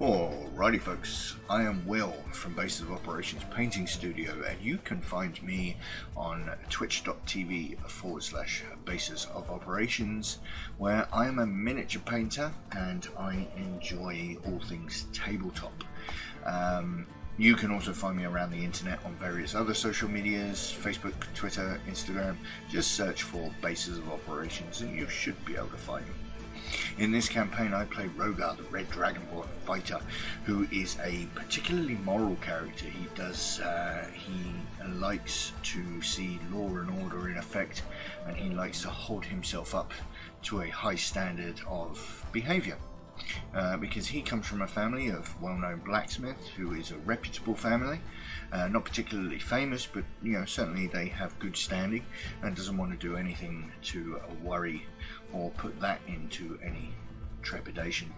Alrighty folks, I am Will from Bases of Operations Painting Studio, and you can find me on twitch.tv/Bases of Operations, where I am a miniature painter and I enjoy all things tabletop. You can also find me around the internet on various other social medias, Facebook, Twitter, Instagram. Just search for Bases of Operations and you should be able to find me. In this campaign I play Rogar, the Red Dragonborn fighter, who is a particularly moral character. He likes to see law and order in effect, and he likes to hold himself up to a high standard of behaviour. Because he comes from a family of well-known blacksmiths, who is a reputable family, not particularly famous, but certainly they have good standing, and doesn't want to do anything to worry or put that into any trepidation.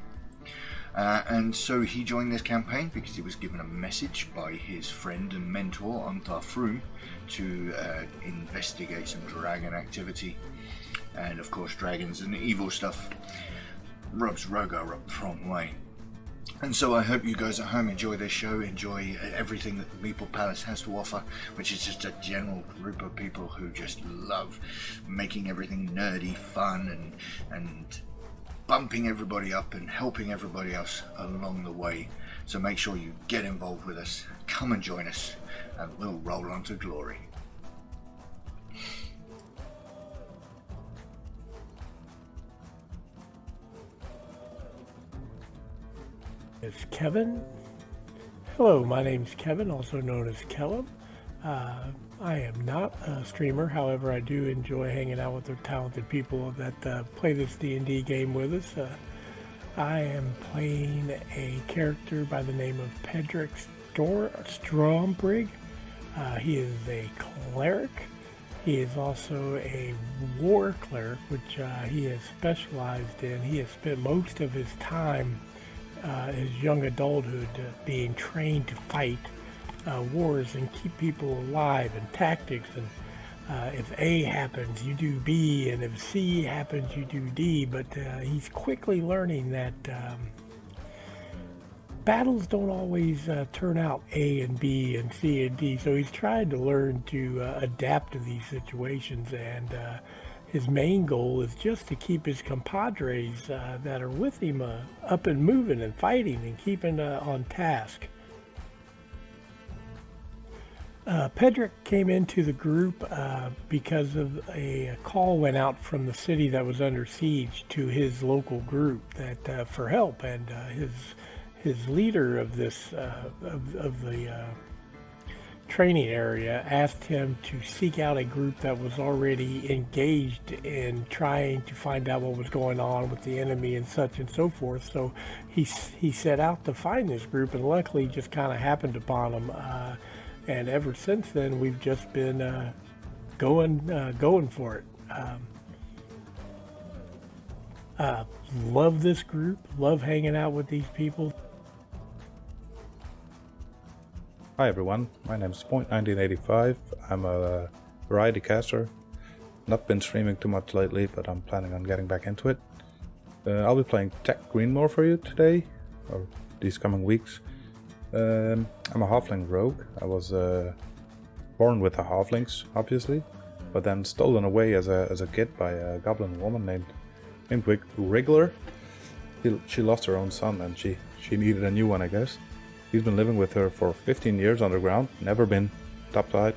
And so he joined this campaign because he was given a message by his friend and mentor Antar Froome to investigate some dragon activity, and of course dragons and evil stuff rubs Rogar up the wrong way. And so I hope you guys at home enjoy this show, enjoy everything that the Meeple Palace has to offer, which is just a general group of people who just love making everything nerdy, fun, and bumping everybody up and helping everybody else along the way. So make sure you get involved with us, come and join us, and we'll roll on to glory. It's Kevin. Hello, my name's Kevin, also known as Kellum. I am not a streamer, however I do enjoy hanging out with the talented people that play this D&D game with us. I am playing a character by the name of Pedrick Strombrig. He is a cleric. He is also a war cleric, which he has specialized in. He has spent most of his time his young adulthood being trained to fight wars and keep people alive, and tactics, and if A happens you do B, and if C happens you do D. But he's quickly learning that battles don't always turn out A and B and C and D, so he's trying to learn to adapt to these situations, and his main goal is just to keep his compadres that are with him up and moving and fighting and keeping on task. Pedrick came into the group because of a call went out from the city that was under siege to his local group that for help, and his leader of this of the training area asked him to seek out a group that was already engaged in trying to find out what was going on with the enemy and such and so forth. So he set out to find this group, and luckily just kind of happened upon them. And ever since then, we've just been going for it. Love this group. Love hanging out with these people. Hi everyone, my name is Point1985. I'm a variety caster. Not been streaming too much lately, but I'm planning on getting back into it. I'll be playing Tech Greenmore for you today, or these coming weeks. I'm a halfling rogue. I was born with the halflings, obviously, but then stolen away as a kid by a goblin woman named Wriggler. She lost her own son, and she needed a new one, I guess. He's been living with her for 15 years underground, never been topside.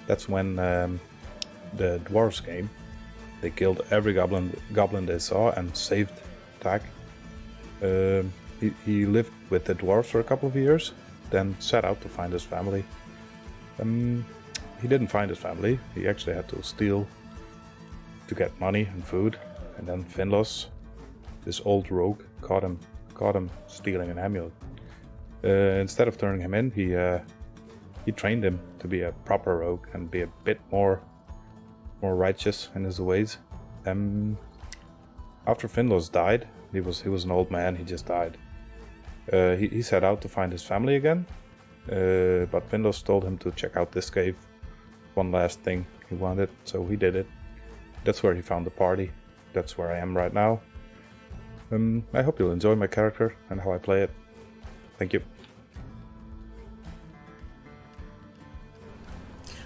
That's when the dwarves came. They killed every goblin they saw and saved Tak. He lived with the dwarves for a couple of years, then set out to find his family. He didn't find his family. He actually had to steal to get money and food. And then Finlos, this old rogue, caught him stealing an amulet. Instead of turning him in, he trained him to be a proper rogue and be a bit more righteous in his ways. After Finlos died, he was an old man. He just died. He set out to find his family again, but Finlos told him to check out this cave. One last thing he wanted, so he did it. That's where he found the party. That's where I am right now. I hope you'll enjoy my character and how I play it. Thank you.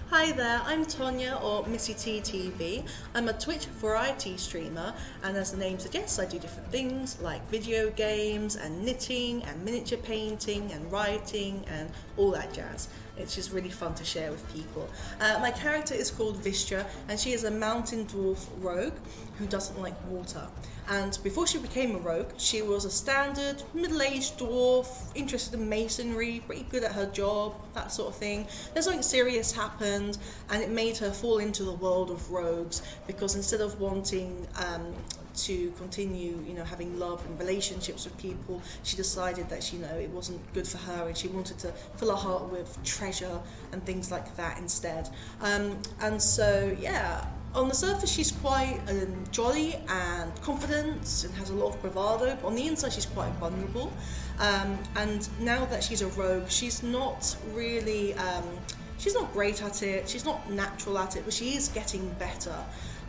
Hi there, I'm Tonya, or Missy T TV. I'm a Twitch variety streamer, and as the name suggests, I do different things like video games and knitting and miniature painting and writing and all that jazz. It's just really fun to share with people. My character is called Vistra, and she is a mountain dwarf rogue who doesn't like water. And before she became a rogue, she was a standard middle-aged dwarf, interested in masonry, pretty good at her job, that sort of thing. Then something serious happened, and it made her fall into the world of rogues, because instead of wanting to continue, having love and relationships with people, she decided that it wasn't good for her, and she wanted to fill her heart with treasure and things like that instead. And so, yeah. On the surface, she's quite jolly and confident and has a lot of bravado, but on the inside, she's quite vulnerable. And now that she's a rogue, she's not really, she's not great at it, she's not natural at it, but she is getting better.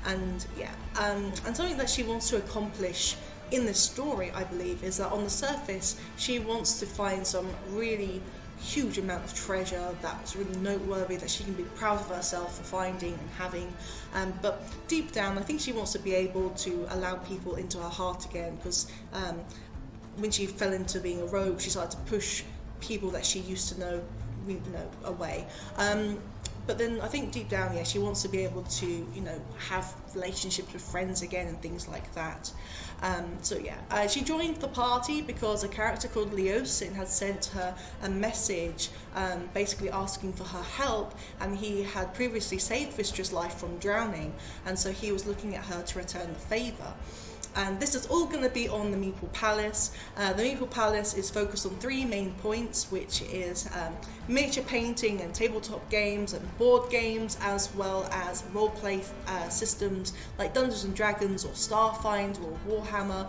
And yeah, and something that she wants to accomplish in this story, I believe, is that on the surface, she wants to find some really huge amount of treasure that's really noteworthy, that she can be proud of herself for finding and having, but deep down I think she wants to be able to allow people into her heart again, because when she fell into being a rogue, she started to push people that she used to know away. But then I think deep down, she wants to be able to, have relationships with friends again and things like that. She joined the party because a character called Leosin had sent her a message basically asking for her help, and he had previously saved Vistra's life from drowning, and so he was looking at her to return the favour. And this is all going to be on the Meeple Palace. The Meeple Palace is focused on 3 main points, which is miniature painting and tabletop games and board games, as well as roleplay systems like Dungeons and Dragons or Starfind or Warhammer.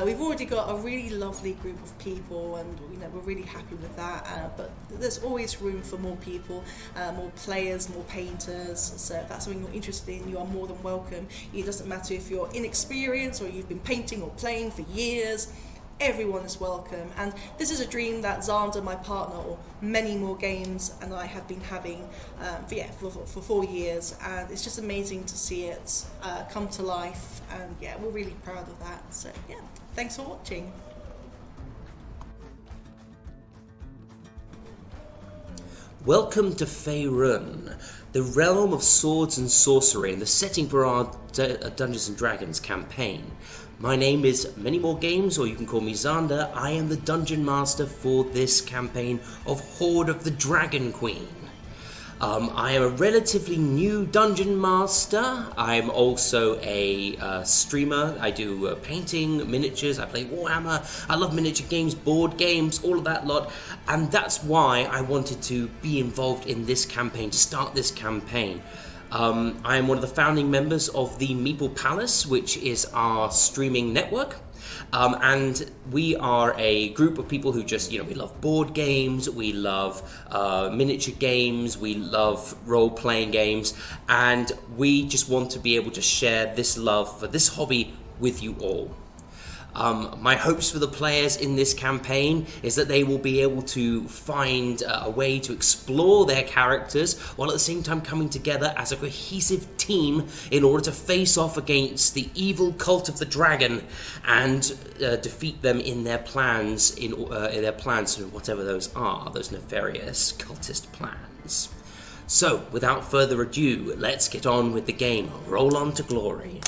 We've already got a really lovely group of people, and we're really happy with that. But there's always room for more people, more players, more painters. So if that's something you're interested in, you are more than welcome. It doesn't matter if you're inexperienced or you've been painting or playing for years. Everyone is welcome, and this is a dream that Xander, my partner, or many more games, and I have been having for 4 years, and it's just amazing to see it come to life, and we're really proud of that. So thanks for watching. Welcome to Faerun, the realm of swords and sorcery, and the setting for our Dungeons and Dragons campaign. My name is Many More Games, or you can call me Xander. I am the Dungeon Master for this campaign of Horde of the Dragon Queen. I am a relatively new Dungeon Master. I'm also a streamer. I do painting, miniatures, I play Warhammer, I love miniature games, board games, all of that lot. And that's why I wanted to be involved in this campaign, to start this campaign. I am one of the founding members of the Meeple Palace, which is our streaming network. And we are a group of people who just, we love board games, we love miniature games, we love role-playing games, and we just want to be able to share this love for this hobby with you all. My hopes for the players in this campaign is that they will be able to find a way to explore their characters while at the same time coming together as a cohesive team in order to face off against the evil cult of the dragon and defeat them in their plans, whatever those are, those nefarious cultist plans. So, without further ado, let's get on with the game. Roll on to glory.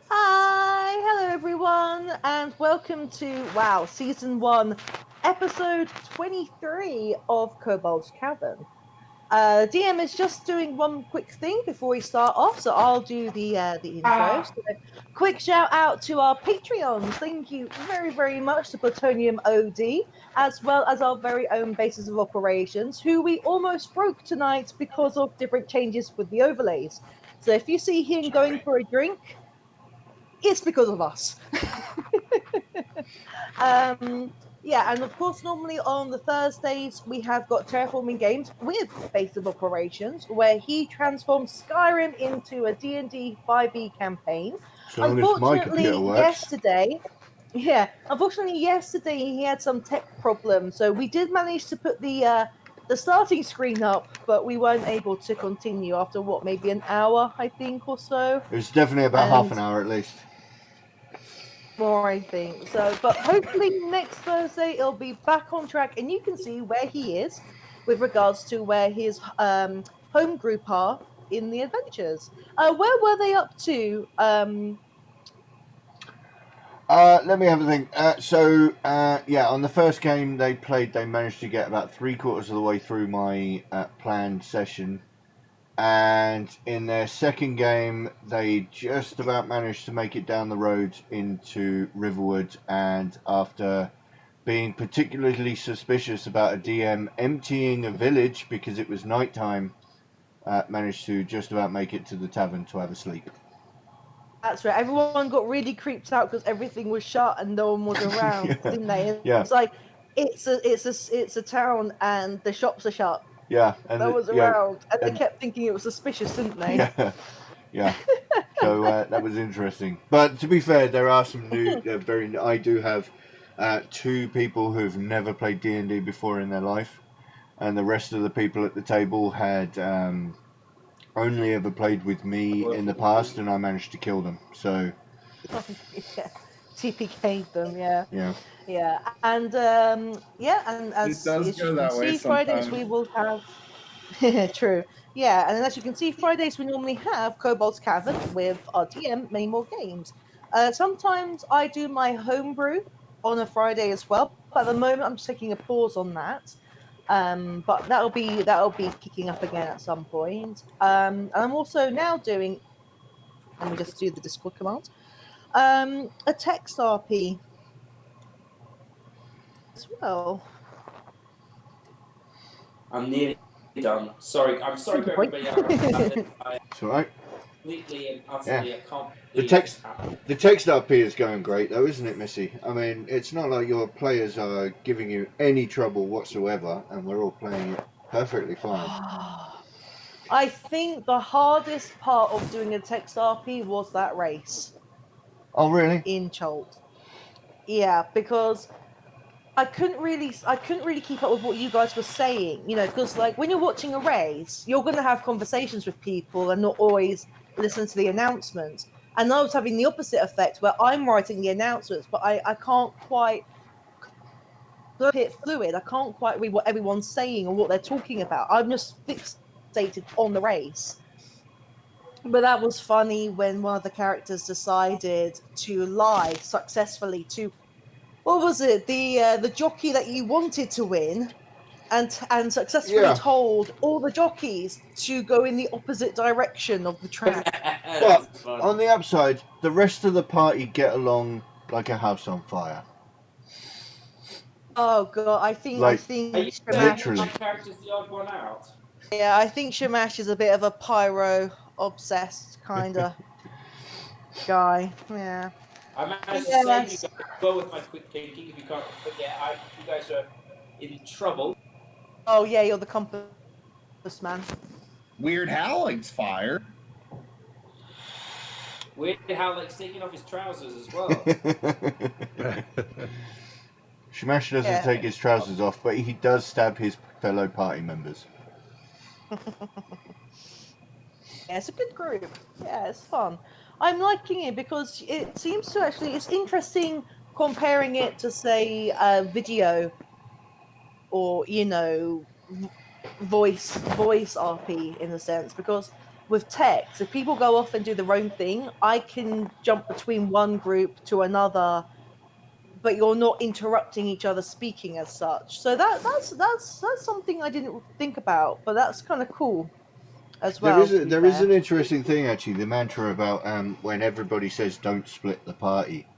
Hi, hello everyone, and welcome to Season 1, Episode 23 of Kobolds Kavern. DM is just doing one quick thing before we start off, so I'll do the intro. So, quick shout out to our Patreons. Thank you very, very much to Plutonium OD, as well as our very own bases of operations, who we almost broke tonight because of different changes with the overlays. So if you see him going for a drink, it's because of us. Yeah, and of course, normally on the Thursdays we have got Terraforming Games with Base of Operations, where he transforms Skyrim into a D&D 5e campaign. So long as my computer works. Unfortunately, yesterday he had some tech problems, so we did manage to put the starting screen up, but we weren't able to continue after maybe an hour, I think, or so. It was definitely about half an hour at least. More, I think. So, but hopefully next Thursday it'll be back on track, and you can see where he is with regards to where his home group are in the adventures. Where were they up to? Let me have a think. On the first game they played, they managed to get about 3/4 of the way through my planned session. And in their second game, they just about managed to make it down the road into Riverwood. And after being particularly suspicious about a DM emptying a village because it was nighttime, managed to just about make it to the tavern to have a sleep. That's right. Everyone got really creeped out because everything was shut and no one was around, didn't they? Yeah. It's like it's a town and the shops are shut. Yeah, and No one's around, and they kept thinking it was suspicious, didn't they? Yeah. So that was interesting. But to be fair, there are some new. I do have 2 people who've never played D&D before in their life, and the rest of the people at the table had only ever played with me in the past, and I managed to kill them. So. Yeah. TPK'd them, yeah. Yeah. And as you can see, Fridays we will have true. Yeah, and as you can see, Fridays we normally have Kobolds Kavern with our DM, Many More Games. Sometimes I do my homebrew on a Friday as well, but at the moment I'm just taking a pause on that. But that'll be kicking up again at some point. And I'm also now doing. Let me just do the Discord command. A text RP as well. I'm nearly done. I'm sorry for everybody. I It's all right. completely and utterly, I can't The believe text, this happened. the text RP is going great though, isn't it, Missy? I mean, it's not like your players are giving you any trouble whatsoever, and we're all playing it perfectly fine. I think the hardest part of doing a text RP was that race Oh, really? in Cholt. Yeah, because I couldn't really keep up with what you guys were saying, because like when you're watching a race, you're going to have conversations with people and not always listen to the announcements. And I was having the opposite effect where I'm writing the announcements, but I can't quite hit fluid. I can't quite read what everyone's saying or what they're talking about. I'm just fixated on the race. But that was funny when one of the characters decided to lie successfully to what was it, the jockey that you wanted to win, and successfully told all the jockeys to go in the opposite direction of the track. But on the upside, the rest of the party get along like a house on fire. Oh god, I think Shamash, literally. Character's the odd one out. Yeah, I think Shamash is a bit of a pyro obsessed kind of guy. Yeah. I managed to save you guys well with my quick thinking. If you can't forget, you guys are in trouble. Oh yeah, you're the compass man. Weird Hal likes fire. Weird Hal likes taking off his trousers as well. Shamash doesn't take his trousers off, but he does stab his fellow party members. Yeah, it's a good group. Yeah, it's fun. I'm liking it because it seems to it's interesting comparing it to, say, video or, voice RP in a sense, because with text, if people go off and do their own thing, I can jump between one group to another, but you're not interrupting each other speaking as such. So that's something I didn't think about, but that's kind of cool as well. To be There is fair. an interesting thing actually. The mantra about when everybody says don't split the party.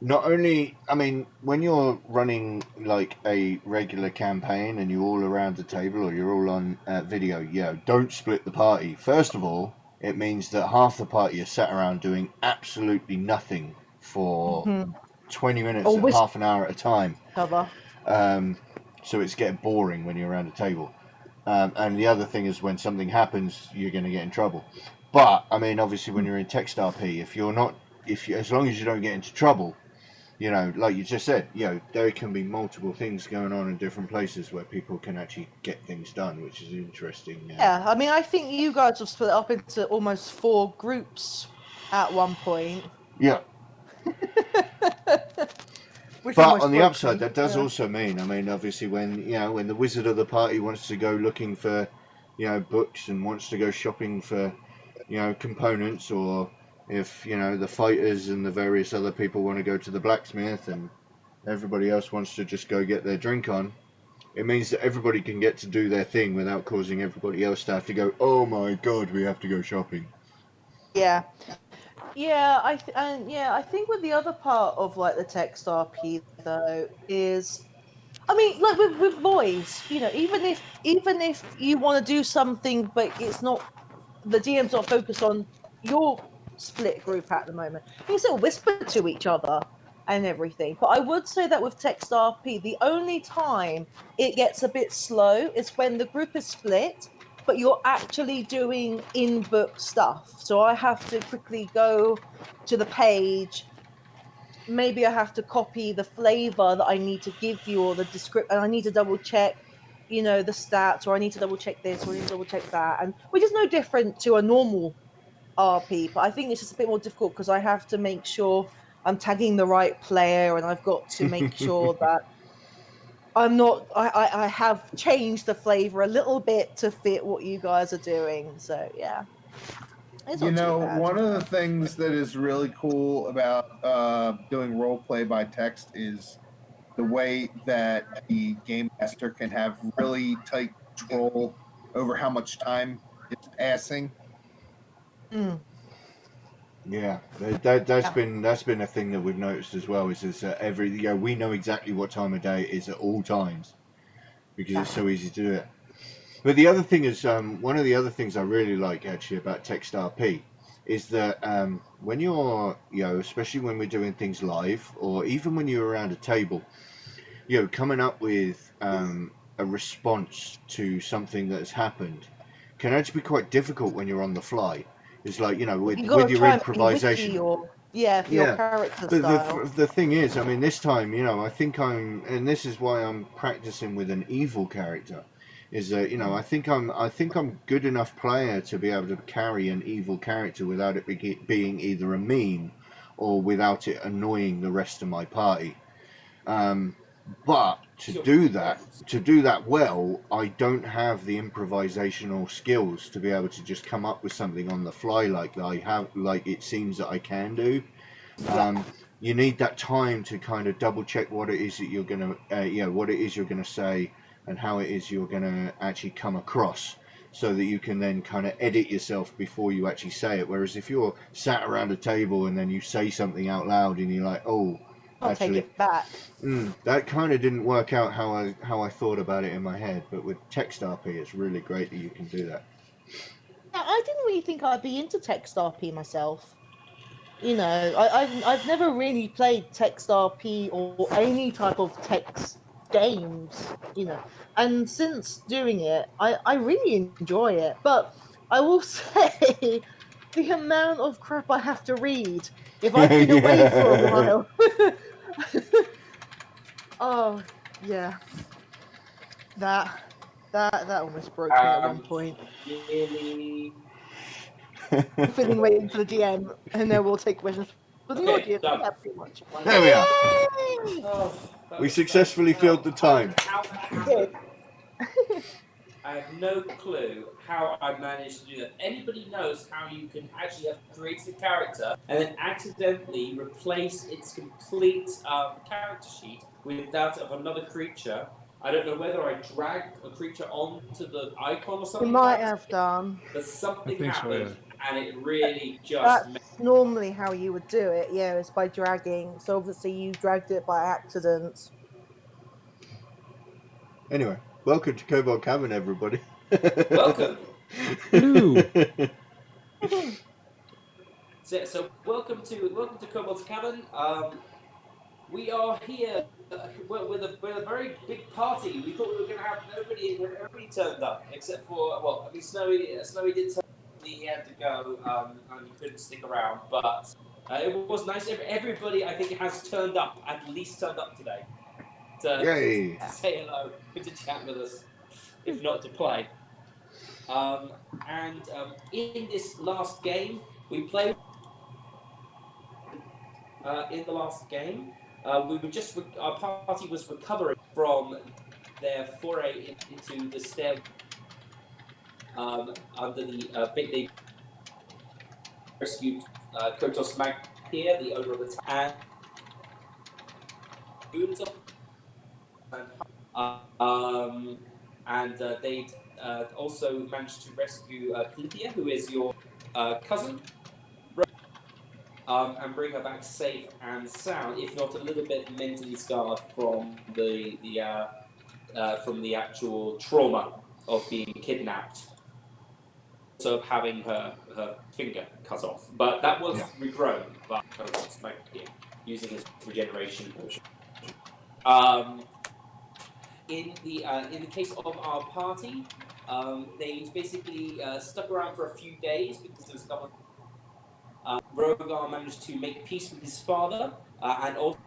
Not only, I mean, when you're running like a regular campaign and you're all around the table or you're all on video, don't split the party. First of all, it means that half the party is sat around doing absolutely nothing for 20 minutes, Or whisper half an hour at a time. cover. So it's getting boring when you're around a table. And the other thing is when something happens, you're going to get in trouble. But I mean, obviously, when you're in text RP, as long as you don't get into trouble, like you just said, there can be multiple things going on in different places where people can actually get things done, which is interesting. Yeah, I mean, I think you guys have split up into almost 4 groups at one point. Yeah. Which But almost on the broke upside, me. that does also mean, I mean, obviously, when the wizard of the party wants to go looking for, books and wants to go shopping for, components, or if the fighters and the various other people want to go to the blacksmith and everybody else wants to just go get their drink on, it means that everybody can get to do their thing without causing everybody else to have to go, oh my god, we have to go shopping. Yeah. Yeah, I think with the other part of like the text RP though is, I mean, like with voice, even if you want to do something, but it's not, the DM's not focused on your split group at the moment, you can still whisper to each other and everything. But I would say that with text RP, the only time it gets a bit slow is when the group is split, but you're actually doing in-book stuff. So I have to quickly go to the page. Maybe I have to copy the flavor that I need to give you, or the description, and I need to double check, the stats, or I need to double check this, or I need to double check that, and which is no different to a normal RP. But I think it's just a bit more difficult because I have to make sure I'm tagging the right player, and I've got to make sure that I'm not. I have changed the flavor a little bit to fit what you guys are doing. So yeah. It's not too bad. One of the things that is really cool about doing role play by text is the way that the game master can have really tight control over how much time is passing. Yeah, that's been a thing that we've noticed as well. Is we know exactly what time of day it is at all times because it's so easy to do it. But the other thing is, one of the other things I really like actually about text RP is that when you're, especially when we're doing things live, or even when you're around a table, coming up with a response to something that has happened can actually be quite difficult when you're on the fly. It's like, with your improvisation. For your character style. The thing is, I mean, this time, and this is why I'm practicing with an evil character, is that, I think I'm good enough player to be able to carry an evil character without it being either a meme or without it annoying the rest of my party. But to do that well, I don't have the improvisational skills to be able to just come up with something on the fly like it seems that I can do. You need that time to kind of double check what it is that you're gonna, what it is you're gonna say, and how it is you're gonna actually come across, so that you can then kind of edit yourself before you actually say it. Whereas if you're sat around a table and then you say something out loud and you're like, oh. I'll take it back. That kind of didn't work out how I thought about it in my head, but with text RP, it's really great that you can do that. Yeah, I didn't really think I'd be into text RP myself. I've never really played text RP or any type of text games. And since doing it, I really enjoy it. But I will say, the amount of crap I have to read if I've been away for a while. Oh yeah, that almost broke me at one point. Really? Feeling waiting for the DM, and then we'll take questions for the audience. Yeah, pretty much. There we are. Oh, We successfully filled the time. We did. I have no clue how I managed to do that. Anybody knows how you can actually have created a character and then accidentally replace its complete character sheet with that of another creature? I don't know whether I dragged a creature onto the icon or You something might like that, have done. but something think so, happened yeah. and it really just That's normally how you would do it. Yeah, it's by dragging. So obviously you dragged it by accident. Anyway, welcome to Kobold Kavern, everybody. welcome. Hello. So welcome to Kobolds Kavern. We are here with a very big party. We thought we were going to have nobody turned up except for Snowy did turn up. He had to go and he couldn't stick around. But it was nice. Everybody I think has turned up, at least turned up today to Yay! say hello, to chat with us, if not to play. And in this last game, we played. In the last game, we were our party was recovering from their foray into the stair under the they rescued Kotos Mag here, the owner of the town, and they also managed to rescue Clithia, who is your cousin. And bring her back safe and sound, if not a little bit mentally scarred from the actual trauma of being kidnapped, also having her finger cut off. But that was regrown by Kotos Magpie using his regeneration potion. In the case of our party, they basically stuck around for a few days because there was a couple of Rogar managed to make peace with his father, and also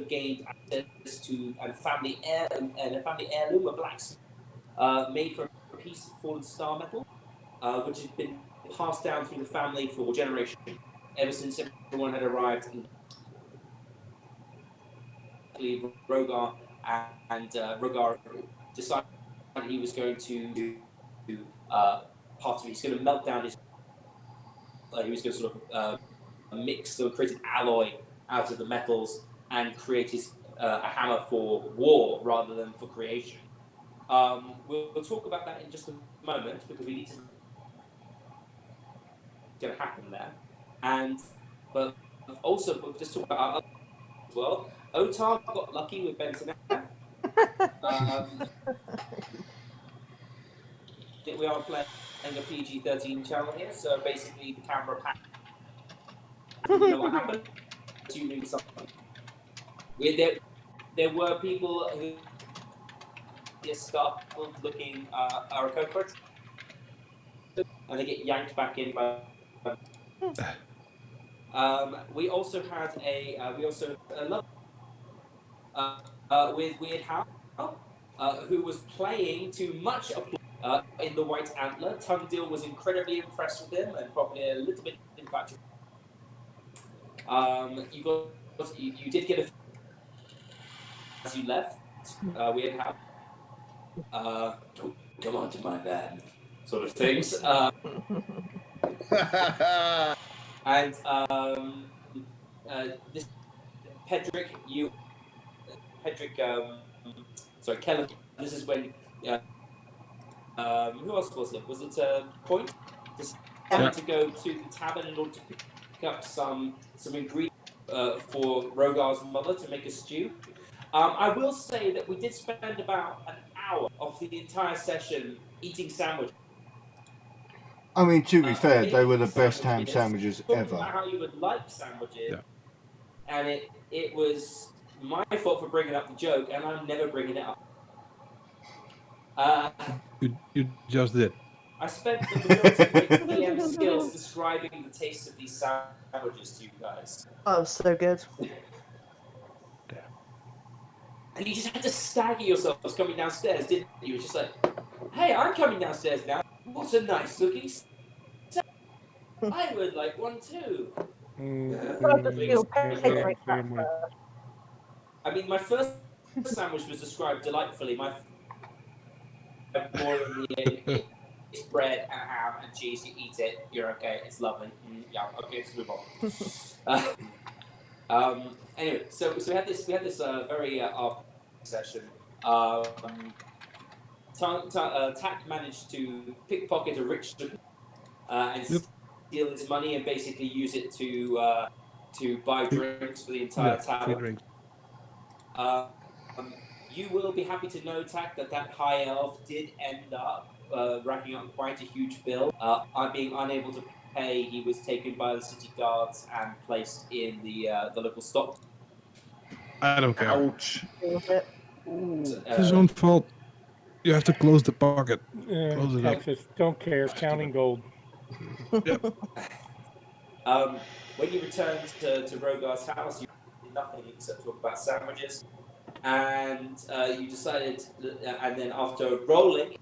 gained access to a family heirloom, a blacksmith made from a piece of fallen star metal, which had been passed down through the family for generations, ever since everyone had arrived. Rogar and Rogar decided he was going to part of it. He's going to melt down his. He was going to sort of mix or create an alloy out of the metals and create a hammer for war rather than for creation. We'll talk about that in just a moment because we need to going to happen there. But also we'll just talk about our other as well. Otar got lucky with Benton. We are playing a PG-13 channel here, so basically the camera pack. You know what happened? Assuming something. There were people who just started looking our cockroach, and they get yanked back in by. We also had with Weird Hal, who was playing to much applause in the White Antler. Tungdil was incredibly impressed with him and probably a little bit infatuated. You did get a as you left. Weird Hal. Don't come on to my band, sort of things. And this Pedrick, Kellen. This is when. Who else was it? Was it Point? Decided to go to the tavern in order to pick up some ingredients for Rogar's mother to make a stew. I will say that we did spend about an hour of the entire session eating sandwiches. I mean, to be fair, they were the best ham sandwiches talking ever. about how you would like sandwiches, and it was my fault for bringing up the joke, and I'm never bringing it up. You just did. I spent the majority of my PM skills describing the taste of these sandwiches to you guys. Oh, so good. And you just had to stagger yourselves coming downstairs, didn't you? You were just like, hey, I'm coming downstairs now. What a nice looking I would like one too. I mean, my first sandwich was described delightfully. more than it's bread and ham and cheese. You eat it, you're okay. It's lovely. Yeah, okay, let's move on. Anyway, so we had this very RPG session. Tack managed to pickpocket a rich and steal his money and basically use it to buy drinks for the entire free tavern. drinks. You will be happy to know, Tack, that high elf did end up racking up quite a huge bill. Being unable to pay, he was taken by the city guards and placed in the local stock. I don't care. Ouch. Was it? It's his own fault. You have to close the pocket. Close it up. Texas, don't care. Counting gold. When you returned to Rogar's house, you did nothing except talk about sandwiches. And you decided, and then after rolling,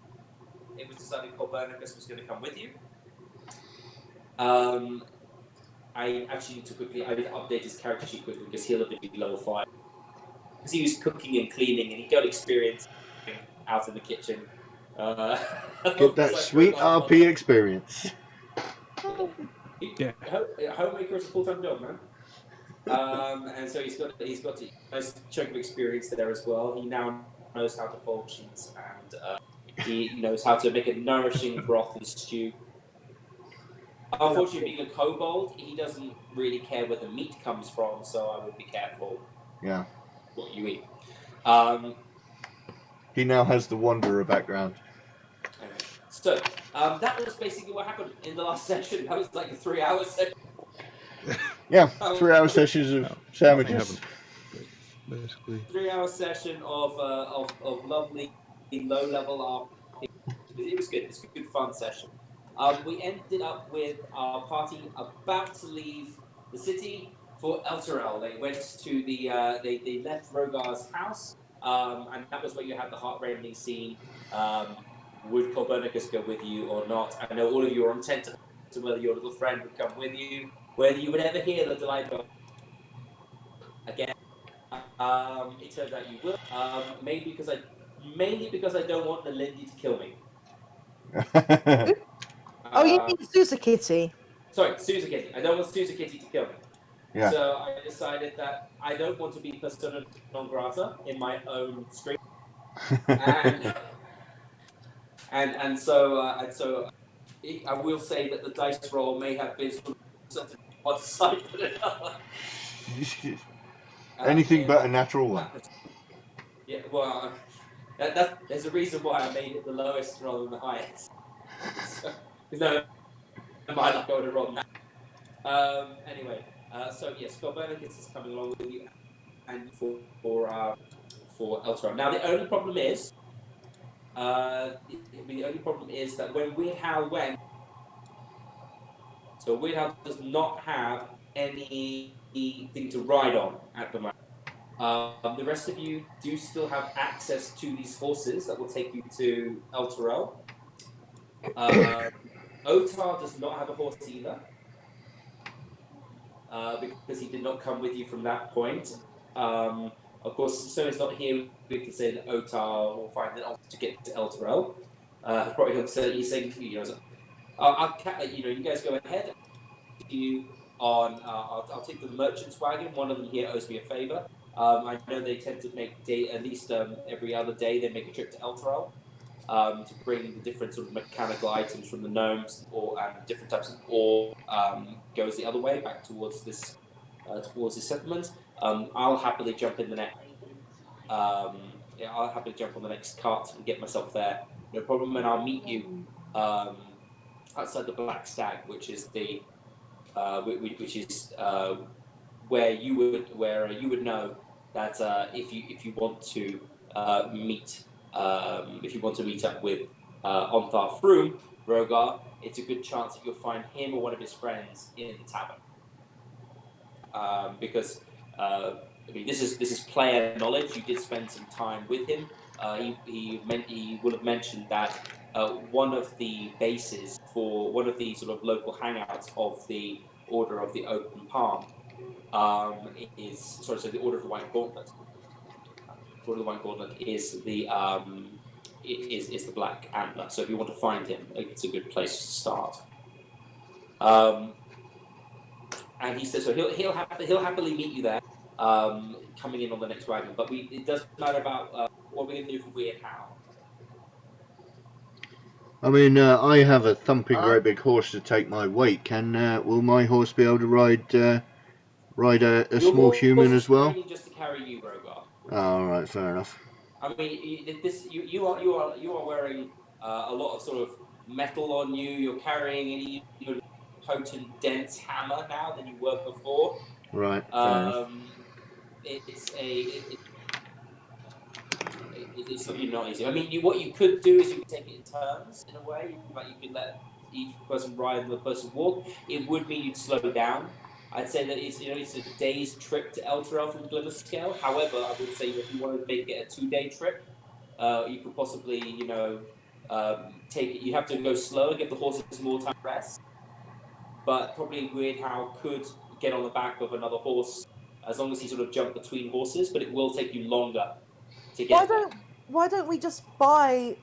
it was decided Copernicus was going to come with you. I actually need to update his character sheet quickly because he'll have been level 5. Because he was cooking and cleaning and he got experience out in the kitchen. Get that sweet RP experience. Yeah. Homemaker is a full-time job, man. And so he's got a nice chunk of experience there as well. He now knows how to fold sheets and he knows how to make a nourishing broth and stew. Unfortunately, being a kobold, he doesn't really care where the meat comes from, so I would be careful. Yeah. What you eat. He now has the Wanderer background. So that was basically what happened in the last session. That was like a 3-hour session. Yeah, 3-hour sessions of sandwiches. Basically. 3-hour session of lovely low-level RPG. It was good. It was a good fun session. We ended up with our party about to leave the city for Elturel. They went to the they left Rogar's house, and that was where you had the heart-rending scene. Would Copernicus go with you or not? I know all of you are intent to whether your little friend would come with you, whether you would ever hear the delightful again. It turns out you will. Mainly because I don't want the Lindy to kill me. Oh, you mean Susa Kitty? Sorry, Susa Kitty. I don't want Susa Kitty to kill me. Yeah. So I decided that I don't want to be persona non grata in my own stream. And so I will say that the dice roll may have been something one side than another. Anything but a natural one. Yeah, well, there's a reason why I made it the lowest rather than the highest. So, no, my luck, I would have rolled that. Anyway, so yes, Copernicus is coming along with you, and for Elturel. Now the only problem is. The only problem is that when Weird Hal went, so Weird Hal does not have anything to ride on at the moment. The rest of you do still have access to these horses that will take you to Elturel. Otar does not have a horse either, because he did not come with you from that point. Of course, so it's not here. We can say that Otar will find it to get to Elturel. Probably he'll say, he's saying, you guys go ahead. I'll take the merchant's wagon. One of them here owes me a favor. I know they tend to make at least every other day they make a trip to Elturel to bring the different sort of mechanical items from the gnomes or different types of ore goes the other way back towards this settlement. I'll happily jump in the next. I'll happily jump on the next cart and get myself there. No problem, and I'll meet you outside the Black Stag, which is the where you would know that if you want to meet up with Onthar Froome, Rogar, it's a good chance that you'll find him or one of his friends in the tavern. Because this is player knowledge. You did spend some time with him. He will have mentioned that one of the bases for one of the sort of local hangouts of the Order of the Open Palm the Order of the White Gauntlet. Order of the White Gauntlet is is the Black Antler. So if you want to find him, it's a good place to start. And he says so he'll happily meet you there, coming in on the next wagon. But it doesn't matter about what we're going to do for Weird Hal. I mean, I have a thumping great big horse to take my weight. Will my horse be able to ride a Your small horse human is as well? training just to carry you, Rogar. Oh, all right, fair enough. I mean, you are wearing a lot of sort of metal on you. You're carrying an even potent, dense hammer now than you were before. Right, fair enough. It's not easy. I mean, what you could do is you could take it in turns in a way. Like you could let each person ride and the person walk. It would mean you'd slow down. I'd say that it's a day's trip to Elturel from Glimmerscale. However, I would say if you want to make it a 2-day trip, you could possibly take it. You have to go slower, give the horses more time to rest. But probably Weird Hal could get on the back of another horse as long as he sort of jumped between horses. But it will take you longer to get there. Why don't we just rent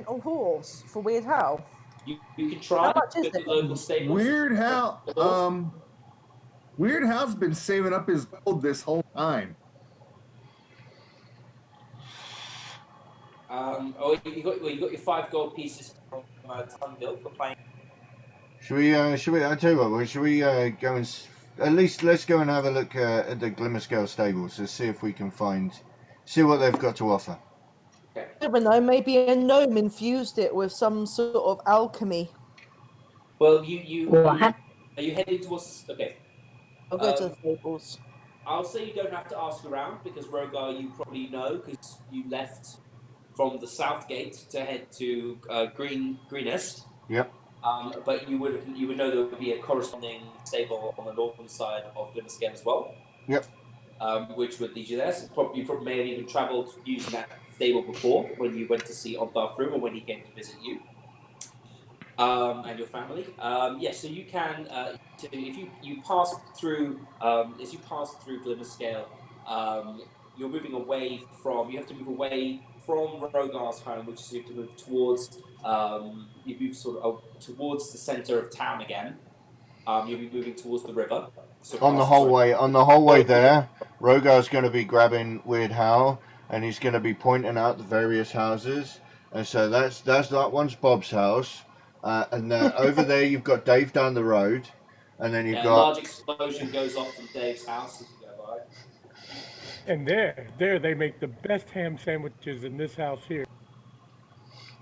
a horse for Weird Hal? You can try. How much is the it? local stables. Weird Hal. Weird Hal's been saving up his gold this whole time. You got your 5 gold pieces from Tunville for playing. Should we? I tell you what. Should we go and at least let's go and have a look at the Glimmerscale stables to see if we can see what they've got to offer. Okay. I don't know. Maybe a gnome infused it with some sort of alchemy. Well, are you heading towards? Okay. I'll go to the stables. I'll say you don't have to ask around because Rogar, you probably know because you left from the south gate to head to Greenest. Yep. But you would know there would be a corresponding stable on the northern side of Glimmerscale as well. Yep. Which would lead you there. So you probably may have even travelled using that stable before when you went to see Ondarfrum or when he came to visit you. And your family. So you can, if you pass through, as you pass through Glimmerscale, you're moving away from. You have to move away from Rogar's home, which is you have to move towards. You move sort of towards the centre of town again. You'll be moving towards the river. So On the whole way there, Rogar's going to be grabbing Weird Hal, and he's going to be pointing out the various houses. And so that one's Bob's house. And over there you've got Dave down the road, and then you've got a large explosion goes off from Dave's house as you go by. And there they make the best ham sandwiches in this house here.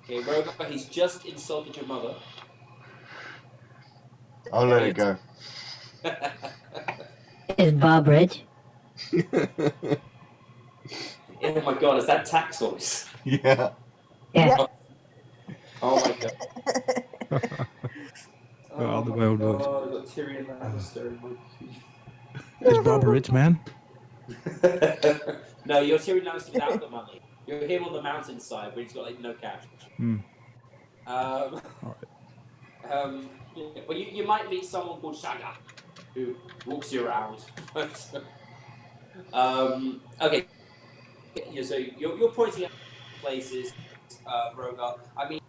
Okay, Rogar, he's just insulted your mother. I'll let it go. Is Bob rich? Oh my god, is that tax voice? Yeah. Yeah. Oh my god. Oh, the world god, was. I've got Tyrion Lannister in my Is Bob a rich man? No, you're Tyrion Lannister without the money. You're him on the mountainside where he's got like no cash. But you might meet someone called Shaga who walks you around. Okay. Yeah, so you're pointing out places, Rogar. I mean,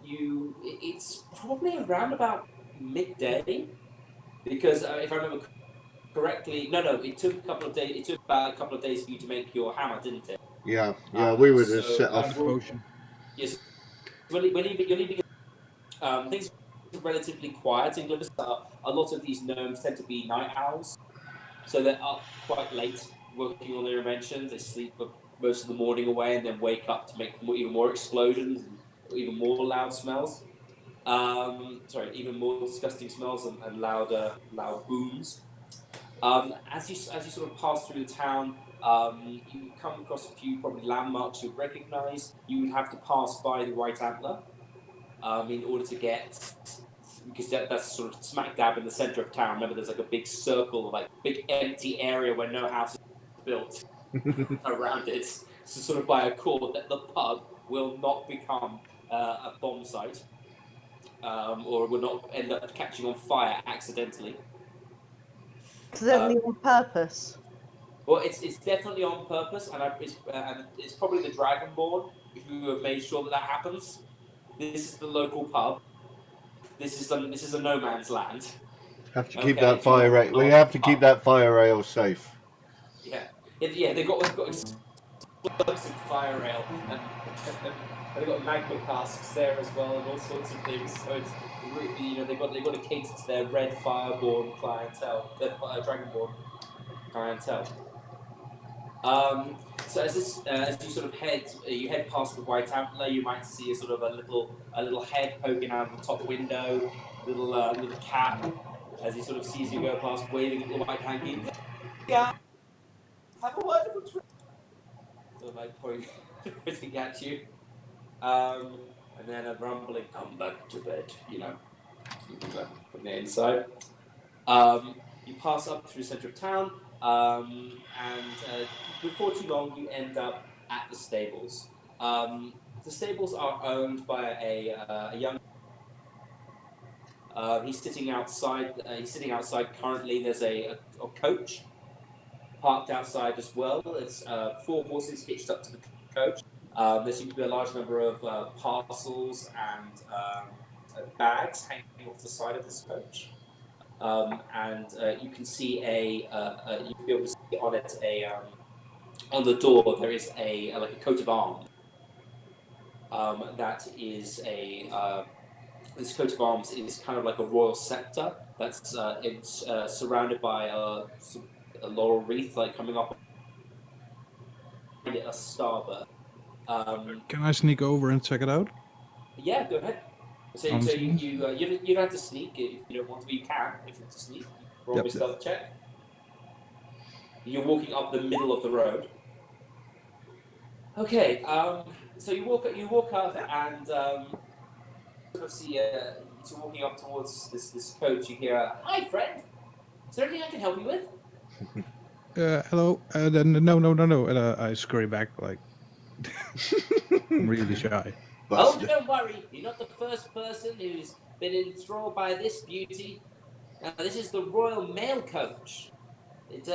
it's probably around about midday because if I remember correctly, no, it took a couple of days. It took about a couple of days for you to make your hammer, didn't it? Yeah, we were just set off. Yes, you're leaving. Things are relatively quiet in Glimmerscale. A lot of these gnomes tend to be night owls, so they're up quite late working on their inventions. They sleep most of the morning away and then wake up to make even more explosions and even more loud smells. Even more disgusting smells and loud booms. As you sort of pass through the town, you come across a few probably landmarks you recognise. You would have to pass by the White Antler in order to get, because that's sort of smack dab in the centre of town. Remember, there's like a big circle, like big empty area where no house is built around it. So sort of by a cord that the pub will not become a bomb site, or will not end up catching on fire accidentally. Accidentally on purpose. Well, it's definitely on purpose, and it's probably the Dragonborn who have made sure that that happens. This is the local pub. This is a no man's land. Have to keep Okay, that do not. fire rail. We have to keep that fire rail safe. Yeah, yeah. They've got explosive fire rail, and they've got magma casks there as well, and all sorts of things. So it's they've got to cater to their red fireborn clientele, their dragonborn clientele. So as you sort of head past the White Antler, you might see a sort of a little head poking out of the top window, little cap, as he sort of sees you go past, waving a little white hanky. Yeah, have a wonderful trip. Sort of like pointing at you, and then a rumbling, "Come back to bed," something like from the inside. You pass up through the centre of town, and before too long, you end up at the stables. The stables are owned by a young. He's sitting outside. Currently. There's a coach parked outside as well. There's 4 horses hitched up to the coach. There seems to be a large number of parcels and bags hanging off the side of this coach. And you can see you can be able to see on it on the door there is like a coat of arms. That is this coat of arms is kind of like a royal scepter. It's surrounded by a laurel wreath, like coming up a starboard. Can I sneak over and check it out? Yeah, go ahead. So you don't have to sneak if you don't want to. You can if you want to sneak. You can roll a stealth check. You're walking up the middle of the road. Okay, so you walk up and sort of see as you're walking up towards this coach, you hear, "Hi, friend. Is there anything I can help you with?" Hello. No. And I scurry back like I'm really shy. Oh, don't worry. You're not the first person who's been enthralled by this beauty. This is the Royal Mail Coach. It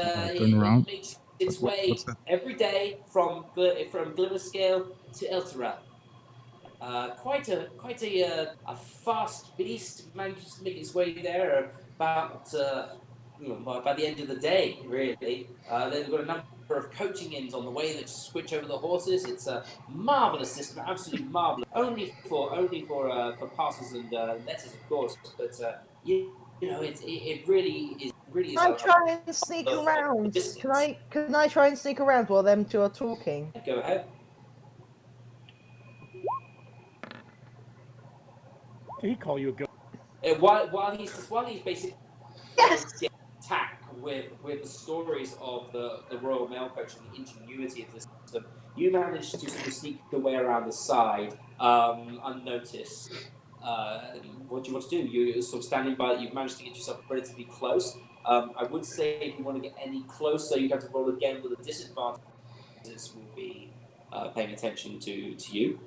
makes its way every day from Glimmerscale to Elturel. Quite a fast beast. Manages to make its way there about by the end of the day. Really, they've got a number of coaching inns on the way that switch over the horses. It's a marvelous system, absolutely marvelous. Only for parcels and letters, of course. But it really is. Really is. I'm trying to sneak around. Can I try and sneak around while them two are talking? Go ahead. Did he call you a ghost? While he's basically attack with the stories of the Royal Mail Coach and the ingenuity of the system, you manage to sort of sneak your way around the side unnoticed. What do you want to do? You're sort of standing by. You've managed to get yourself relatively close. I would say if you want to get any closer, you'd have to roll again with a disadvantage. This will be paying attention to you.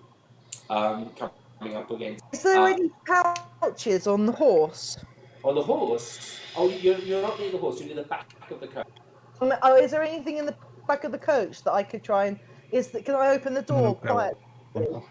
Coming up against. Is there any pouches on the horse? On the horse? Oh, you're not near the horse. You're near the back of the coach. Oh, is there anything in the back of the coach that I could try and? Can I open the door quietly? Well,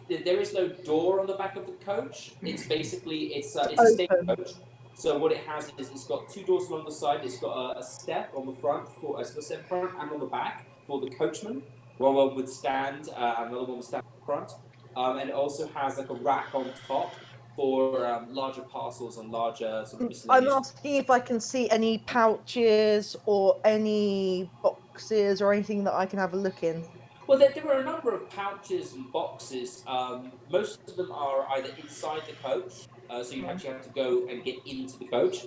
there is no door on the back of the coach. It's basically it's a stagecoach. So what it has is it's got 2 doors along the side. It's got a step on the front and on the back for the coachman. One would stand, and another one would stand in front. And it also has like a rack on top for larger parcels and larger sort of miscellaneous. I'm asking if I can see any pouches or any boxes or anything that I can have a look in. Well, there are a number of pouches and boxes. Most of them are either inside the coach, so you actually have to go and get into the coach,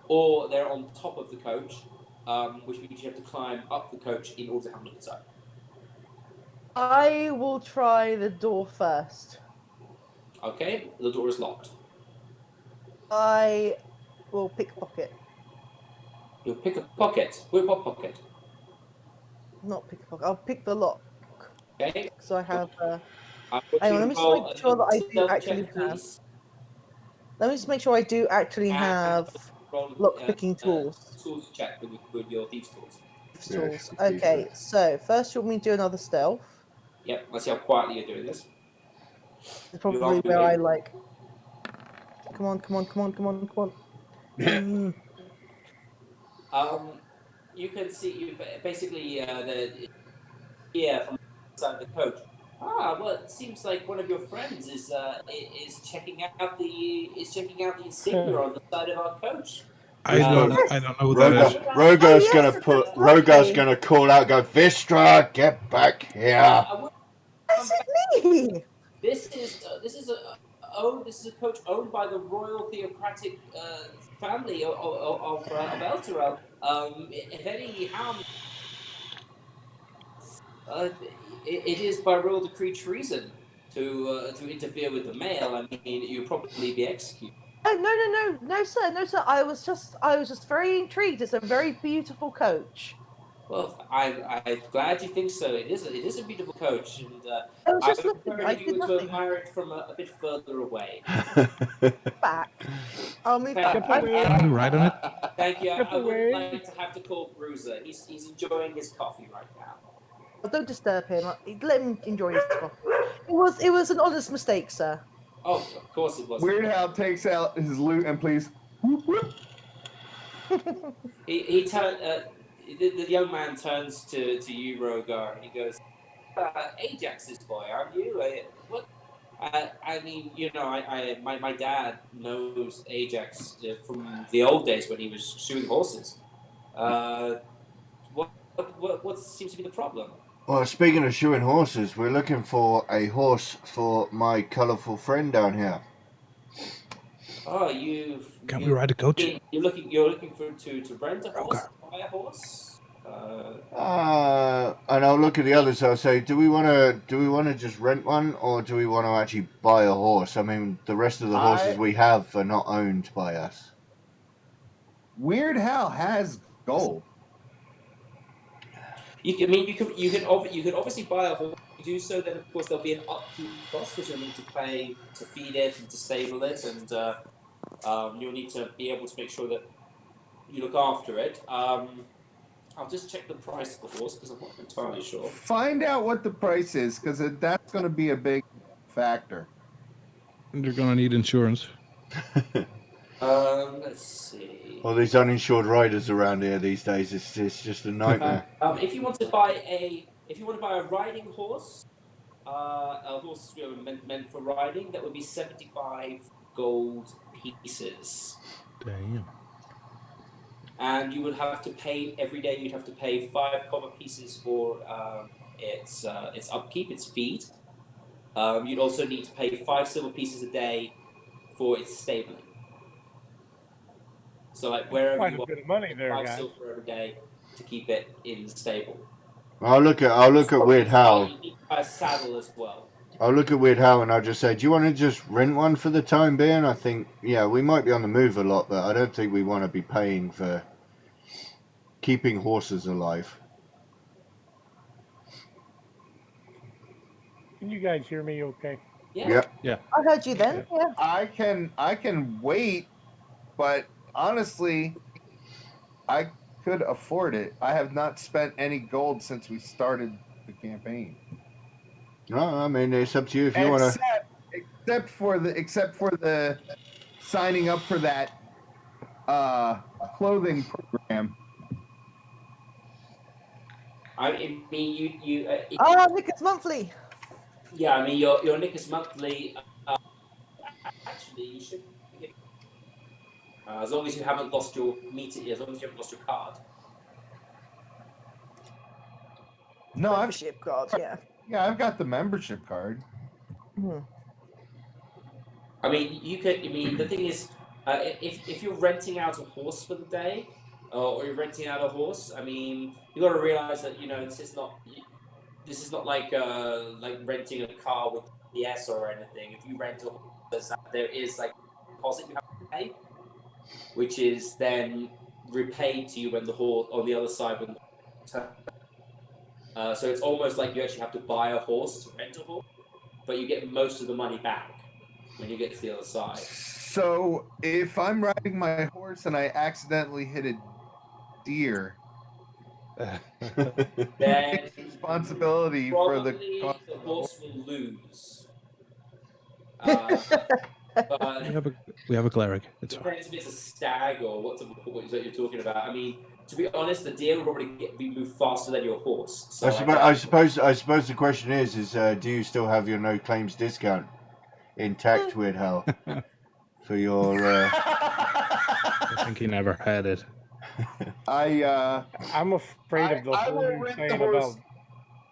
or they're on top of the coach, which means you have to climb up the coach in order to have a look inside. I will try the door first. Okay, the door is locked. I will pick a pocket. You'll pick a pocket. What pocket? Not pick a pocket. I'll pick the lock. Okay. So I have. Hang on, let me just make sure that I do actually have. Let me just make sure I do actually have roll Lock-picking tools. tools check with your thieves' tools. Tools. Yes, Okay, so first you want me to do another stealth. Yep, let's see how quietly you're doing this. It's You probably are where I doing. like. Come on, come on, come on, come on, come on. You can see you basically the from the side of the coach. Ah, well, it seems like one of your friends is checking out the insignia on the side of our coach. I don't know who that is. Rogar's yes, gonna put. Rogar's lovely. gonna call out. Go, Vistra, get back here. I will Yes, it's me. This is a coach owned by the royal theocratic family of Elturel. If any harm, it is by royal decree treason to interfere with the mail. I mean, you'd probably be executed. No, sir, no, sir. I was just very intrigued. It's a very beautiful coach. Well, I'm glad you think so. It is a beautiful coach, and I was I just would looking. prefer I if you did were to nothing. admire it from a bit further away. Back. I'll move Thank back. you. Can you write on it? Thank you. Step I would away. like to have to call Bruiser. He's enjoying his coffee right now. Don't disturb him. Let him enjoy his coffee. It was an honest mistake, sir. Oh, of course it was. Weird Al takes out his loot and please. Whoop, whoop. He turned. The young man turns to you, Rogar, and he goes, "Ajax's boy, aren't you? What? I mean, you know, my dad knows Ajax from the old days when he was shoeing horses. What seems to be the problem?" Well, speaking of shoeing horses, we're looking for a horse for my colourful friend down here. Oh, Can we ride a coach? You're looking for to rent a horse, Okay. buy a horse. And I'll look at the others. I'll say, do we want to just rent one, or do we want to actually buy a horse? I mean, the rest of the horses we have are not owned by us. Weird Hal has gold. You can obviously buy a horse. If you do so, then of course there'll be an upkeep cost because you'll need to pay to feed it and to stable it, and you'll need to be able to make sure that you look after it. I'll just check the price of the horse because I'm not entirely sure. Find out what the price is, because that's going to be a big factor. You're gonna need insurance. Let's see. Well, these uninsured riders around here these days, it's just a nightmare. If you want to buy a riding horse, a horse meant for riding, that would be 75 gold pieces. Damn. And you would have to pay every day. You'd have to pay 5 copper pieces for its upkeep, its feed. You'd also need to pay 5 silver pieces a day for its stabling. So, like wherever Quite you a are, bit of money there, 5 guys. silver every day to keep it in the stable. I'll look at Weird Hal. You need to buy a saddle as well. I'll look at Weird Hal and I'll just say, do you want to just rent one for the time being? I think, yeah, we might be on the move a lot, but I don't think we want to be paying for keeping horses alive. Can you guys hear me okay? Yeah. I heard you then. Yeah. I can wait, but honestly, I could afford it. I have not spent any gold since we started the campaign. No, I mean, it's up to you if you want to. Except for the signing up for that clothing program. I mean, you. Nick's monthly. Yeah, I mean, your Nickus monthly. Actually, you should. As long as you haven't lost your as long as you haven't lost your card. No, Membership card. Yeah. I've got the membership card. Hmm. I mean, you could. I mean, the thing is, if you're renting out a horse for the day, or you're renting out a horse, I mean, you got to realize that this is not like renting a car with PS or anything. If you rent a horse, there is like a deposit you have to pay, which is then repaid to you when the horse on the other side when the horse returns. So it's almost like you actually have to buy a horse to rent a horse, but you get most of the money back when you get to the other side. So if I'm riding my horse and I accidentally hit a deer, Then responsibility for the probably cost the of the horse will lose. But We have a cleric. It's fine. depends if it's a stag or what you're talking about. I mean, to be honest, the deer will probably be moved faster than your horse. So I suppose the question is do you still have your no claims discount intact, Weird Hal, for your? I think he never had it. I'm afraid of the I whole will new rent the saying horse. about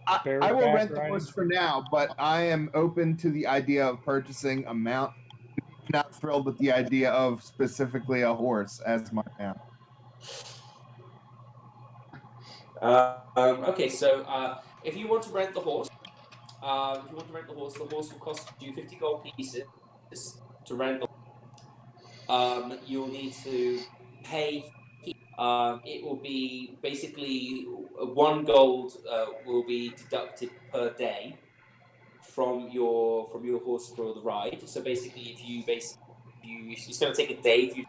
I will bareback rent the riding. horse for now, but I am open to the idea of purchasing a mount. Not thrilled with the idea of specifically a horse as my mount. Okay, so if you want to rent the horse, the horse will cost you 50 gold pieces to rent. You'll need to pay. It will be basically 1 gold will be deducted per day from your horse for the ride. So basically, it's going to take a day for you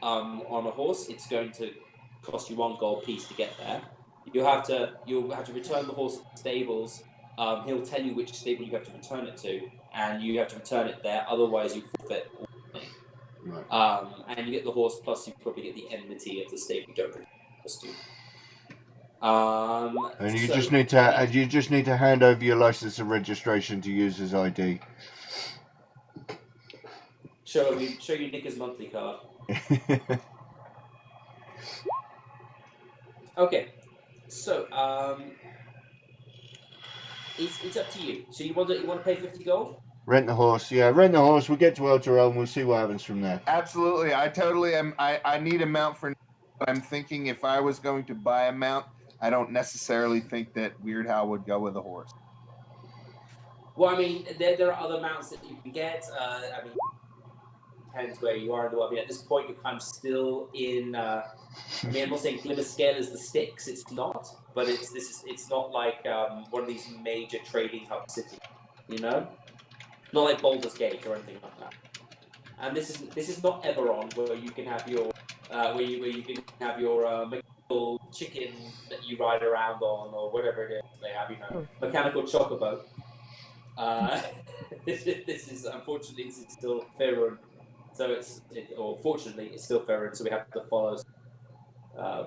on a horse. It's going to cost you 1 gold piece to get there. You'll have to return the horse to the stables. He'll tell you which stable you have to return it to, and you have to return it there. Otherwise, you forfeit all money. Right. And you get the horse, plus you probably get the enmity of the stable you don't return the horse to. And you so- just need to hand over your license and registration to use as ID. Show you Nick's monthly card. Okay, so it's up to you. So you want to pay 50 gold? Rent the horse, yeah. Rent the horse. We'll get to El Terrell and we'll see what happens from there. Absolutely, I totally am. I need a mount for. But I'm thinking if I was going to buy a mount, I don't necessarily think that Weird Hal would go with a horse. Well, I mean, there are other mounts that you can get. I mean, depends where you are in the world. I mean, at this point, you're kind of still in. I mean, I'm not saying Glimmer Scale is the Styx. It's not, but it's not like one of these major trading hub cities. You know, not like Baldur's Gate or anything like that. And this is not Eberron, where you can have your where you can have your mechanical chicken that you ride around on, or whatever it is they have. You know, mechanical chocobo. This is unfortunately this is still Faerun, so or fortunately it's still Faerun, so we have to follow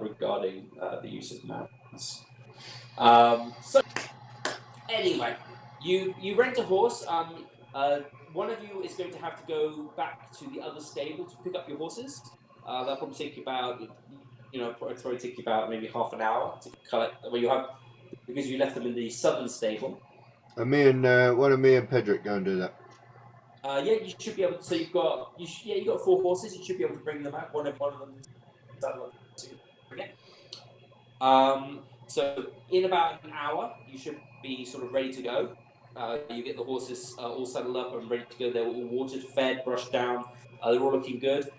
regarding the use of mounts. So anyway, you rent a horse. One of you is going to have to go back to the other stable to pick up your horses. That'll probably take you about maybe half an hour to collect. Well, you have because you left them in the southern stable. And one of me and Pedrick go and do that. Yeah, you should be able to. So you've got 4 horses. You should be able to bring them out. One of them. So in about an hour, you should be sort of ready to go. You get the horses all saddled up and ready to go. They're all watered, fed, brushed down. They're all looking good.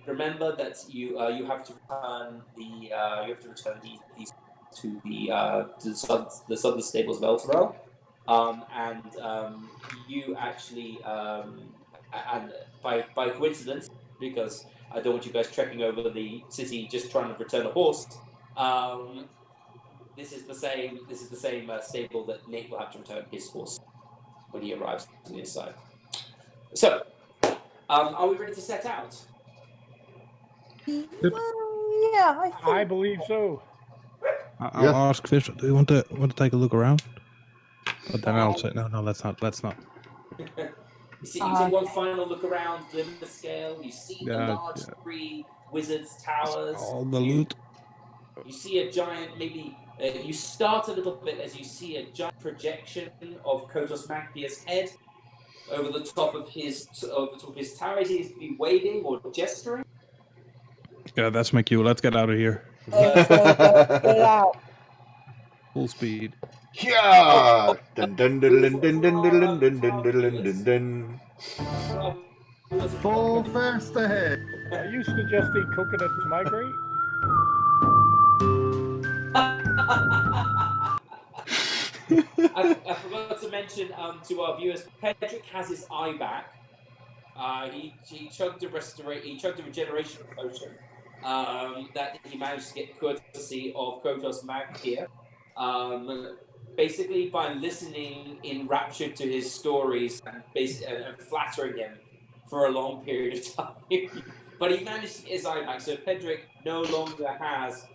Remember that you have to return these to the southern stables of El Terrell. You actually, and by coincidence, because I don't want you guys trekking over the city just trying to return a horse. This is the same stable that Nate will have to return his horse when he arrives on the inside. So, are we ready to set out? Well, yeah, I believe so. I'll ask Fish. Do you want to take a look around? But then I'll say no. Let's not. You take one final look around Glimmer Scale. You see the large 3 wizards' towers. All the loot. You see a giant, maybe. You start a little bit as you see a giant projection of Kotos Magpia's head over the top of his tower. He seems to be waving or gesturing. Yeah, that's my cue. Let's get out of here. get out. Full speed. Yeah. Dun dun dun dun dun dun dun dun dun dun dun dun. Full fast ahead. Are you suggesting coconut to migrate? I forgot to mention to our viewers, Pedrick has his eye back. He chugged a regeneration potion that he managed to get courtesy of Kotos Mag here. Basically, by listening enraptured to his stories and flattering him for a long period of time. But he managed to get his eye back, so Pedrick no longer has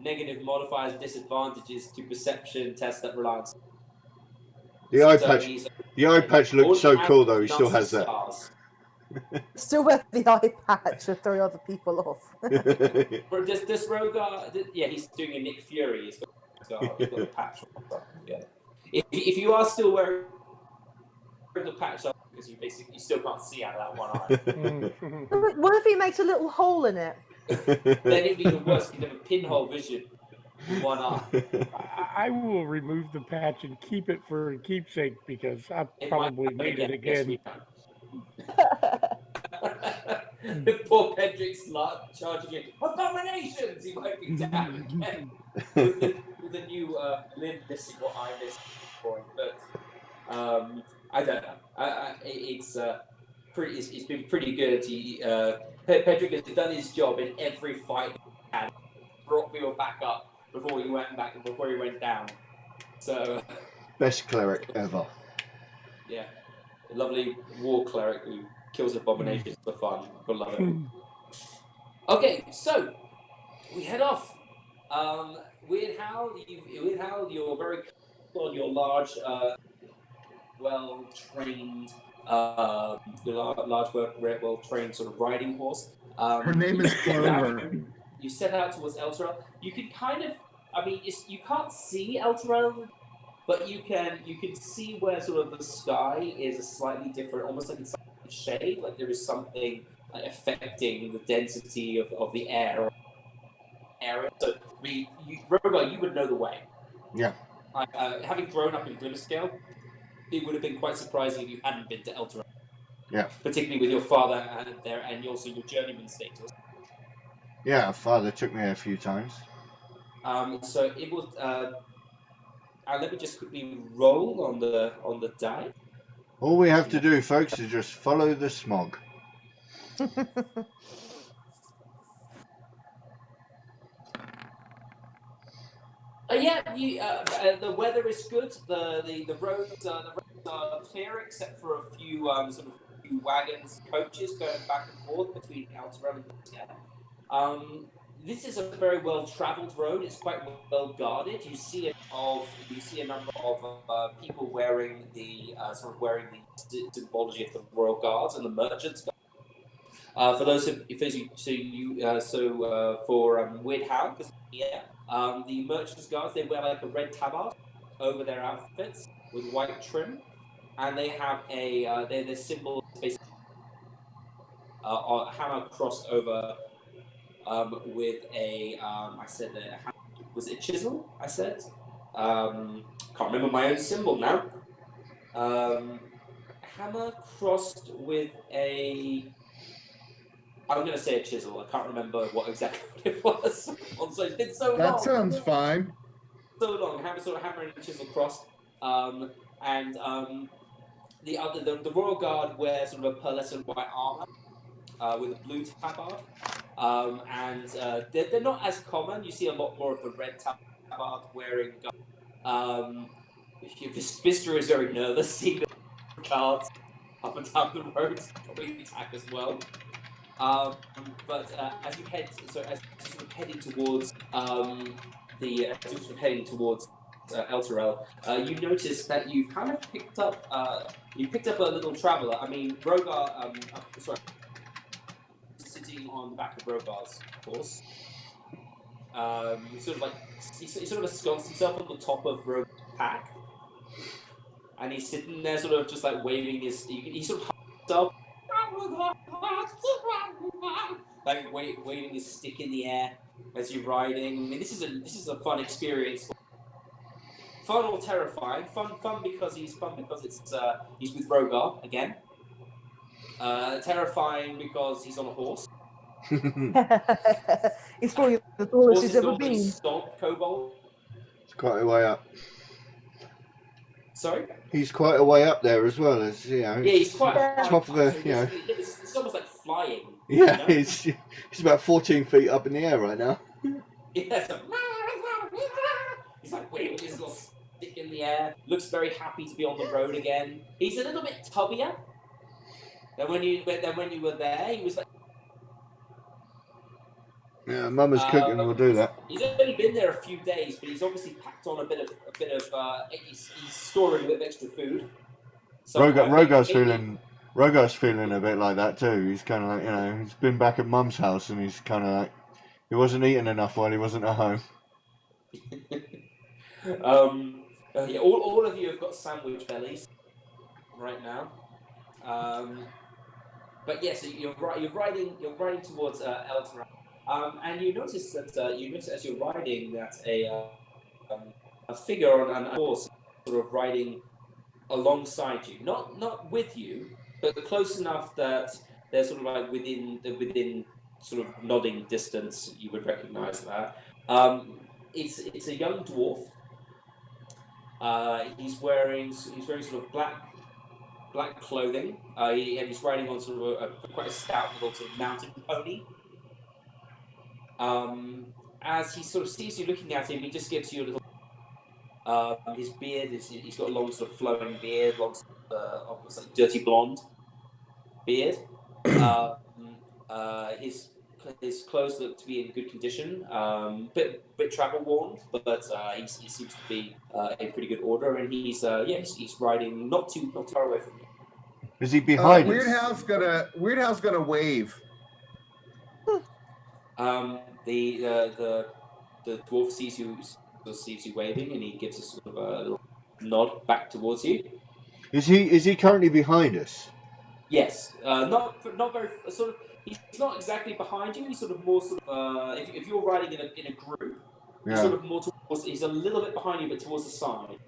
negative modifiers, disadvantages to perception tests that rely on. The eye So patch. he's The eye patch looks all he so has cool though. is He still nasty has that. scars. Still wear the eye patch to throw other people off. But does Rogar? Yeah, he's doing a Nick Fury. He's got the patch on. Yeah. If you are still wearing the patch on, because you still can't see out of that one eye, What if he makes a little hole in it? then it'd be the worst. You'd have a pinhole vision in one eye. I will remove the patch and keep it for a keepsake because I probably need it again. Poor Pedrick's charging it. Abominations! He might be down again with the new limb missing or eye missing point. But I don't know. It's been pretty good. Pedrick has done his job in every fight he had. Brought people back up before he went down. So Best cleric ever. yeah, a lovely war cleric who kills abominations for fun. I love it. Okay, so we head off. Weird Hal, you're very comfortable on your large, well-trained, well-trained sort of riding horse. Her name is Clover. You set out towards Elturel. You can kind of, you can't see Elturel, but you can see where sort of the sky is a slightly different, almost like it's a shade, like there is something affecting the density of the air. So, Rogar, you would know the way. Yeah. Having grown up in Glimmerscale, it would have been quite surprising if you hadn't been to Elturel. Yeah. Particularly with your father and also your journeyman status. Yeah, father took me a few times. So it was. Let me just quickly roll on the die. All we have to do, folks, is just follow the smog. The weather is good. The roads are clear except for a few few wagons, coaches going back and forth between Elturel and Glimmerscale. This is a very well-travelled road. It's quite well guarded. You see a number of people wearing the symbology of the Royal Guards and the Merchants. For those for Weird Hal, the Merchants Guards, they wear like a red tabard over their outfits with white trim, and they have their symbol is basically a hammer crossed over. With a, I said, was it chisel? I said, can't remember my own symbol now. Hammer crossed with a. I'm going to say a chisel. I can't remember what exactly it was. Also, it's been so long. That sounds fine. So long. Hammer and chisel crossed. The Royal Guard wear sort of a pearlescent white armor with a blue tabard. They're not as common. You see a lot more of the red tabard wearing guards. Vista is very nervous seeing the guards up and down the road, probably attack as well. But as you heading towards Elturel, you notice that you've kind of picked up a little traveller. I mean, Rogar. Sitting on the back of Rogar's horse. He sort of ensconced himself on the top of Rogar's pack, and he's sitting there, sort of just like waving his. He sort of himself, like waving his stick in the air as you're riding. I mean, this is a fun experience. Fun or terrifying? Fun because he's with Rogar again. Terrifying because he's on a horse. He's probably the tallest he's ever been. Stomp kobold. It's quite a way up. Sorry? He's quite a way up there as well. As you know, Yeah, he's quite high. top of a, So you know. it's almost like flying. Yeah, You know? he's about 14 feet up in the air right now. Yeah, so, he's like waving his little stick in the air. Looks very happy to be on the road again. He's a little bit tubbier than when you were there. He was like. Yeah, Mama's cooking will do that. He's only been there a few days, but he's obviously packed on a bit of. He's storing a bit of extra food. Rogar's feeling a bit like that too. He's kind of like, you know, he's been back at Mum's house and he's kind of like, he wasn't eating enough while he wasn't at home. Yeah, all of you have got sandwich bellies right now. But yes, yeah, so you're riding towards Elton. And you notice that as you're riding that a figure on a horse sort of riding alongside you, not with you, but close enough that they're sort of like within sort of nodding distance. You would recognise that. It's a young dwarf. He's wearing sort of black clothing. And he's riding on sort of quite a stout little sort of mountain pony. As he sort of sees you looking at him, he just gives you a little. His beard he's got a long sort of flowing beard, long almost like dirty blonde beard. His clothes look to be in good condition, bit travel worn, but he seems to be in pretty good order, and he's riding not too far away from you. Is he behind us? Weirdhouse gonna wave. The dwarf sees you waving, and he gives a sort of a little nod back towards you. Is he currently behind us? Yes, not very sort of. He's not exactly behind you. He's sort of more sort of. If you're riding in a group, he's sort of more towards. He's a little bit behind you, but towards the side.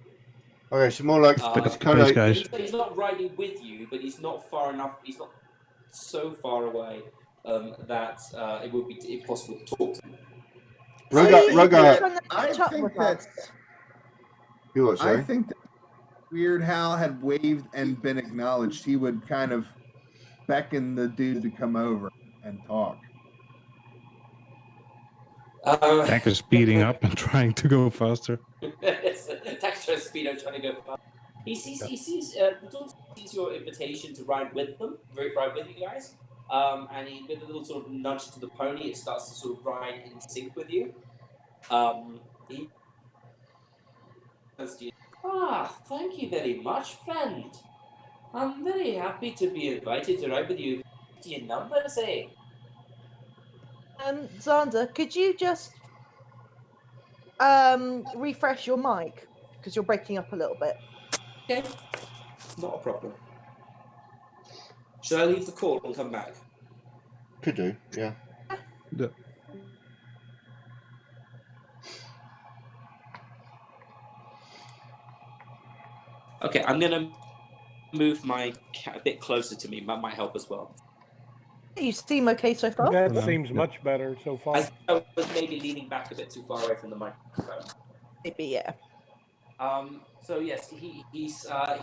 Okay, so more like it's kind of. He's not riding with you, but he's not far enough. He's not so far away that it would be impossible to talk to him. Rogar. I think that Weird Hal had waved and been acknowledged. He would kind of beckon the dude to come over and talk. Tank is speeding up and trying to go faster. Tank's trying to speed up, trying to go fast. He sees your invitation to ride with you guys. And he, with a little sort of nudge to the pony, it starts to sort of ride in sync with you. He says to you, thank you very much, friend. I'm very happy to be invited to ride with you. Do your numbers, eh? Xander, could you just refresh your mic? Because you're breaking up a little bit. Okay. Not a problem. Should I leave the call and come back? Could do, yeah. Okay, I'm gonna move my cat a bit closer to me. That might help as well. You seem okay so far. That seems much better so far. I was maybe leaning back a bit too far away from the microphone. Maybe, yeah. So yes, he says,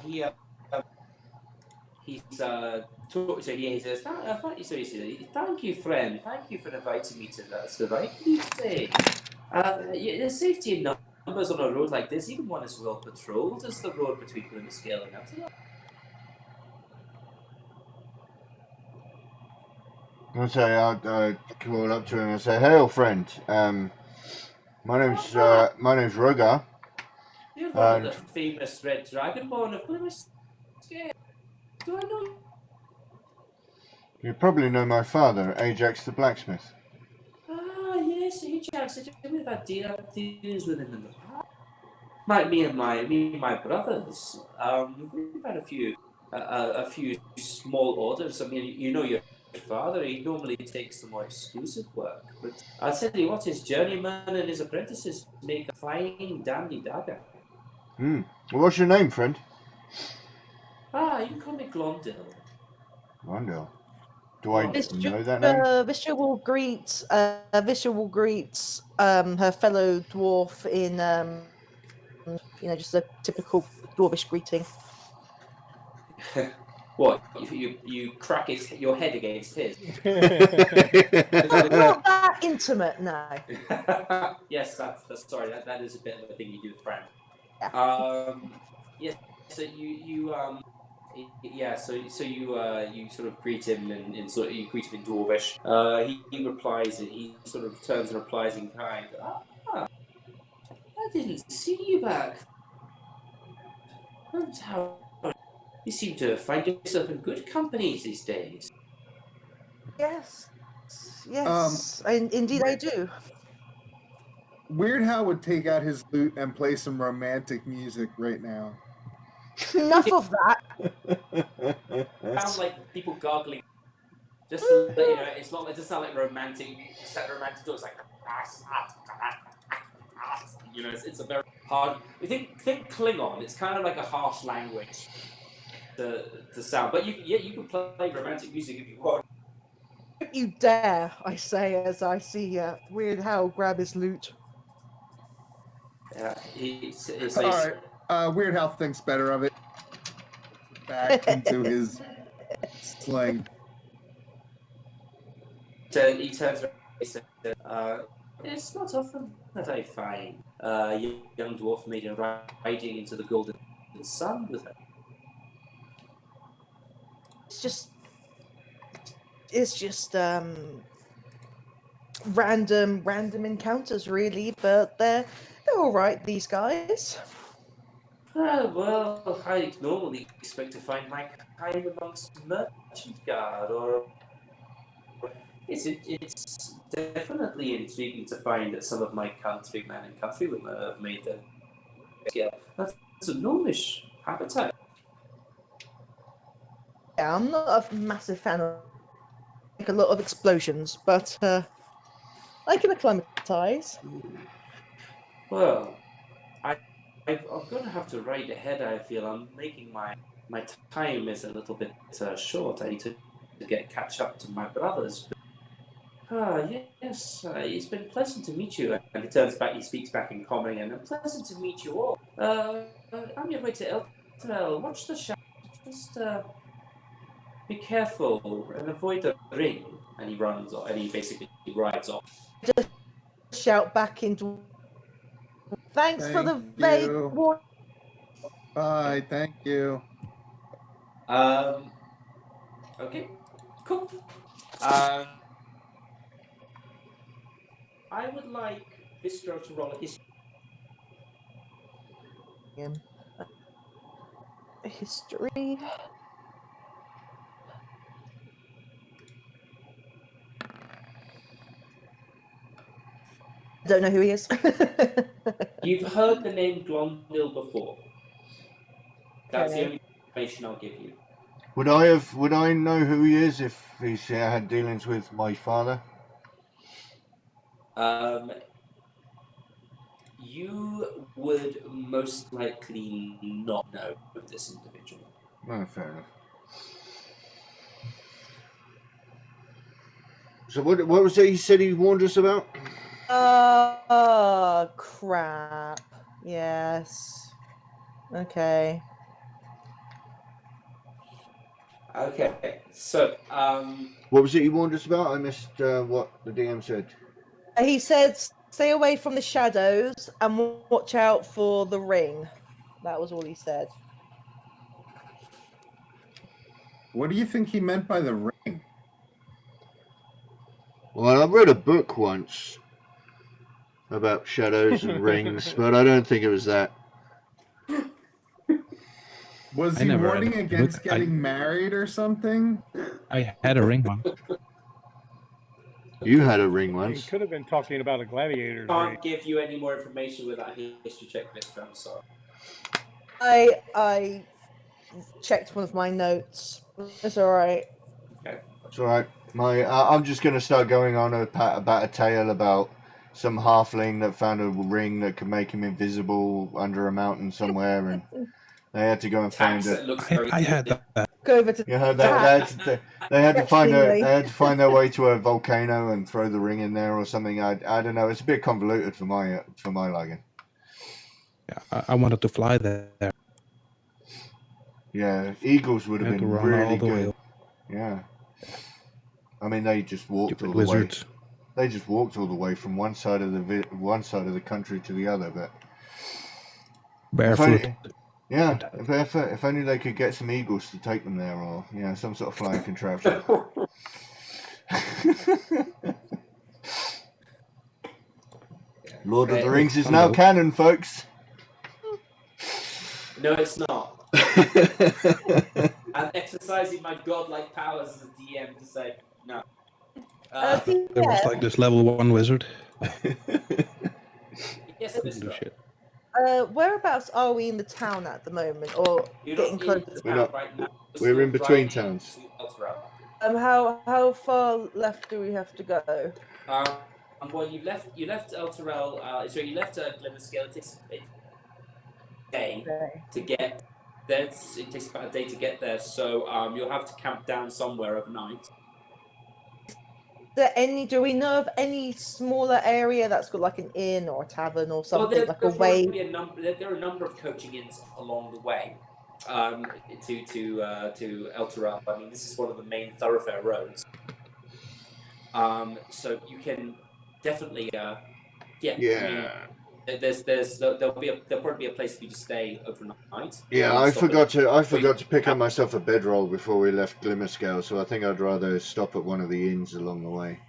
thank you, friend. Thank you for inviting me to that. So right today. There's safety in numbers on a road like this, even one as well patrolled as the road between Glimmerscale and Elton. I'll say I'll call up to him and say, "Hail, friend. My name's Rogar. You're one of the famous Red Dragonborn of Glimmerscale. Do I know you? You probably know my father, Ajax the blacksmith." Yes, Ajax. We've had dealings with him in the past. Me and my brothers. We've had a few small orders. I mean, you know your father. He normally takes the more exclusive work. But I'll tell you what, his journeyman and his apprentices make a fine dandy dagger. Well, what's your name, friend? You can call me Glondil. Glondil. Do I know that name? Visha will greet her fellow dwarf just a typical dwarvish greeting. What? You crack your head against his? Not that intimate, no. Yes, that's sorry. That is a bit of a thing you do with friends. Yeah. Yes. So so you sort of greet him and sort of you greet him in Dwarvish. He replies and he sort of turns and replies in kind. I didn't see you back. That's how you seem to find yourself in good company these days. Yes. Indeed I do. Weird How would take out his lute and play some romantic music right now. Enough of that. Sound like people gargling. Just to let you know, it's not. It doesn't sound like romantic. It's like romantic talk. It's like, it's a very hard. You think Klingon. It's kind of like a harsh language to sound. But you can play romantic music if you want. Don't you dare, I say as I see Weird Hal grab his lute. Yeah, he says. All right. Weird How thinks better of it. Back into his sling. He turns around and says, it's not often that I find a young dwarf maiden riding into the golden sun with her. It's just random encounters really, but they're all right, these guys. Well, I normally expect to find my kind amongst merchant guard, or it's definitely intriguing to find that some of my countrymen and countrywomen have made them. Yeah, that's a gnomish habitat. Yeah, I'm not a massive fan of like a lot of explosions, but I can acclimatise. Well, I'm going to have to ride ahead. I feel I'm making my time is a little bit short. I need to catch up to my brothers. Yes, it's been pleasant to meet you. And he turns back, he speaks back in common, and pleasant to meet you all. On your way to Eltrel, watch the shadows. Just be careful and avoid the ring. And he runs off, and he basically rides off. Just shout back into. Thanks for the vague warning. Bye, thank you. Okay, cool. I would like Viscero to roll a history. History. I don't know who he is. You've heard the name Glondil before. That's Okay. the only information I'll give you. Would I know who he is if he's had dealings with my father? You would most likely not know this individual. No, fair enough. So what was it he said he warned us about? Crap. Yes. Okay. Okay, so What was it he warned us about? I missed what the DM said. He said, "Stay away from the shadows and watch out for the ring." That was all he said. What do you think he meant by the ring? Well, I read a book once about shadows and rings, but I don't think it was that. Was he warning against getting married or something? I had a ring once. You had a ring once. He could have been talking about a gladiator's ring. Can't give you any more information without history check, Mr. I'm sorry. I checked one of my notes. It's all right. Okay. It's all right. I'm just going to start going on about a tale about some halfling that found a ring that could make him invisible under a mountain somewhere, and they had to go and find it. I had that. Go over to. You heard that? They had to find their way to a volcano and throw the ring in there or something. I don't know. It's a bit convoluted for my liking. I wanted to fly there. Yeah, eagles would I have had to been run all really the way. good. Yeah. I mean, they just walked all Stupid the way. wizards. They just walked all the way from one side of the country to the other. But if Barefoot. only, yeah, if only they could get some eagles to take them there, or some sort of flying contraption. Lord of the Rings is now canon, folks. No, it's not. I'm exercising my godlike powers as a DM to say no. There was like this level 1 wizard. Yes, Couldn't do mister. shit. Whereabouts are we in the town at the moment, or You're getting not close? in the town right now. We're in between towns. How far left do we have to go? Well, you left El Terrell. So you left Glimmerscale. It takes a day to get there. It takes about a day to get there. So you'll have to camp down somewhere overnight. Do we know of any smaller area that's got like an inn or a tavern or something, Well, like a way? There are a number of coaching inns along the way to El Terrell. I mean, this is one of the main thoroughfare roads. So you can definitely, I mean, there'll probably be a place for you to stay overnight. Yeah, I forgot to pick up myself a bedroll before we left Glimmerscale, so I think I'd rather stop at one of the inns along the way.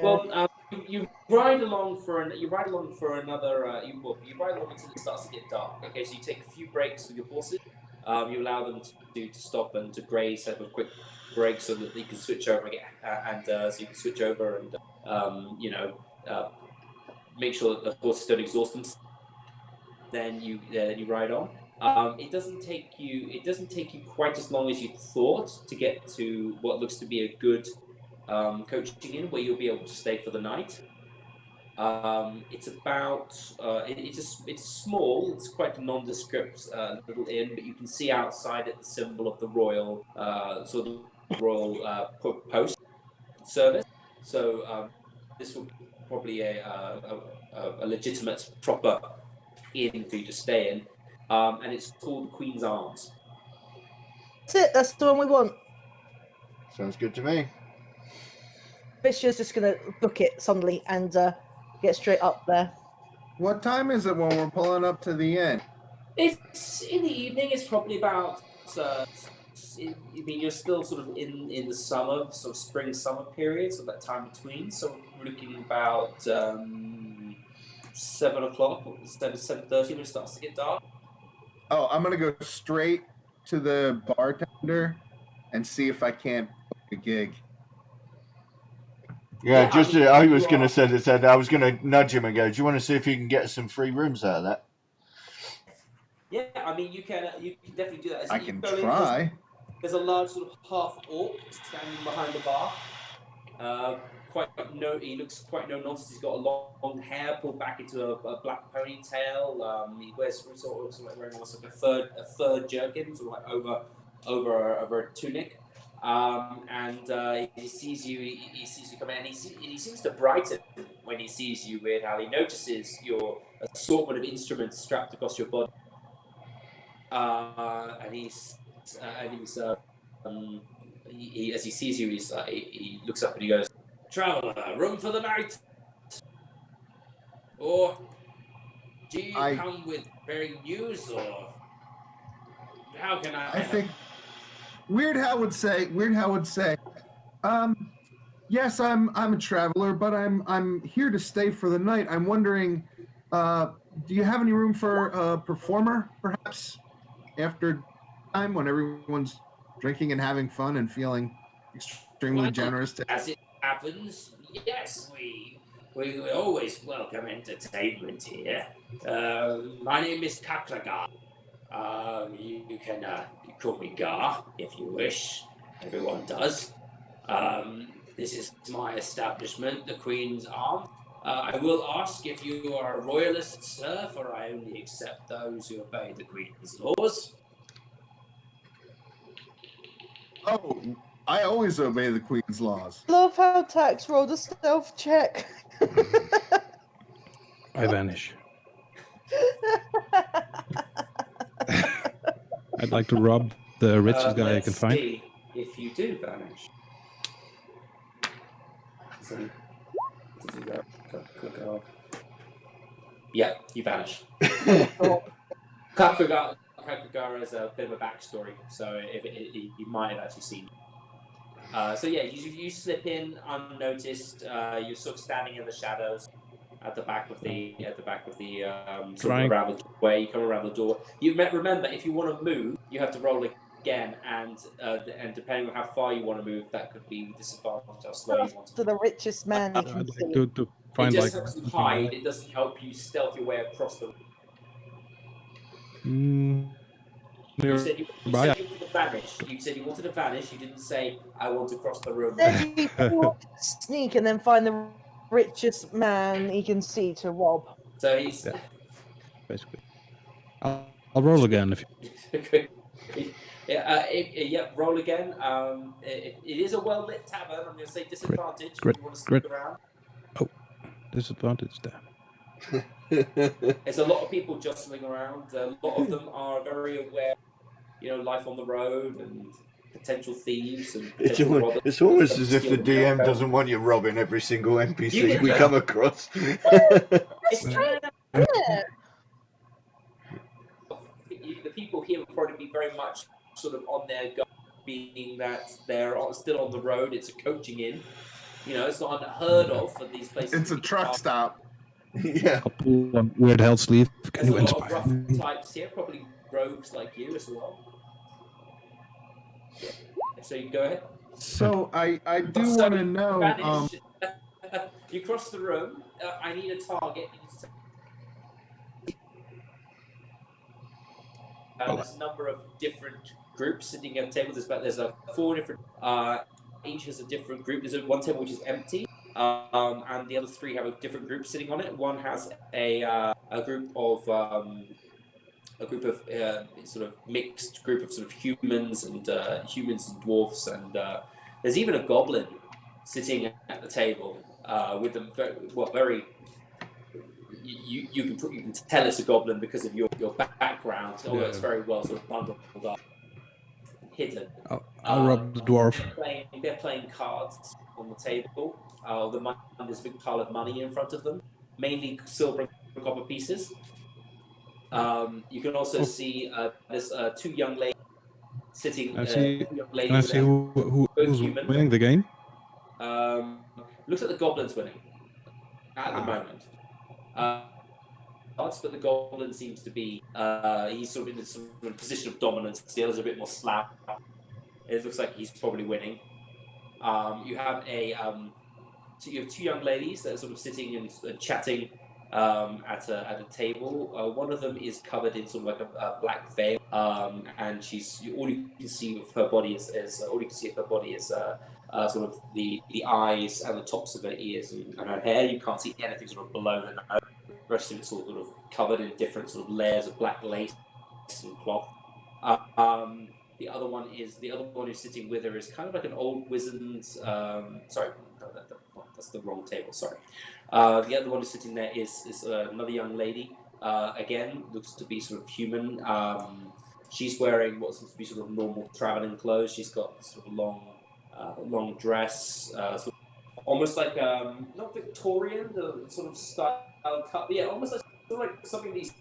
Well, you ride along for another. You ride along until it starts to get dark. Okay, so you take a few breaks with your horses. You allow them to stop and to graze, have a quick break so that they can switch over and so you can switch over and make sure that the horses don't exhaust them. Then you ride on. It doesn't take you quite as long as you thought to get to what looks to be a good coaching inn where you'll be able to stay for the night. It's about it's small. It's quite a nondescript little inn, but you can see outside it the symbol of the royal post service. So this will probably a legitimate proper inn for you to stay in, and it's called the Queen's Arms. That's it. That's the one we want. Sounds good to me. Fisher's just gonna book it suddenly and get straight up there. What time is it when we're pulling up to the inn? It's in the evening. It's probably about. You're still sort of in the summer, sort of spring summer period, so that time between. So we're looking about 7:00 or 7:30 when it starts to get dark. Oh, I'm gonna go straight to the bartender and see if I can't book a gig. Yeah, I was going to say that. I was going to nudge him and go, do you want to see if you can get some free rooms out of that? Yeah, I mean, you can definitely do that. I can try. There's a large sort of half orc standing behind the bar. He looks quite no nonsense. He's got a long hair pulled back into a black ponytail. He wears sort of wearing almost like a fur jerkin, sort of like over a tunic. He sees you. He sees you come in, and he seems to brighten when he sees you. Weird how he notices your assortment of instruments strapped across your body, as he sees you, he looks up and he goes, "Traveler, room for the night, or do you come with bearing news, or how can I?" I think Weird How would say, yes, I'm a traveler, but I'm here to stay for the night. I'm wondering, do you have any room for a performer, perhaps, after time when everyone's drinking and having fun and feeling extremely generous? As it happens, yes, we always welcome entertainment here. My name is Kaklagar. You can call me Gar if you wish. Everyone does. This is my establishment, the Queen's Arms. I will ask if you are a royalist, sir, for I only accept those who obey the Queen's laws. Oh, I always obey the Queen's laws. Love how Tax rolled a stealth check. I vanish. I'd like to rob the richest guy I can Let's find. see if you do vanish. So, yeah, you vanish. Kakugara has a bit of a backstory, so you might have actually seen. So yeah, you slip in unnoticed. You're sort of standing in the shadows at the back of the sort of around the doorway. You come around the door. Remember, if you want to move, you have to roll again, and depending on how far you want to move, that could be disadvantage how slow you want to. To the richest man you can I'd see. like to It find just like helps you something hide. like- It doesn't help you stealth your way across the. You said you nearby. wanted to vanish. You said you wanted to vanish. You didn't say I want to cross the room. Then you want to sneak and then find the richest man he can see to rob. So he's Yeah. Basically, I'll roll again if you. yeah, roll again. It is a well lit tavern. I'm going to say disadvantage if you want to stick around. Oh, disadvantage there. There's a lot of people jostling around. A lot of them are very aware, life on the road and potential thieves and potential robbers. It's almost as if the DM doesn't want you robbing every single NPC we come across. It's true. The people here will probably be very much sort of on their go, being that they're still on the road. It's a coaching inn. It's not unheard of for these places. It's a truck stop. Yeah. I'll pull on Weird Hell sleeve. Can There's you a lot of inspire rough me? types here, probably rogues like you as well. Yeah. So you go ahead. So I do want to know. Vanish. You cross the room. I need a target. There's a number of different groups sitting at tables. There's 4 different. Each has a different group. There's one table which is empty, and the other 3 have a different group sitting on it. One has a group of sort of mixed group of sort of humans and dwarfs, and there's even a goblin sitting at the table with them. Very. You can tell it's a goblin because of your background, although it's very well sort of bundled up, hidden. I'll rob the dwarf. They're playing cards on the table. There's a big pile of money in front of them, mainly silver and copper pieces. You can also see there's 2 young ladies sitting. Can I see who's winning the game? Looks like the goblin's winning at the moment. But the goblin seems to be he's sort of in some position of dominance. The others are a bit more slap. It looks like he's probably winning. You have you have 2 young ladies that are sort of sitting and chatting at a table. One of them is covered in sort of like a black veil, and all you can see of her body is sort of the eyes and the tops of her ears and her hair. You can't see anything sort of below the nose. The rest of it's sort of covered in different sort of layers of black lace and cloth. The other one who's sitting with her is kind of like an old wizened. Sorry, no, that's the wrong table. Sorry. The other one who's sitting there is another young lady. Again, looks to be sort of human. She's wearing what seems to be sort of normal traveling clothes. She's got sort of long dress, sort of almost like not Victorian, the sort of style cut. Yeah, almost like sort of like something these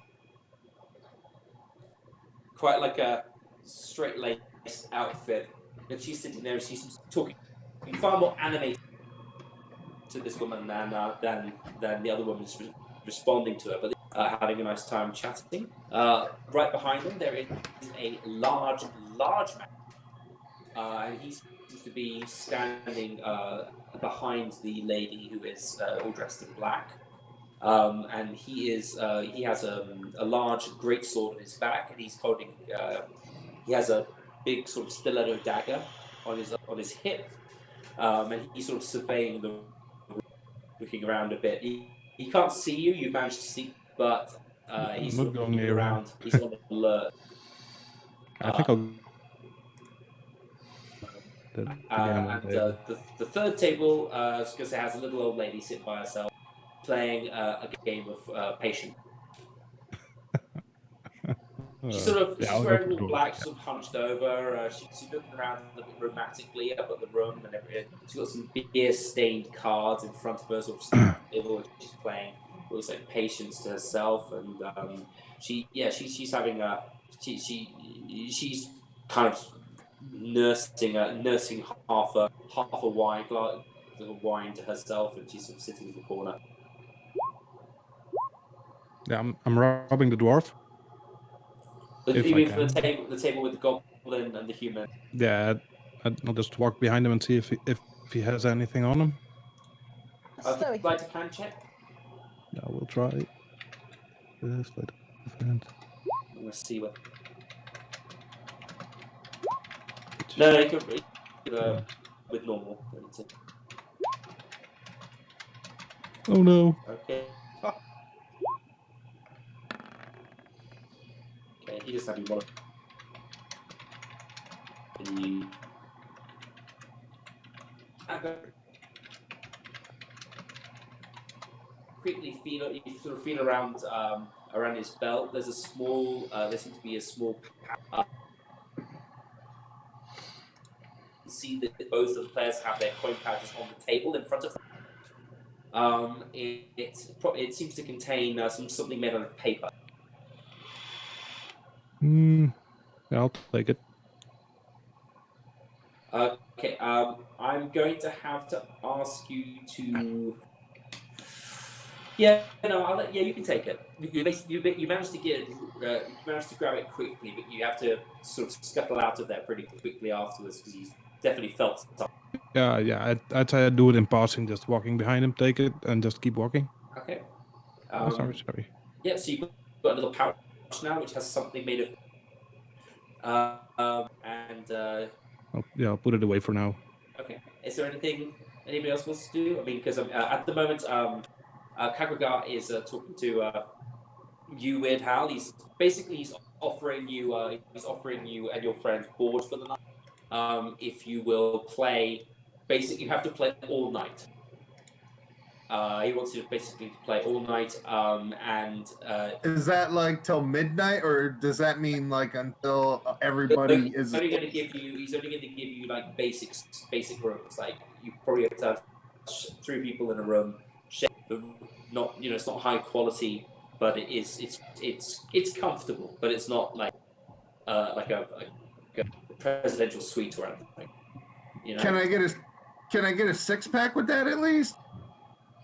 quite like a straight laced outfit. And she's sitting there. She's talking far more animated to this woman than the other woman is responding to her, but having a nice time chatting. Right behind them, there is a large man, and he seems to be standing behind the lady who is all dressed in black. And he has a large greatsword on his back, and he's holding. He has a big sort of stiletto dagger on his hip, and he's sort of surveying the. Looking around a bit. He can't see you. You managed to see, but he's sort of looking around. He's on alert. I think I'll. The third table, because it has a little old lady sitting by herself, playing a game of patient. She's Yeah, I'll she's go wearing for the all door. black, sort of hunched over. She's looking around a bit romantically up at the room and everything. She's got some beer-stained cards in front of her, sort of table, and she's playing. Looks like patience to herself, and she's having a she's kind of nursing half a wine glass of wine to herself, and she's sort of sitting in the corner. Yeah, I'm robbing the dwarf. If You I mean for can. the table with the goblin and the human? Yeah, I'll just walk behind him and see if he has anything on him. Snowy. Like a plan check. Yeah, we'll try. This like event. Let's see what. No, you can with normal. Oh no. Okay. Okay, he just having one. You quickly you sort of feel around around his belt. There's a small. There seems to be a small. See that both of the players have their coin pouches on the table in front of them. It seems to contain something made out of paper. Yeah, I'll take it. Okay. I'm going to have to ask you to. Yeah, no, yeah, you can take it. You managed to get you managed to grab it quickly, but you have to sort of scuttle out of there pretty quickly afterwards because he's definitely felt something. Yeah. I'd say I'd do it in passing, just walking behind him, take it, and just keep walking. Okay. Sorry. Yeah, so you've got a little pouch now which has something made of. I'll put it away for now. Okay. Is there anything anybody else wants to do? I mean, because at the moment, Kagragar is talking to you, Weird Hal. He's offering you and your friends board for the night. If you will play, basically you have to play all night. He wants you to basically play all night, and Is that like till midnight, or does that mean like until everybody is? He's only going to give you like basic rooms. Like you probably have to have 3 people in a room. Not it's not high quality, but it's comfortable. But it's not like a presidential suite or anything. Can I get a 6-pack with that at least?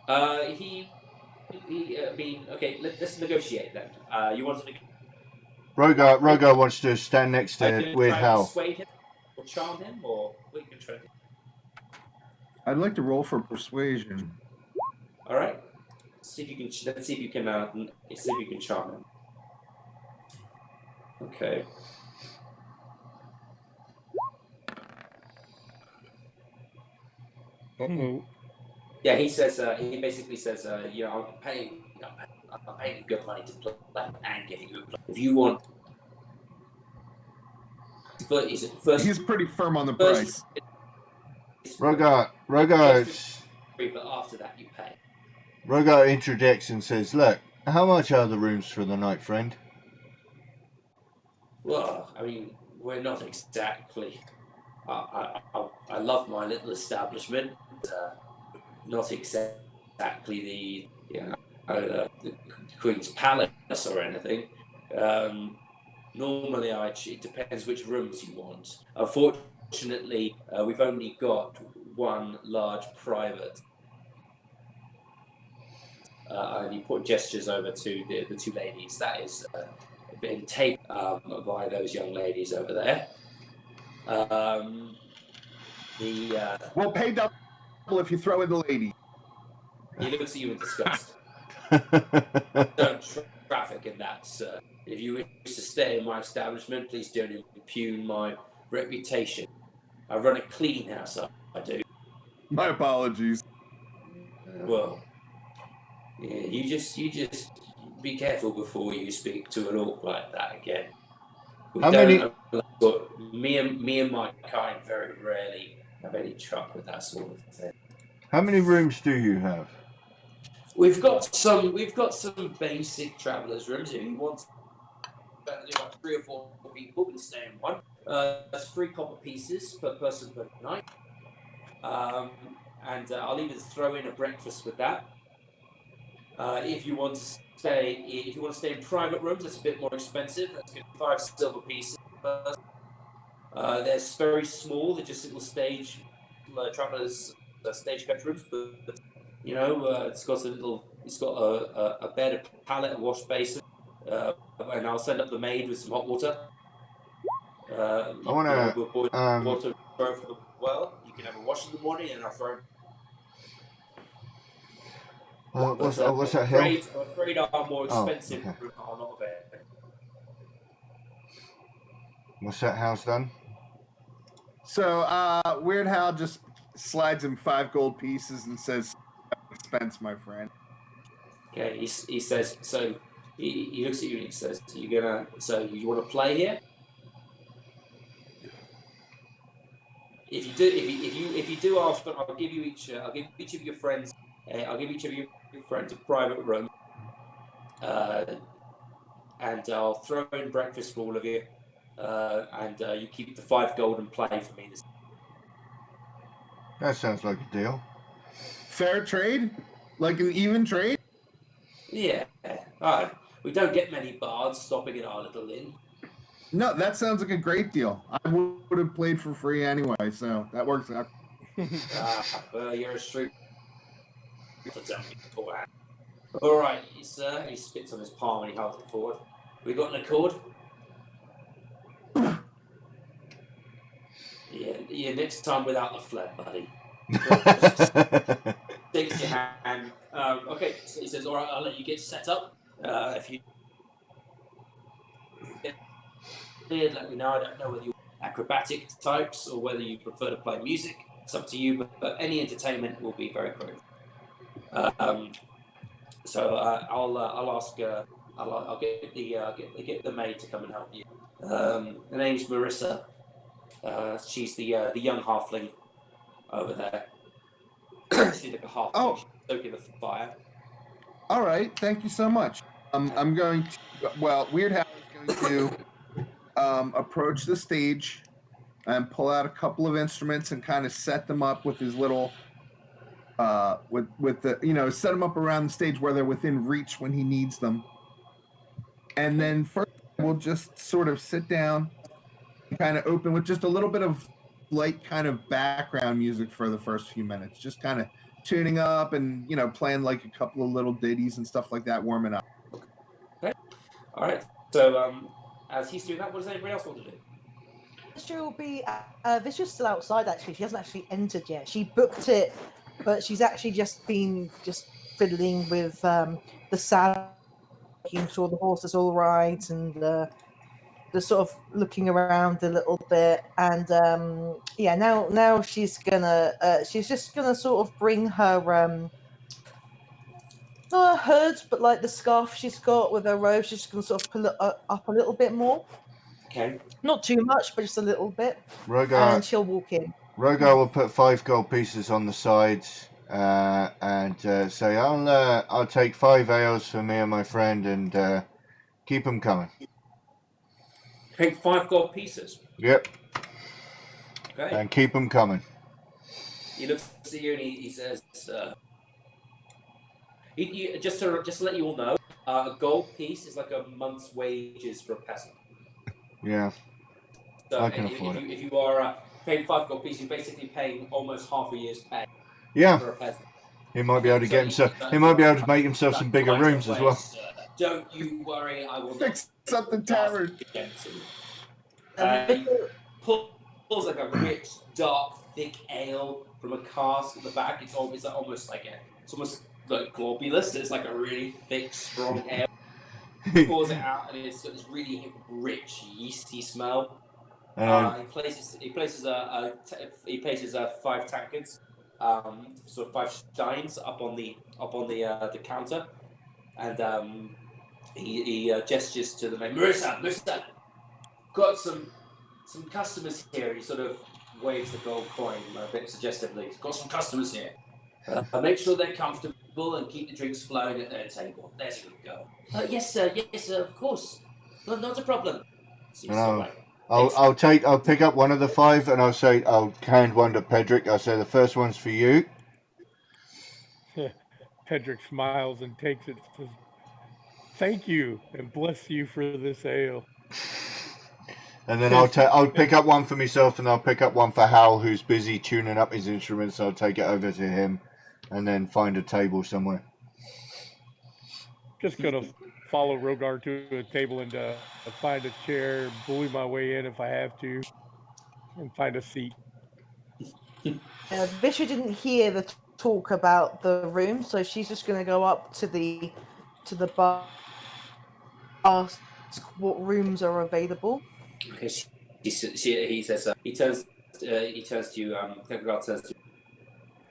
I mean, okay, let's negotiate then. You want to Rogar wants to stand next to Weird Hal. Persuade him or charm him, or what you can try to do? I'd like to roll for persuasion. All right. Let's see if you can charm him. Okay. Yeah, he says. He basically says, I'm paying you good money to play and giving you. If you want, He's pretty firm on the price. Rogar, but after that you pay. Rogar interjects and says, "Look, how much are the rooms for the night, friend?" Well, I mean, we're not exactly. I love my little establishment. Not exactly the Queen's Palace or anything. Normally, it depends which rooms you want. Unfortunately, we've only got one large private. And he put gestures over to the 2 ladies. That is been taken by those young ladies over there. We'll pay double if you throw in the lady. He looks at you in disgust. Don't traffic in that, sir. If you wish to stay in my establishment, please don't impugn my reputation. I run a clean house, I do. My apologies. Well, yeah, you just be careful before you speak to an orc like that again. Me and my kind very rarely have any truck with that sort of thing. How many rooms do you have? We've got some basic travellers' rooms if you want. about 3 or 4 people can stay in one. That's 3 copper pieces per person per night. And I'll even throw in a breakfast with that. If you want to stay in private rooms, that's a bit more expensive. That's going to be 5 silver pieces per person. They're very small. They're just little travelers stagecoach rooms, but it's got a bed, a pallet, a wash basin, and I'll send up the maid with some hot water. I want to. We'll boil water for the well. You can have a wash in the morning, and I'll throw. What's that hill? I'm afraid our more expensive okay. room are not available. What's that house done? So Weird Hal just slides him 5 gold pieces and says, "Expense, my friend." Okay, he says. So he looks at you and he says, you want to play here? If you do ask, I'll give each of your friends a private room, and I'll throw in breakfast for all of you, and you keep the 5 gold and play for me. That sounds like a deal. Fair trade, like an even trade. Yeah, all right. We don't get many bards stopping at our little inn. No, that sounds like a great deal. I would have played for free anyway, so that works out. Well, you're a street. All right, he spits on his palm and he holds it forward. We got an accord? Yeah, next time without the fled, buddy. Takes your hand. Okay, so he says, all right, I'll let you get set up. If you did, let me know. I don't know whether you're acrobatic types or whether you prefer to play music. It's up to you, but any entertainment will be very quick. So I'll ask. I'll get the maid to come and help you. Her name's Marissa. She's the young halfling over there. She's like a halfling. Oh. She's stoking the fire. All right, thank you so much. I'm going to. Well, Weird Hal is going to approach the stage and pull out a couple of instruments and kind of set them up with his little. With the set them up around the stage where they're within reach when he needs them, and then first we'll just sort of sit down and kind of open with just a little bit of light kind of background music for the first few minutes, just kind of tuning up and playing like a couple of little ditties and stuff like that, warming up. Okay. All right. So as he's doing that, what does anybody else want to do? Vistra will be. Vistra's still outside. Actually, she hasn't actually entered yet. She booked it, but she's actually just been fiddling with the saddle, making sure the horse is all right, and just sort of looking around a little bit. And now she's just gonna sort of bring her not her hoods, but like the scarf she's got with her robe. She's just gonna sort of pull it up a little bit more. Okay. Not too much, but just a little bit. Rogar, and she'll walk in. Rogar will put 5 gold pieces on the sides and say, I'll take 5 ales for me and my friend and keep them coming. Take 5 gold pieces. Yep. Okay. And keep them coming. He looks at you and he says, just to let you all know, a gold piece is like a month's wages for a peasant. Yeah. So I can afford it. If you are paying 5 gold pieces, you're basically paying almost half a year's pay. Yeah. For a peasant. He might be able to get himself. He might be able to make himself some bigger rooms as well. Don't you worry, I will fix up the tavern. Pulls like a rich, dark, thick ale from a cask at the back. It's almost like globulous. It's like a really thick, strong ale. He pours it out, and it's really rich, yeasty smell. He places 5 tankards, sort of 5 steins up on the counter, and he gestures to the maid. Marissa, got some customers here. He sort of waves the gold coin a bit suggestively. He's got some customers here. Make sure they're comfortable and keep the drinks flowing at their table. There's a good go. Yes, sir. Yes, sir. Of course. Not a problem. Seems And all right. I'll pick up one of the 5 and I'll hand one to Pedrick. I'll say the first one's for you. Pedrick smiles and takes it. Says, "Thank you and bless you for this ale." And then I'll pick up one for myself, and I'll pick up one for Hal, who's busy tuning up his instruments. I'll take it over to him, and then find a table somewhere. Just gonna follow Rogar to a table and find a chair, bully my way in if I have to, and find a seat. Visha didn't hear the talk about the room, so she's just going to go up to the bar, ask what rooms are available. Okay, he says, he turns to you, Kierkegaard turns to you.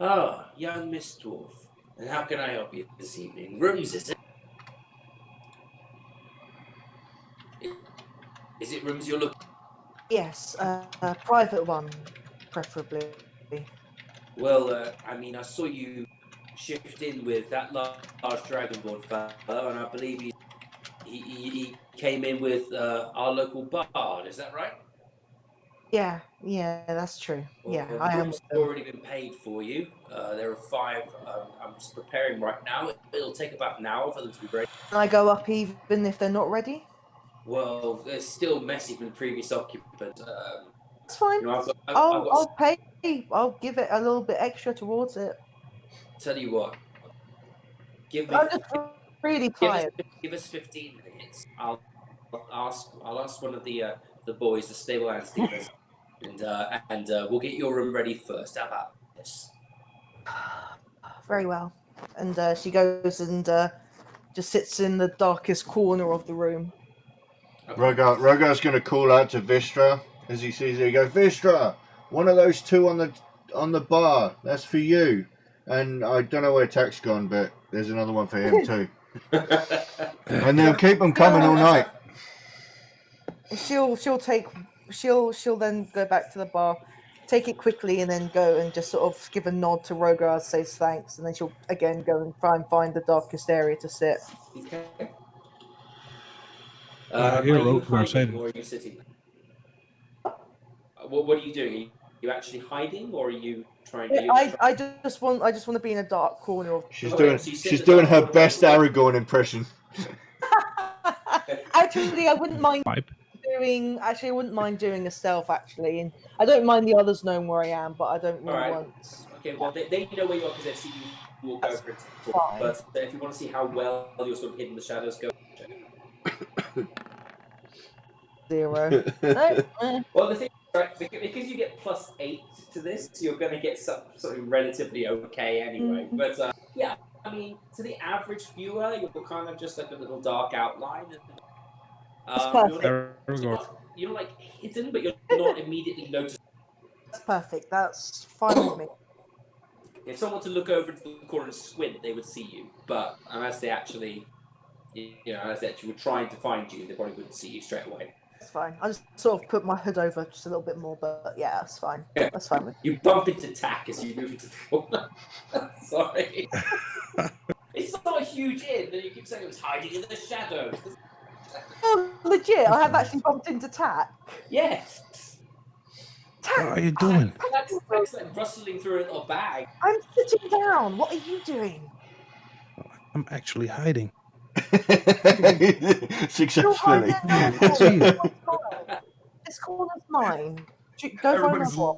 Oh, young Miss Dwarf, and how can I help you this evening? Rooms, is it? Is it rooms you're looking? Yes, a private one, preferably. Well, I mean, I saw you shift in with that large dragonborn fellow, and I believe he came in with our local bard. Is that right? Yeah, that's true. Yeah, Well, I am. rooms have already been paid for you. There are 5. I'm just preparing right now. It'll take about an hour for them to be ready. Can I go up even if they're not ready? Well, it's still messy from the previous occupant. That's fine. You know, I'll pay. I'll give it a little bit extra towards it. Tell you what. Give me. I'm just really tired. Give us 15 minutes. I'll ask one of the boys, the stable hand stealers, and we'll get your room ready first. How about this? Very well. And she goes and just sits in the darkest corner of the room. Okay. Rogar's going to call out to Vistra as he sees it. He goes, Vistra, one of those 2 on the bar. That's for you. And I don't know where Tech's gone, but there's another one for him too. And they'll keep them coming all night. She'll then go back to the bar, take it quickly, and then go and just sort of give a nod to Rogar, says thanks, and then she'll again go and try and find the darkest area to sit. Okay. I Are hear you Rogar say hiding or are you sitting? What are you doing? Are you actually hiding or are you trying to? I just want to be in a dark corner of. She's doing her best Aragorn impression. Actually, I wouldn't mind doing. Actually, I wouldn't mind doing a stealth. Actually, and I don't mind the others knowing where I am, but I don't really want. Okay, well they know where you are because they've seen you walk over into the court. But if you want to see how well you're sort of hidden in the shadows, go. 0. Well, the thing, right, because you get +8 to this, you're going to get something relatively okay anyway. Mm-hmm. But yeah, I mean, to the average viewer, you're kind of just like a little dark outline. That's perfect. You're not like hidden, but you're not immediately noticed. That's perfect. That's fine with me. If someone were to look over into the corner and squint, they would see you. But unless they actually, unless they actually were trying to find you, they probably wouldn't see you straight away. That's fine. I just sort of put my hood over just a little bit more, but yeah, that's fine. Yeah. That's fine with me. You bump into Tack as you move into the corner. Sorry. It's not a huge inn, and you keep saying it was hiding in the shadows. Oh, legit! I have actually bumped into Tack. Yes. Tack, What are you doing? Tack's like rustling through a little bag. I'm sitting down. What are you doing? I'm actually hiding. Successfully. I can see you. This corner's mine. Go find my what?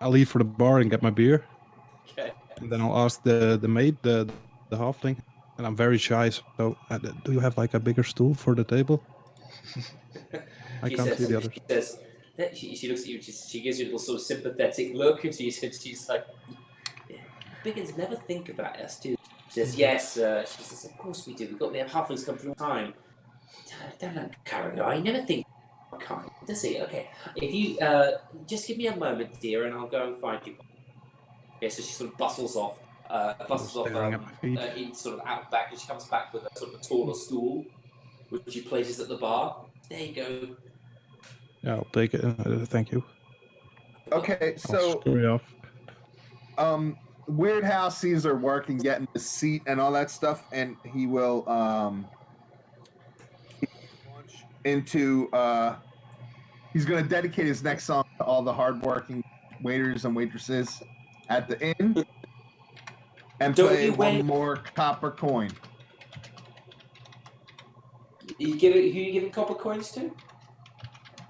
I'll leave for the bar and get my beer. Okay. And then I'll ask the maid, the halfling. And I'm very shy, so do you have like a bigger stool for the table? I can't see the others. She looks at you, she gives you a little sort of sympathetic look, and she's like, yeah, Biggins never think about us, do. She says, yes, she says, of course we do. We have halflings come through time. Don't Carragher, I never think kind, does he? Okay, if you just give me a moment, dear, and I'll go and find you. Okay, so she sort of bustles off in sort of out back, and she comes back with a sort of a taller stool, which she places at the bar. There you go. Yeah, I'll take it. Thank you. Okay, so I'll screw you off. Weird How sees her work and getting the seat and all that stuff, and he will launch into he's going to dedicate his next song to all the hardworking waiters and waitresses at the inn, and Don't play you one wait. more copper coin. Who are you giving copper coins to?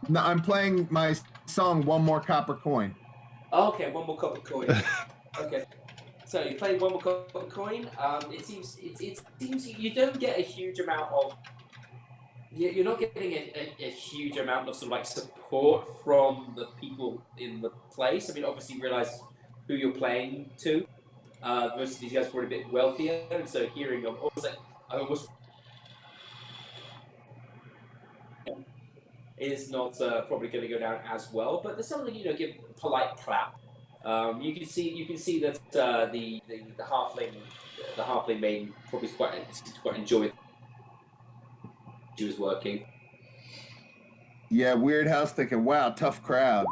No, I'm playing my song "One More Copper Coin." Oh, okay, one more copper coin. Okay. So you play one more copper coin. It seems you don't get a huge amount of. You're not getting a huge amount of sort of like support from the people in the place. I mean, obviously you realize who you're playing to. Most of these guys were a bit wealthier, and so hearing them almost is not probably going to go down as well. But there's something, give a polite clap. You can see that the halfling maiden probably quite enjoy. She was working. Yeah, Weird House thinking, "Wow, tough crowd."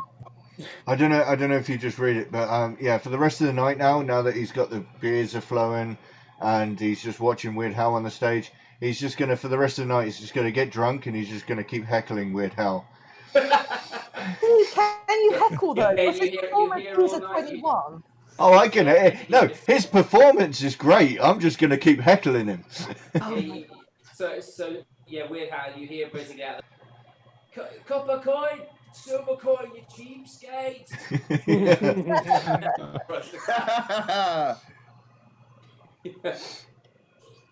I don't know if you just read it, but yeah, for the rest of the night now that he's got the beers are flowing and he's just watching Weird Hal on the stage, he's just gonna, for the rest of the night, he's just gonna get drunk and he's just gonna keep heckling Weird Hal. Can you heckle though? Yeah, If his performance is a 21. Oh, I can. No, his performance is great. I'm just gonna keep heckling him. So yeah, Weird Hal, you hear basically out copper coin, silver coin, you cheapskate.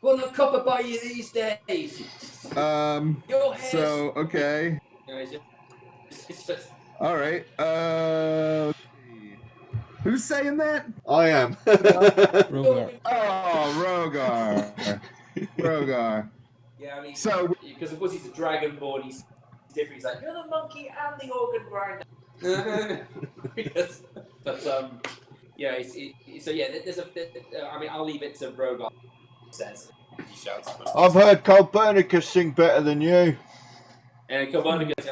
Will not copper buy you these days? Your hair's... So okay. It's just... All right. Let's see. Who's saying that? I am. Rogar. Oh, Rogar. Yeah, I mean, So because of course he's a dragonborn, he's different. He's like, you're the monkey and the organ grinder. But yeah, so yeah, there's I mean, I'll leave it to Rogar. Says he shouts. I've heard Copernicus sing better than you. And Copernicus.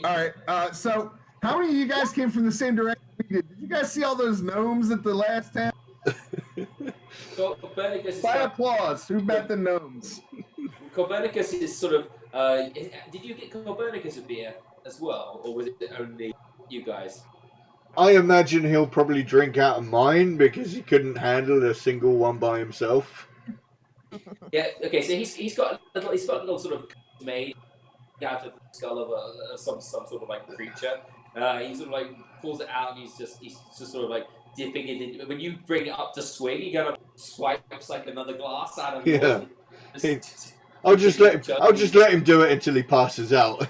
all right. So how many of you guys came from the same direction we did? Did you guys see all those gnomes at the last town? Copernicus. By applause. Who met the gnomes? Copernicus is sort of. Did you get Copernicus a beer as well, or was it only you guys? I imagine he'll probably drink out of mine because he couldn't handle a single one by himself. Yeah. Okay. So he's got a little sort of made out of the skull of some sort of like creature. He sort of like pulls it out and he's just sort of like dipping it in. When you bring it up to swing, he kind of swipes like another glass out of yours. Yeah. I'll just let him do it until he passes out.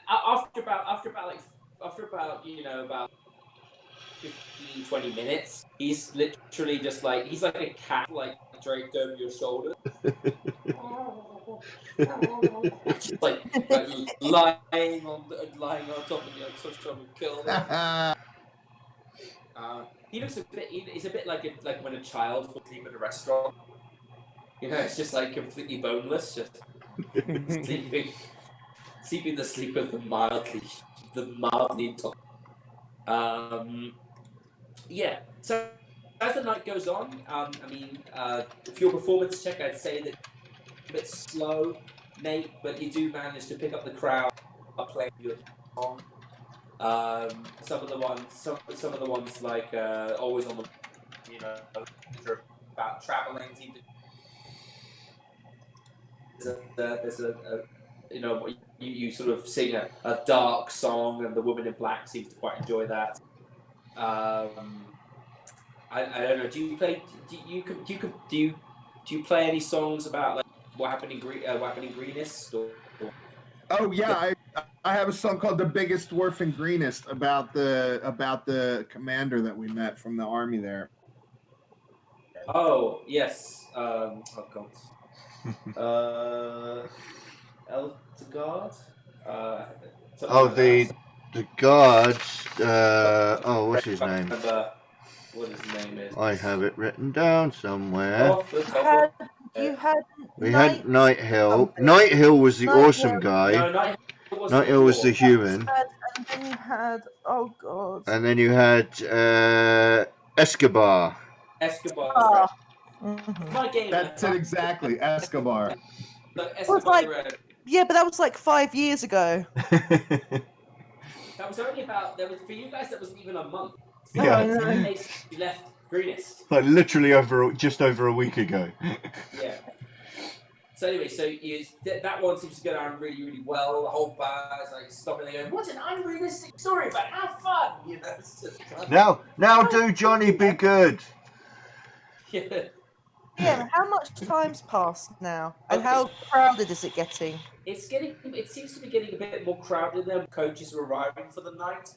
After about about 15-20 minutes, he's literally just like he's like a cat like draped over your shoulder. Just like lying on top of you, such trying to kill them. He looks a bit. He's a bit like when a child falls asleep at a restaurant. It's just like completely boneless, just sleeping the sleep of the mildly intoxicated. Yeah. So as the night goes on, I mean, for your performance check, I'd say that a bit slow, Nate, but you do manage to pick up the crowd playing your song. Some of the ones like always on the about traveling. There's a you sort of sing a dark song, and the woman in black seems to quite enjoy that. I don't know. Do you play any songs about like what happened in Greenest? Or... Oh yeah, I have a song called "The Biggest Dwarf in Greenest" about the commander that we met from the army there. Oh yes. Oh god. Eltgard? The gods. What's his name? What his name is. I have it written down somewhere. We had Night Hill. Night Hill was the awesome guy. No, Night Hill was the human. And then you had, oh god. And then you had Escobar. Escobar. Ah. Right. Mhm. My game. That's it exactly. Escobar. So It was Escobar like, the Red. yeah, but that was like 5 years ago. That was only about. That was for you guys. That wasn't even a month. Yeah. Oh, no. Days you left Greenest. Like literally just over a week ago. Yeah. So anyway, that one seems to go down really, really well. The whole bar is like stopping there going, "What's an unrealistic story about? Have fun!" You know. It's just, Now do Johnny be good. yeah. Yeah, how much time's passed now? And Okay. how crowded is it getting? It seems to be getting a bit more crowded there. Coaches are arriving for the night.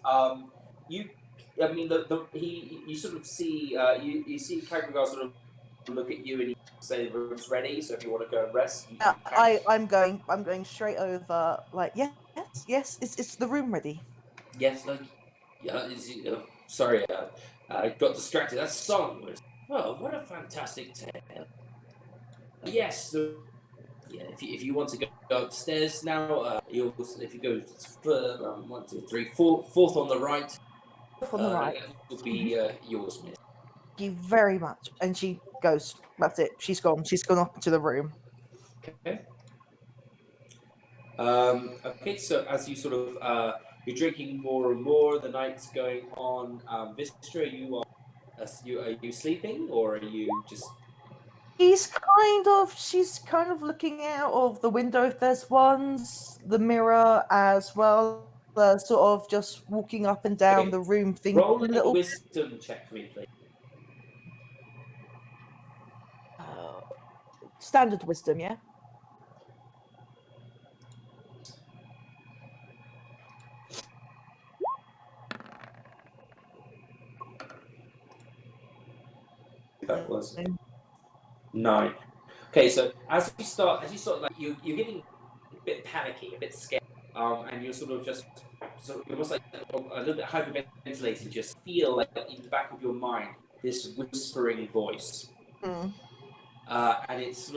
You sort of see, you see Kagura sort of look at you and he say the room's ready. So if you want to go and rest, you can. I'm going straight over. Like, yes, it's the room ready. Yes, like, yeah. Sorry, I got distracted. That song was. Oh, what a fantastic tale. Yes. Yeah, if you want to go upstairs now, if you go one, two, three, fourth on the right, On the right. it will be yours, miss. Thank you very much. And she goes, that's it. She's gone. She's gone up to the room. Okay. Okay. So as you sort of you're drinking more and more, the night's going on. Vistra, are you sleeping or are you just? She's kind of looking out of the window if there's ones, the mirror as well, sort of just walking up and down Okay. the room thinking Roll a a little wisdom check for me, please. standard wisdom, yeah? That was 9. Okay, so as you start like you're getting a bit panicky, a bit scared, and you're sort of just you're almost like a little bit hyperventilating. Just feel like in the back of your mind this whispering voice, Mm. and it's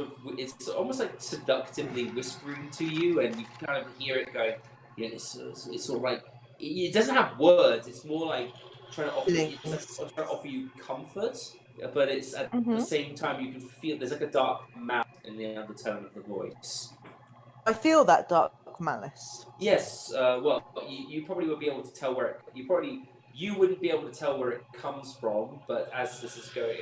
almost like seductively whispering to you, and you can kind of hear it going. You know, it's sort of like it doesn't have words. It's more like trying to offer you comfort, but it's at the same time you can feel there's like a dark mouth in the undertone of the voice. I feel that dark malice. Yes, well, you probably would be able to tell where you wouldn't be able to tell where it comes from, but as this is going,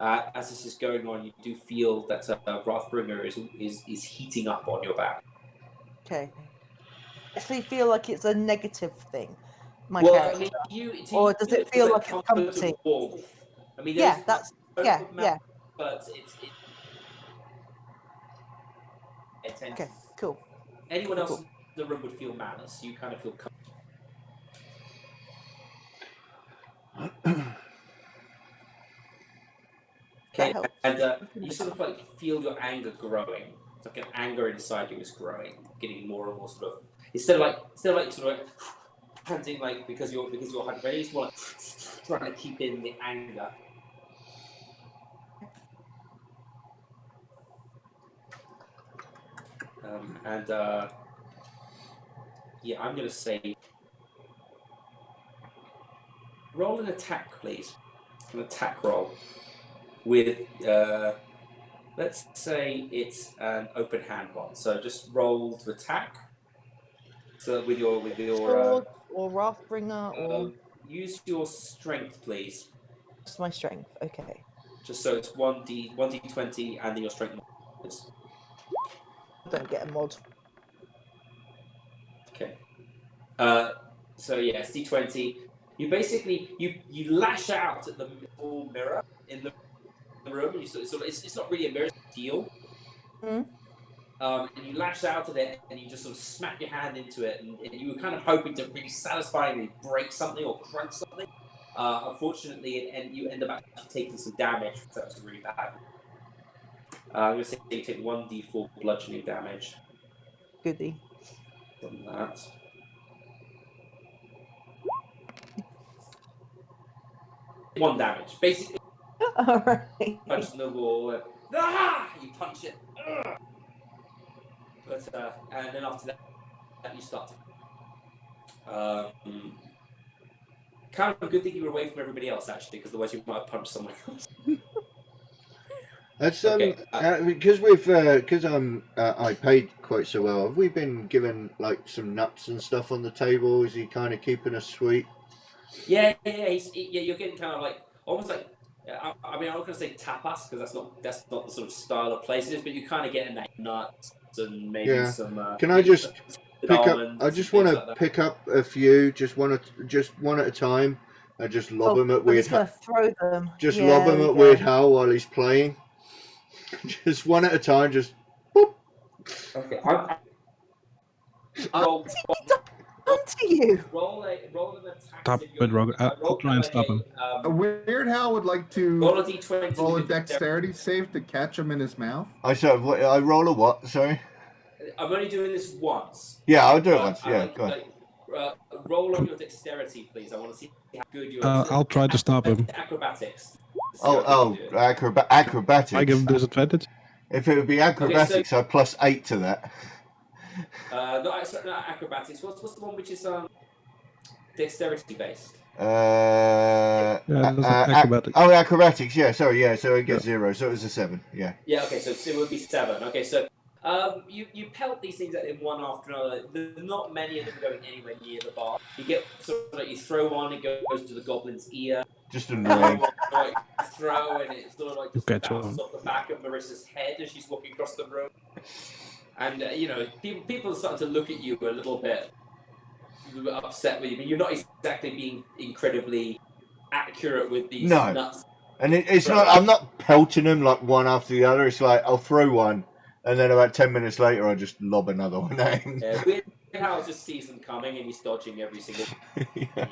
as this is going on, you do feel that Wrathbringer is heating up on your back. Okay. I actually feel like it's a negative thing, my Well, character. I mean, Or does it feel like it's comfort comforting? and warmth? I mean, Yeah, that's yeah. But it's Okay, cool. Anyone else Cool. in the room would feel malice. You kind of feel comfortable. Okay, and you sort of like feel your anger growing. It's like an anger inside you is growing, getting more and more sort of instead of like sort of like panting like because you're hyperventilating, it's more like trying to keep in the anger. Yeah, I'm gonna say roll an attack, please. An attack roll with let's say it's an open hand one. So just roll to attack. So with your Sword or Wrathbringer or use your strength, please. just my strength. Okay. Just so it's 1d20 and then your strength. I don't get a mod. Okay. So yeah, it's d20. You basically you lash out at the mirror in the room. It's not really a mirror, it's a steel. Mm-hmm. And you lash out at it and you just sort of smack your hand into it, and you were kind of hoping to really satisfyingly break something or crunch something. Unfortunately, you end up actually taking some damage, because that was really bad. I'm going to say you take 1d4 bludgeoning damage. Goody. From that. One damage. Basically, Alright. punch the wall. You punch it. But and then after that you start to Kind of a good thing you were away from everybody else, actually, because otherwise you might have punched someone else. That's Okay, because I paid quite so well. Have we been given like some nuts and stuff on the table? Is he kind of keeping us sweet? Yeah, you're getting kind of like almost like. I mean, I'm not going to say tapas because that's not the sort of style of places, but you're kind of getting that nuts and maybe Yeah. some. Can I just pick up? almonds I just and want things to like that. pick up a few, just one at a time, and just lob them at I'm Weird. just going to throw them. Just Yeah, lob there them we at go. Weird Hal while he's playing. Just one at a time. Just. Boop. Okay, roll, Done to you. roll an attack. Stop it, Rogue. I'll try and stop him. A Weird Hal would like Roll to a d20. roll a with your dexterity save to catch him in his mouth. I roll a what? Sorry. I'm only doing this once. Yeah, I'll do it but once. I Yeah, like, go on. roll on your dexterity, please. I want to see how good you are. I'll try to stop him. Acrobatics. See how good you do. Acrobatics. I give him disadvantage. If it would be acrobatics, I'd plus 8 to that. Not acrobatics. What's the one which is dexterity based? Acrobatics. Acrobatics. Yeah, sorry. Yeah, so it gets 0. So it was a 7. Yeah. Yeah. Okay. So it would be 7. Okay. So you pelt these things at him one after another. There's not many of them going anywhere near the bar. You get sort of like you throw one, it goes to the goblin's ear. Just annoying. Throw and it sort of like just Catch bounces on. off the back of Marissa's head as she's walking across the room. And people are starting to look at you a little bit upset with you, but you're not exactly being incredibly accurate with these nuts. And it's not. I'm not pelting them like one after the other. It's like I'll throw one, and then about 10 minutes later, I'll just lob another one at him. Yeah, Weird Hal just sees them coming and he's dodging every single. Yeah.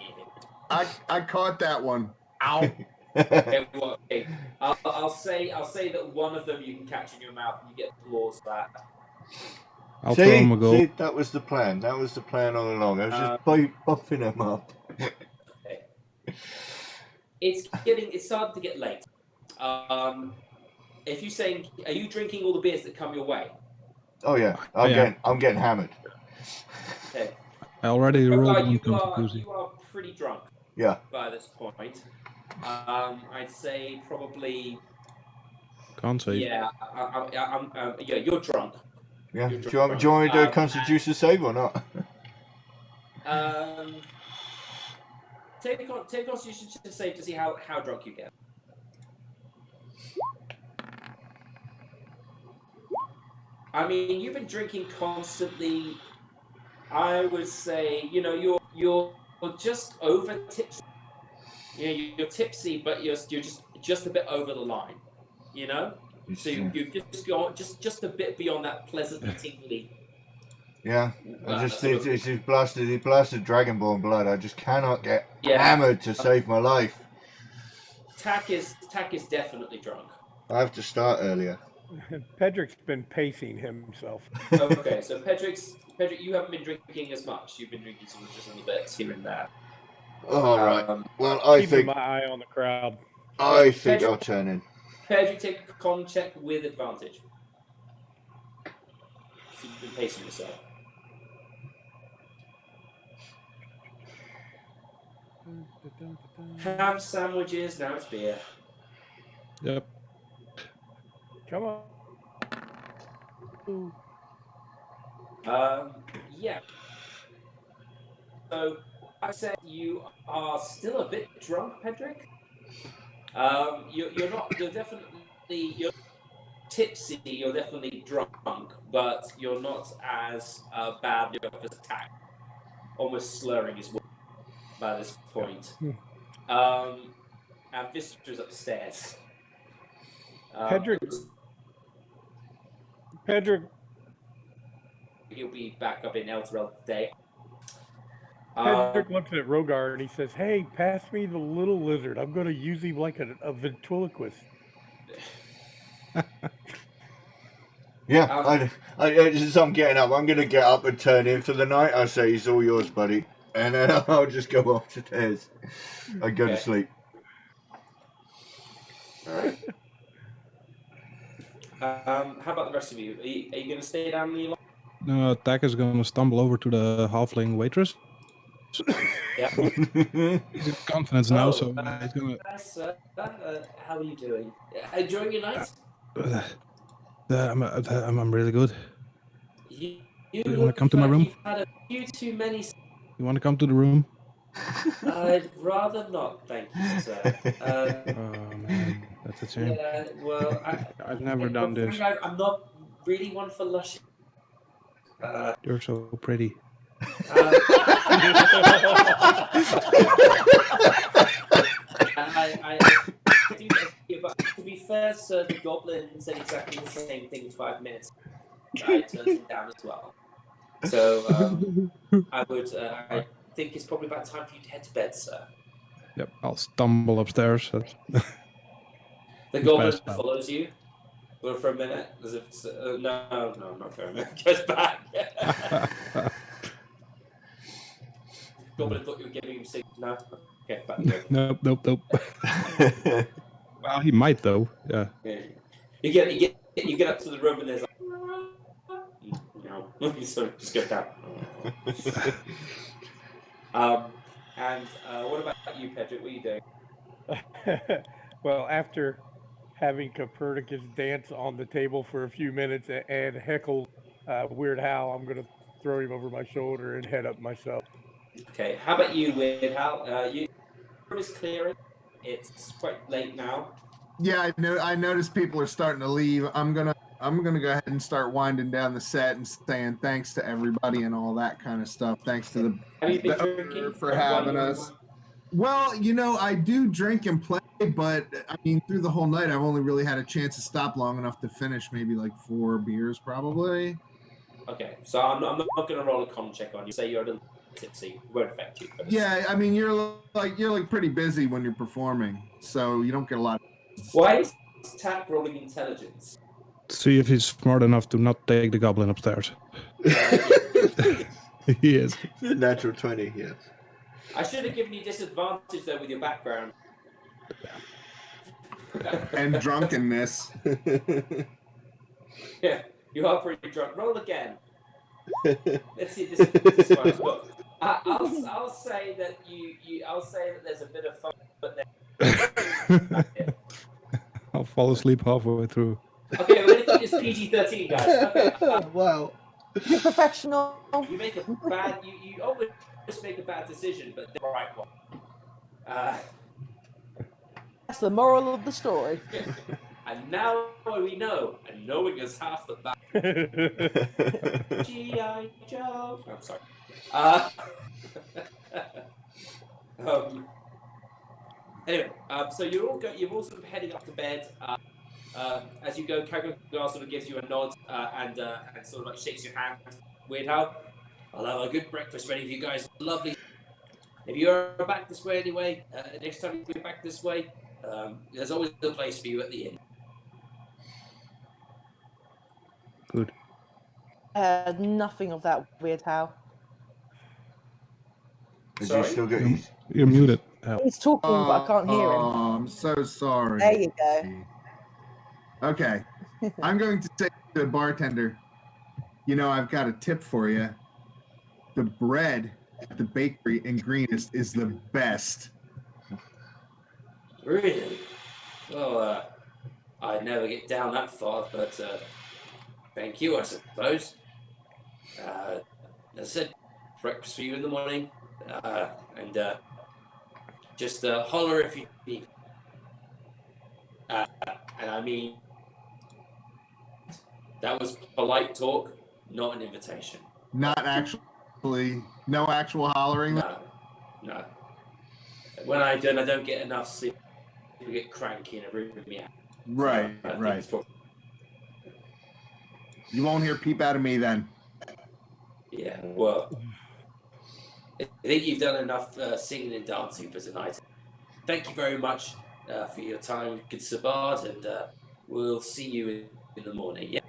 I caught that one. Ow. Okay. I'll say that one of them you can catch in your mouth and you get claws back. I'll throw him a goal. See, that was the plan. That was the plan all along. I was just buffing him up. Okay. It's starting to get late. If you're saying, are you drinking all the beers that come your way? Oh yeah, I'm getting hammered. Okay. I already rolled one You constitution. are pretty drunk. Yeah. By this point, I'd say probably. Can't say. Yeah, you're drunk. Yeah. You're Do you want me to do a Constitution save or not? Take a Constitution save to see how drunk you get. I mean, you've been drinking constantly. I would say, you're just over tipsy. You're tipsy, but you're just a bit over the line. So you've just gone just a bit beyond that pleasantly tingly. Yeah, it's blasted Dragonborn blood. I just cannot get hammered to save my life. Tack is definitely drunk. I have to start earlier. Pedric's been pacing himself. Okay, so Pedrick, you haven't been drinking as much. You've been drinking just a little bit here and there. All right. Well, I Keeping think my eye on the crowd. I think I'll turn in. Pedrick, take a con check with advantage. So you've been pacing yourself. Ham sandwiches, now it's beer. Yep. Come on. Yeah. So I said you are still a bit drunk, Pedrick. You're definitely tipsy. You're definitely drunk, but you're not as bad as Tack. Almost slurring his words by this point. And Vistra's upstairs. Pedrick. He'll be back up in Elturel today. Pedrick looks at Rogar and he says, "Hey, pass me the little lizard. I'm going to use him like a ventriloquist." Yeah, as I'm getting up, I'm going to get up and turn in for the night. I say, "It's all yours, buddy," and then I'll just go upstairs. I go to sleep. All right. How about the rest of you? Are you going to stay down the line? No, Tack is going to stumble over to the halfling waitress Yeah. He's in confidence now, Oh, so he's gonna. Hi, sir. How are you doing? Enjoying your night? I'm really good. You You want to look come to my like room? you've had a few too many. You want to come to the room? I'd rather not, thank you, sir. Oh man, that's a shame. Yeah, well, I've never done this. I'm not really one for lush. You're so pretty. I do get you, but to be fair, sir, the goblin said exactly the same thing 5 minutes ago. I turned him down as well. So I think it's probably about time for you to head to bed, sir. Yep, I'll stumble upstairs. The goblin follows you for a minute, as if no, not for a minute. Goes back. Goblin thought you were giving him signals. No, okay, back again. Nope. Well, he might though. Yeah. You get up to the room and there's like, no, so just go down. And what about you, Pedrick? What are you doing? Well, after having Copernicus dance on the table for a few minutes and heckle Weird Hal, I'm going to throw him over my shoulder and head up myself. Okay, how about you, Weird Hal? You room is clearing. It's quite late now. Yeah, I noticed people are starting to leave. I'm gonna go ahead and start winding down the set and saying thanks to everybody and all that kind of stuff. Thanks to Have you been the drinking owner for having us. Well, I do drink and play, but I mean, through the whole night, I've only really had a chance to stop long enough to finish maybe like 4 beers, probably. Okay, so I'm not going to roll a con check on you. Say you're a little tipsy, it won't affect you. Yeah, I mean, you're like pretty busy when you're performing, so you don't get a lot. Why is Tap rolling intelligence? See if he's smart enough to not take the goblin upstairs. He is. Natural 20, yes. I should have given you disadvantage though with your background. And drunkenness. Yeah, you are pretty drunk. Roll again. Let's see this is fun. Look, I'll say that I'll say that there's a bit of fun, but then I'll fall asleep halfway through. Okay, we're gonna keep this PG-13, guys. Okay. Wow. You're professional. You make a bad. You always make a bad decision, but the right one. That's the moral of the story. And now we know, and knowing is half the battle. G.I. Joe. I'm sorry. Anyway, so you're all sort of heading up to bed. As you go, Kaggle sort of gives you a nod and sort of like shakes your hand. Weird Hal, I'll have a good breakfast ready for you guys. Lovely. If you're back this way anyway, next time you're back this way, there's always a place for you at the inn. Good. Nothing of that, Weird Hal. Sorry? You're muted. He's talking, but I can't hear him. Oh, I'm so sorry. There you go. Okay. I'm going to say to the bartender, I've got a tip for you. The bread at the bakery in Greenest is the best. Really? Well, I'd never get down that far, but thank you, I suppose. As I said, breakfast for you in the morning, and just holler if you need. And I mean, that was polite talk, not an invitation. Not actually, no actual hollering? No. When I don't get enough sleep, I get cranky and everything with me out. Right, right. You won't hear peep out of me then. Yeah, well, I think you've done enough singing and dancing for tonight. Thank you very much for your time, good Sabard, and we'll see you in the morning. Yeah.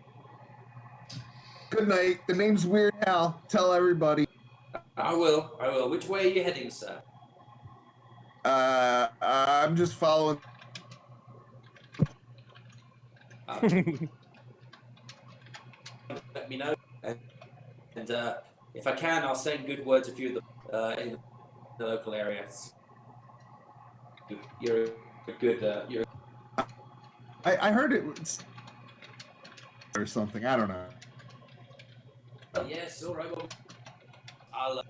Good night. The name's Weird Hal. Tell everybody. I will. Which way are you heading, sir? I'm just following. Let me know, and if I can, I'll send good words a few of them the local area. You're a good. You're. I heard it was or something. I don't know. Yes, all right. Well,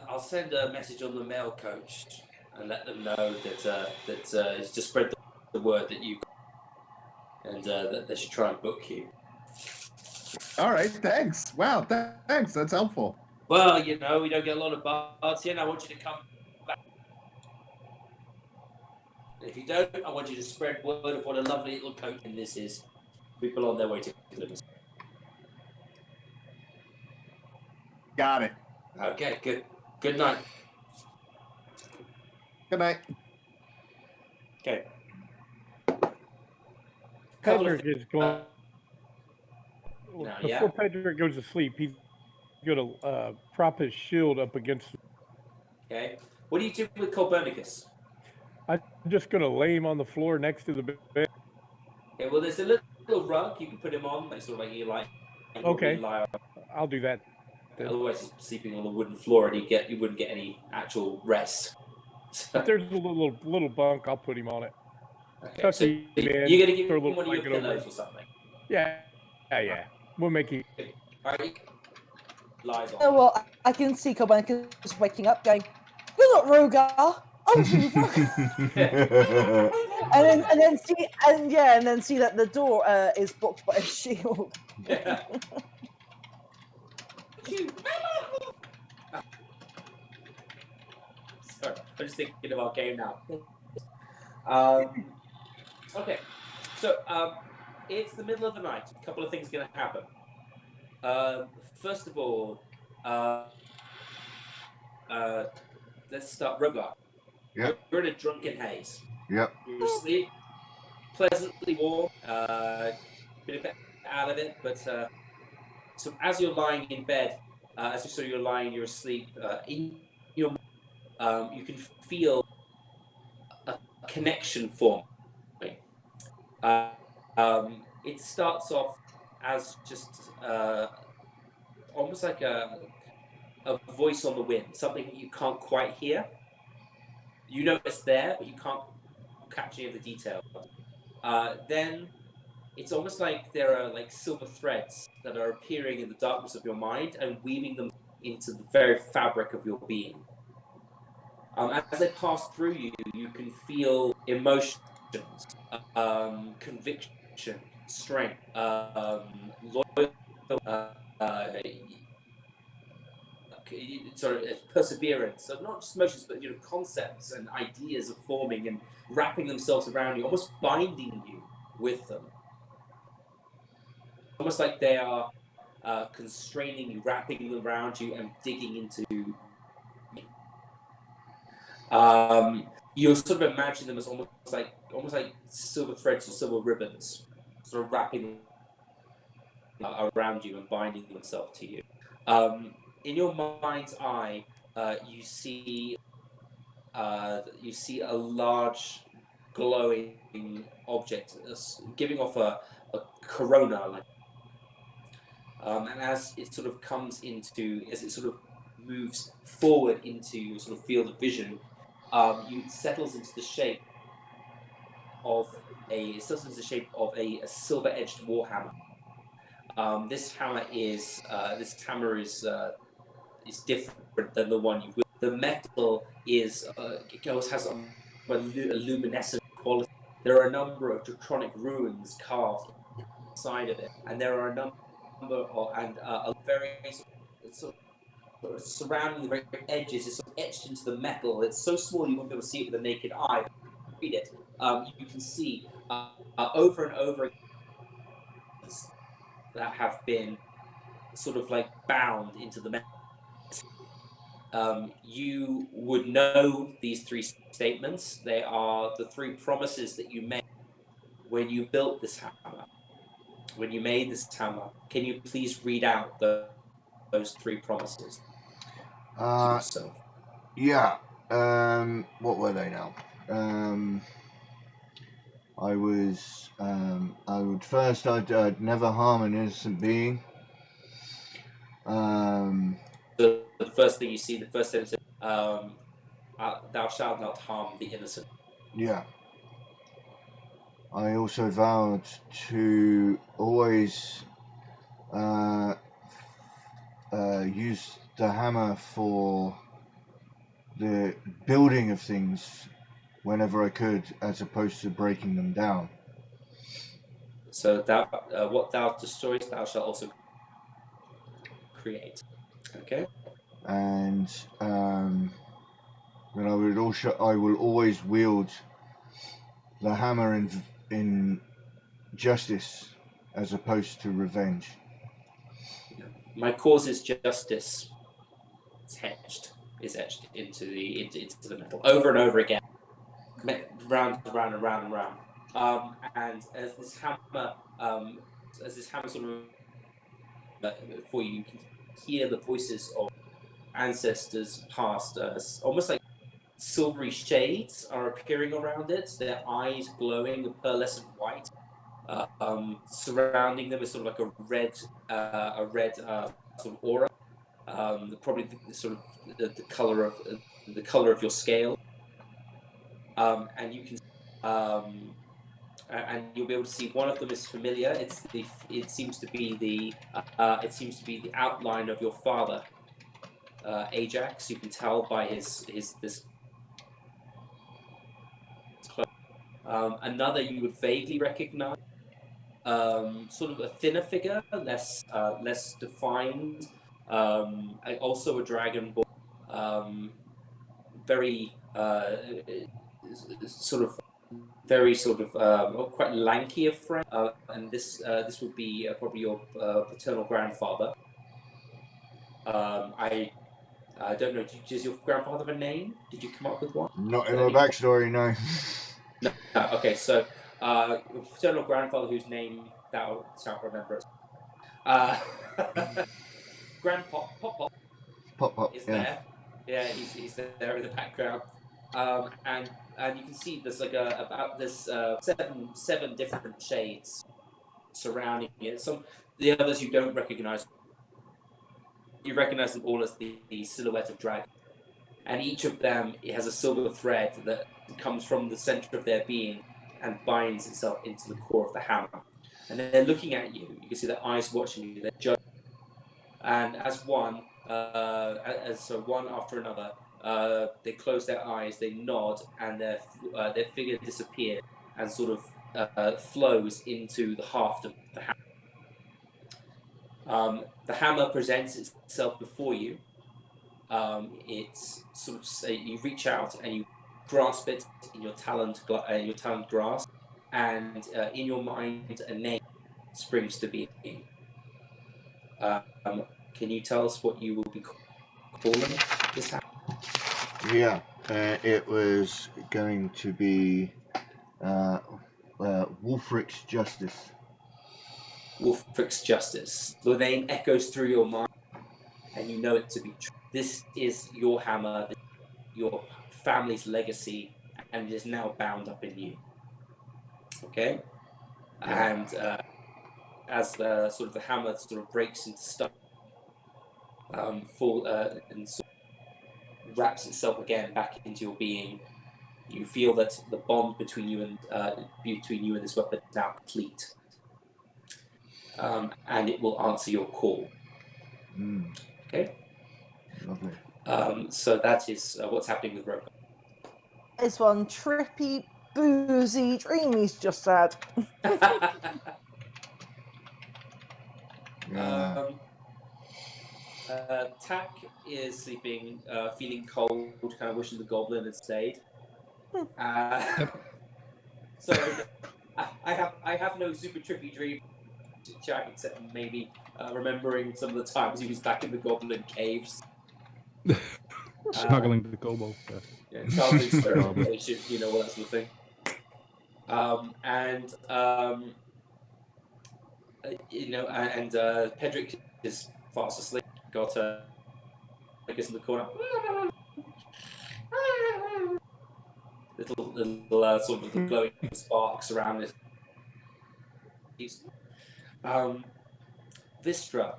I'll send a message on the mail coach and let them know that it's just spread the word that you and that they should try and book you. All right, thanks. Wow, thanks. That's helpful. Well, we don't get a lot of bards here, and I want you to come back. And if you don't, I want you to spread word of what a lovely little coach this is. People on their way to Plymouth. Got it. Okay, good. Good night. Good night. Okay. Pedrick is going. Now, Before Pedrick goes to sleep, he's going to prop his shield up against. Okay. What do you do with Copernicus? I'm just going to lay him on the floor next to the bed. Okay. Well, there's a little rug you can put him on, like sort of like you like. Okay. Lie on. I'll do that. Then. Otherwise, he's sleeping on the wooden floor, and you wouldn't get any actual rest. If there's a little bunk, I'll put him on it. Okay. So you're gonna give him one of your pillows or something. Yeah. We'll make him. All right. Lies on. Oh well, I can see Copernicus waking up, going, "You're not Rogar. I was really Rogar." and then see that the door is blocked by a shield. Yeah. Sorry, I'm just thinking about game now. Okay, so it's the middle of the night. A couple of things are going to happen. First of all, let's start. Rogar. Yep. You're in a drunken haze. Yep. You're asleep, pleasantly warm, bit of out of it, but so as you're lying in bed, you're asleep, in your you can feel a connection forming. It starts off as just almost like a voice on the wind, something that you can't quite hear. You know it's there, but you can't catch any of the details. Then it's almost like there are like silver threads that are appearing in the darkness of your mind and weaving them into the very fabric of your being. As they pass through you, you can feel emotions, conviction, strength, loyalty, sort of perseverance. So not just emotions, but concepts and ideas are forming and wrapping themselves around you, almost binding you with them. Almost like they are constraining you, wrapping them around you, and digging into. You sort of imagine them as almost like silver threads or silver ribbons, sort of wrapping around you and binding themselves to you. In your mind's eye, you see a large glowing object giving off a corona, and as it sort of as it sort of moves forward into your sort of field of vision, it settles into the shape of a silver-edged warhammer. This hammer is different than the one you. The metal has a luminescent quality. There are a number of draconic runes carved inside of it, and there are a number of very sort of surrounding the very edges. It's sort of etched into the metal. It's so small you won't be able to see it with the naked eye. Read it. You can see over and over that have been sort of like bound into the metal. You would know these three statements. They are the three promises that you made when you built this hammer. When you made this hammer, can you please read out those three promises? Yeah. What were they now? I'd never harm an innocent being. So the first thing you see, the first sentence, thou shalt not harm the innocent. Yeah. I also vowed to always use the hammer for the building of things whenever I could, as opposed to breaking them down. So what thou destroys, thou shalt also create. Okay. And then I will always wield the hammer in justice as opposed to revenge. My cause is justice. Is etched into the metal over and over again, round and round and round and round. And as this hammer sort of for you can hear the voices of ancestors past, almost like silvery shades are appearing around it. Their eyes glowing a pearlescent white. Surrounding them is sort of like a red sort of aura. Probably the color of your scale, and you can and you'll be able to see one of them is familiar. It seems to be the outline of your father, Ajax. You can tell by his this. Another you would vaguely recognize, sort of a thinner figure, less defined. Also a dragonborn, very quite lanky of frame, and this would be probably your paternal grandfather. I don't know. Does your grandfather have a name? Did you come up with one? Not in my backstory, no. No. Okay, so your paternal grandfather, whose name thou shalt remember. Grandpa Pop, is yeah. there. Yeah, he's there in the background. And you can see there's like about this seven different shades surrounding it. Some the others you don't recognize. You recognize them all as the silhouette of dragon, and each of them has a silver thread that comes from the center of their being and binds itself into the core of the hammer. And they're looking at you. You can see their eyes watching you. They're judging. And as one after another, they close their eyes, they nod, and their figure disappears and sort of flows into the haft of the hammer. The hammer presents itself before you. It's sort of you reach out and you grasp it in your taloned grasp, and in your mind a name springs to being. Can you tell us what you will be calling this hammer? Yeah, it was going to be Wolfric's Justice. Wolfric's Justice. The name echoes through your mind, and you know it to be true. This is your hammer, your family's legacy, and it is now bound up in you. Okay? Yeah. And as the hammer sort of breaks into stuff, and sort of wraps itself again back into your being, you feel that the bond between you and this weapon is now complete. And it will answer your call. Okay? Lovely. So that is what's happening with Robo. It's one trippy, boozy dream he's just had. Tack is sleeping, feeling cold, kind of wishing the goblin had stayed. So I have no super trippy dream, Jack, except maybe remembering some of the times he was back in the goblin caves. Smuggling the kobolds. Yeah, childhood experimentation, all that sort of thing. Pedrick is fast asleep. Got a guess in the corner. Little sort of glowing sparks around it. Vistra.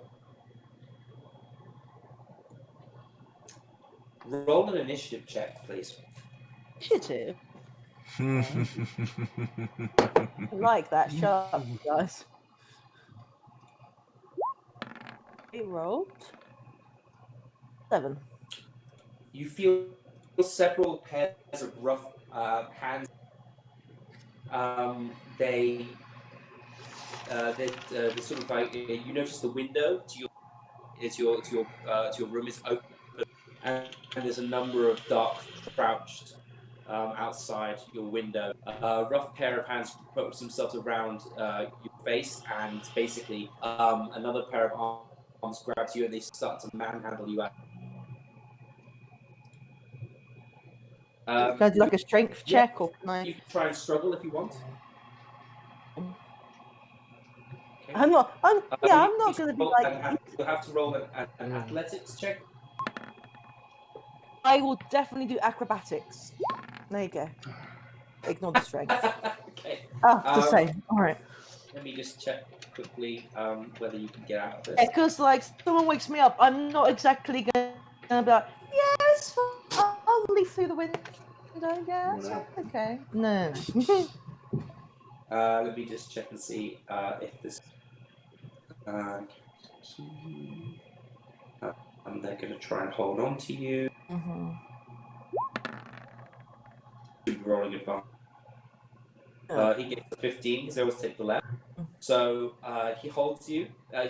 Roll an initiative check, please. Initiative. I like that. Shut up, you guys. It rolled 7. You feel several pairs of rough hands. They sort of like you notice the window to your room is open, and there's a number of dark crouched outside your window. A rough pair of hands put themselves around your face, and basically another pair of arms grabs you, and they start to manhandle you out. Can I do like a strength Yeah, check, or can I? you can try and struggle if you want. Okay. I'm not. I'm not going to be like. You'll have to roll an athletics check. I will definitely do acrobatics. There you go. Ignore the strength. Okay. Oh, the same. All right. Let me just check quickly whether you can get out of this. Yeah, because like someone wakes me up, I'm not exactly going to be like, yes, I'll leaf through the window. Yeah, that's okay. No. Let me just check and see if this. They're going to try and hold on to you. Rolling advantage. He gets a 15 because they always take the left. So he holds you. So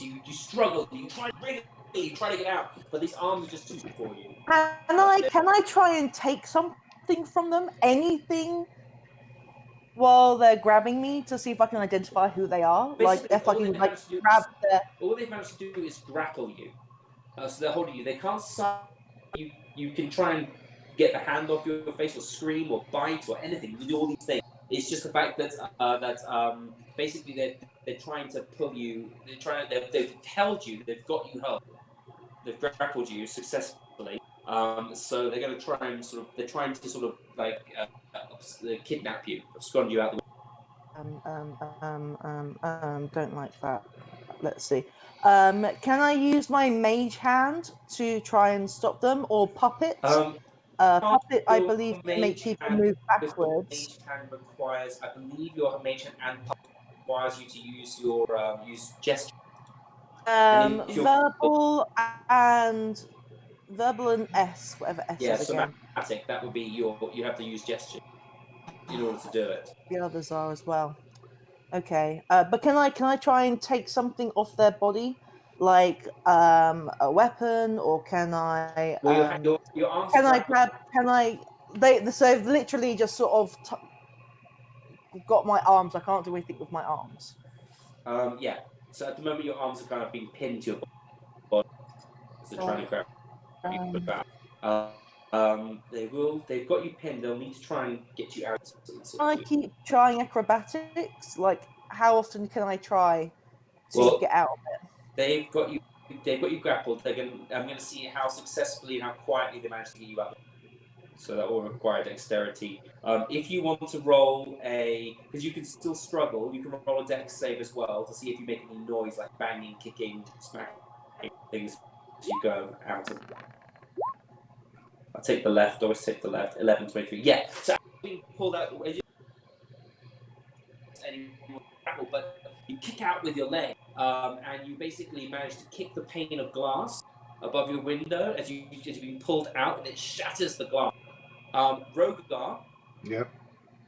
you struggle. You try to get out, but these arms are just too for you. Can I try and take something from them? Anything? While they're grabbing me to see if I can identify who they are, Basically, like if I can like grab their. All they've managed to do is grapple you. So they're holding you. They can't suck you. You can try and get the hand off your face, or scream, or bite, or anything. You do all these things. It's just the fact that basically they're trying to pull you. They've held you. They've got you held. They've grappled you successfully. So they're going to try and they're trying to kidnap you, abscond you out the way. Don't like that. Let's see. Can I use my mage hand to try and stop them, or puppet? Puppet, I believe, make people move backwards. Mage hand requires, I believe, your mage hand and puppet requires you to use your use gesture. Verbal and S, whatever S is again. Somatic. That would be you have to use gesture in order to do it. The others are as well. Okay, but can I try and take something off their body, like a weapon, or can I? Your arms. Can I grab? Can I? So they've literally just sort of got my arms. I can't do anything with my arms. Yeah. So at the moment, your arms are kind of being pinned to your body. So trying to grab you back. They've got you pinned. They'll need to try and get you out. I keep trying acrobatics. Like, how often can I try to get out of it? They've got you grappled. I'm going to see how successfully and how quietly they manage to get you out. So that will require dexterity. If you want to roll because you can still struggle, you can roll a dex save as well to see if you make any noise, like banging, kicking, smacking things as you go out of it. I'll take the left, always take the left. 11, 23. Yeah. So being pulled out, but you kick out with your leg, and you basically manage to kick the pane of glass above your window as you're being pulled out, and it shatters the glass. Rogar. Yep.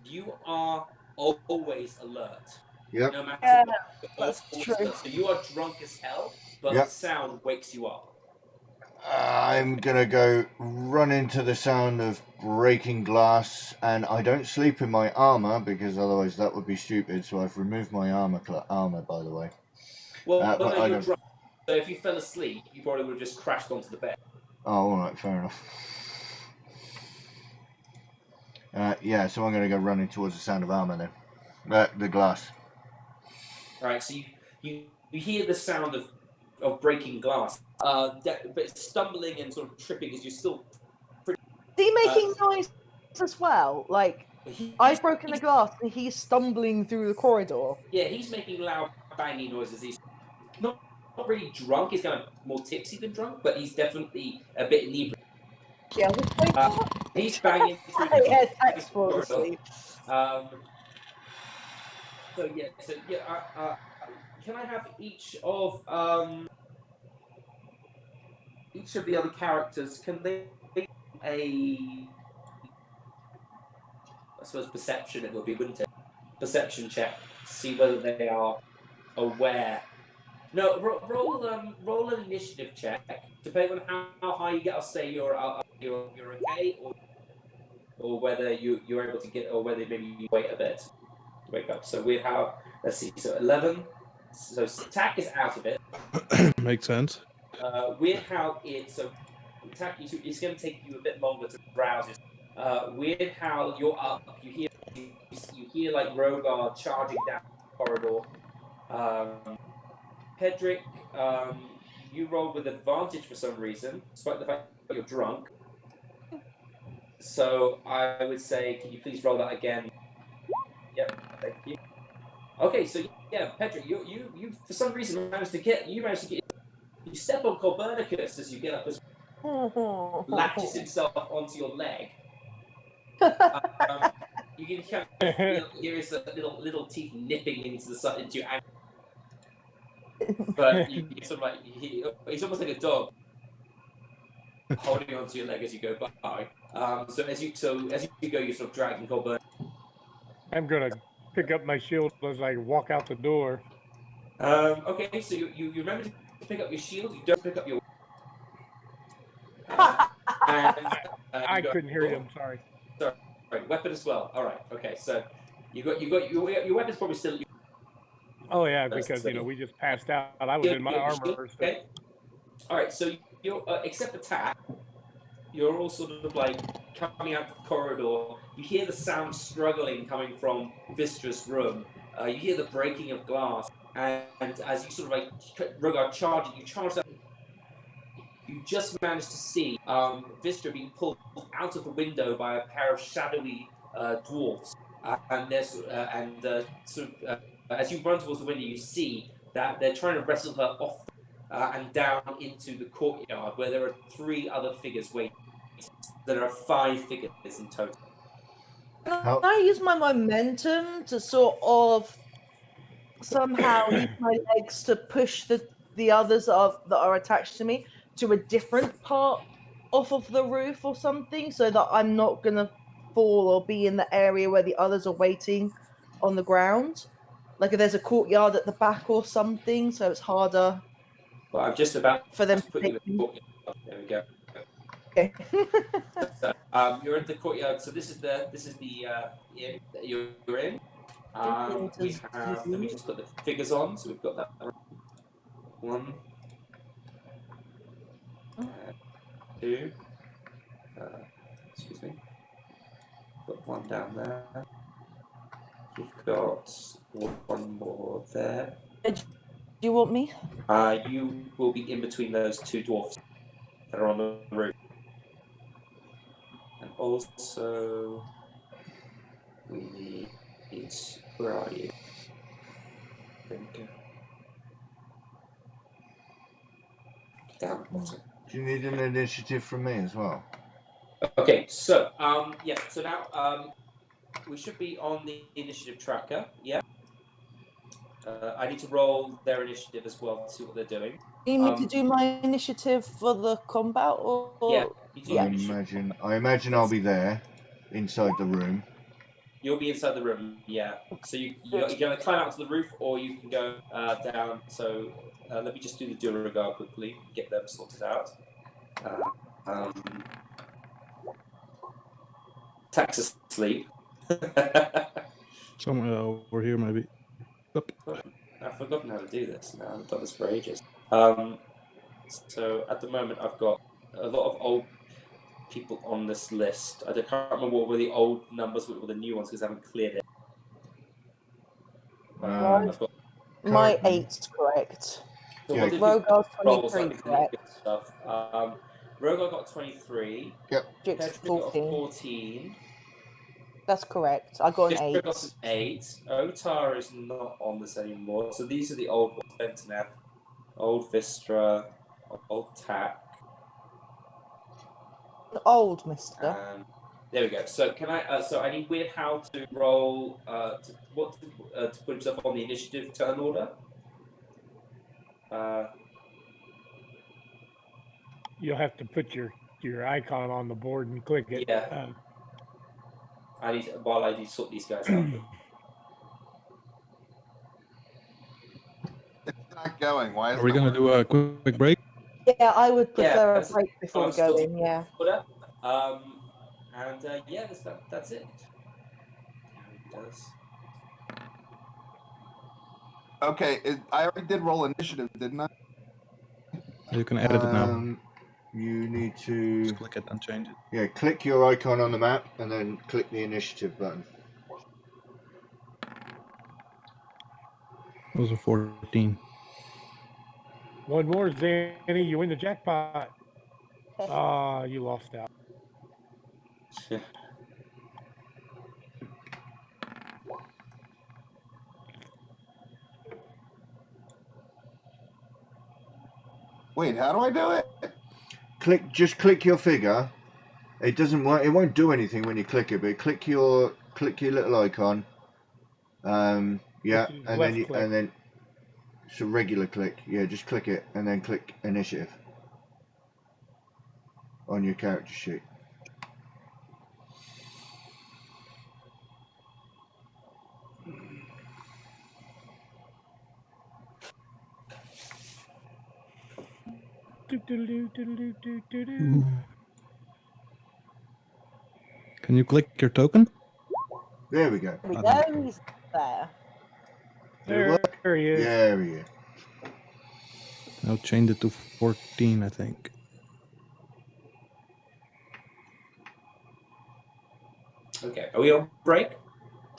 You are always alert. Yep. No matter what. That's true. So you are drunk as hell, but the sound wakes you up. I'm gonna go run into the sound of breaking glass, and I don't sleep in my armor because otherwise that would be stupid. So I've removed my armor, by the way. Well, you're drunk. So if you fell asleep, you probably would have just crashed onto the bed. Oh, all right, fair enough. So I'm gonna go running towards the sound of armor then. The glass. All right, so you hear the sound of breaking glass, but stumbling and sort of tripping as you're still. Is he making noise as well? Like, I've broken the glass and he's stumbling through the corridor. Yeah, he's making loud banging noises. He's not really drunk. He's kind of more tipsy than drunk, but he's definitely a bit inebriated. Yeah, which way part? He's banging through the Yeah, tax fraud corridor. asleep. So can I have each of the other characters? Can they make a, I suppose, perception? It will be, wouldn't it? Perception check to see whether they are aware. No, roll an initiative check. Depending on how high you get, I'll say you're okay, or whether you're able to get, or whether maybe you wait a bit to wake up. So we have, let's see, so 11. So attack is out of it. Makes sense. Weird how attack it's going to take you a bit longer to browse it. Weird how you're up. You hear like Rogar charging down the corridor. Pedrick, you rolled with advantage for some reason, despite the fact that you're drunk. So I would say, can you please roll that again? Yep, thank you. Okay, so yeah, Pedrick, you for some reason managed to get. You step on Copernicus as you get up, as latches himself onto your leg. You can kind of feel here is a little teeth nipping into your ankle. But you sort of like he's almost like a dog holding onto your leg as you go by. So as you go, you're sort of dragging Colburn. I'm gonna pick up my shield as I walk out the door. Okay, so you remember to pick up your shield. You don't pick up your. I couldn't hear you. I'm sorry. Sorry, weapon as well. All right. Okay, so you got your weapon's probably still. Oh yeah, because we just passed out. I was in my armor. So. Okay. All right, so you're except attack, you're all sort of like coming out the corridor. You hear the sound struggling coming from Vistra's room. You hear the breaking of glass, and as you sort of like Rogar charging, you charge that. You just managed to see Vistra being pulled out of the window by a pair of shadowy dwarfs, and there's as you run towards the window, you see that they're trying to wrestle her off and down into the courtyard, where there are 3 other figures waiting. There are 5 figures in total. Can I use my momentum to sort of somehow use my legs to push the others that are attached to me to a different part off of the roof or something, so that I'm not gonna fall or be in the area where the others are waiting on the ground? Like if there's a courtyard at the back or something, so it's harder. Well, I'm just about for them to put you in the courtyard. There we go. Okay. So, you're in the courtyard. So this is the inn that you're in. We have. Let me just put the figures on. So we've got that 1, 2. Excuse me. Got 1 down there. You've got 1 more there. Do you want me? You will be in between those 2 dwarfs that are on the roof. And also, we need. Where are you? There we go. Down the bottom. Do you need an initiative from me as well? Okay, so so now we should be on the initiative tracker. Yeah. I need to roll their initiative as well to see what they're doing. Do you need to do my initiative for the combat, or yeah, you do. I imagine I'll be there, inside the room. You'll be inside the room, yeah. So you're going to climb out to the roof, or you can go down. So let me just do the Duragar quickly, get them sorted out. Tax asleep. Somewhere over here, maybe. Up. I've forgotten how to do this now. I've done this for ages. So at the moment, I've got a lot of old people on this list. I can't remember what were the old numbers, what were the new ones, because I haven't cleared it. I've got my 8's correct. So yeah. Rogar's 23, correct. Stuff. Rogar got 23. Yep. Pedrick got 14. That's correct. I got an 8. Got an 8. Otar is not on this anymore. So these are the old ones. Bentonef, old Vistra, old Tack. old, mister. There we go. So can I? So I need Weird How to roll to put himself on the initiative turn order. You'll have to put your icon on the board and click it. Yeah. I need to sort these guys out. It's not going. Why is Are we it going to do a quick break? Yeah, I would prefer Yeah, a break before we go in. Yeah. Yeah, that's it. Yeah, he does. Okay, I already did roll initiative, didn't I? You can edit it now. You need to Just click it and change it. Yeah, click your icon on the map and then click the initiative button. It was a 14. One more, Zanny. You win the jackpot. You lost out. Wait, how do I do it? Just click your figure. It doesn't work. It won't do anything when you click it, but click your little icon. Yeah, and then it's a regular click. Yeah, just click it and then click initiative on your character sheet. Can you click your token? There we go. There we go. He's there. There he is. Yeah, there he is. I'll change it to 14, I think. Okay, are we on break?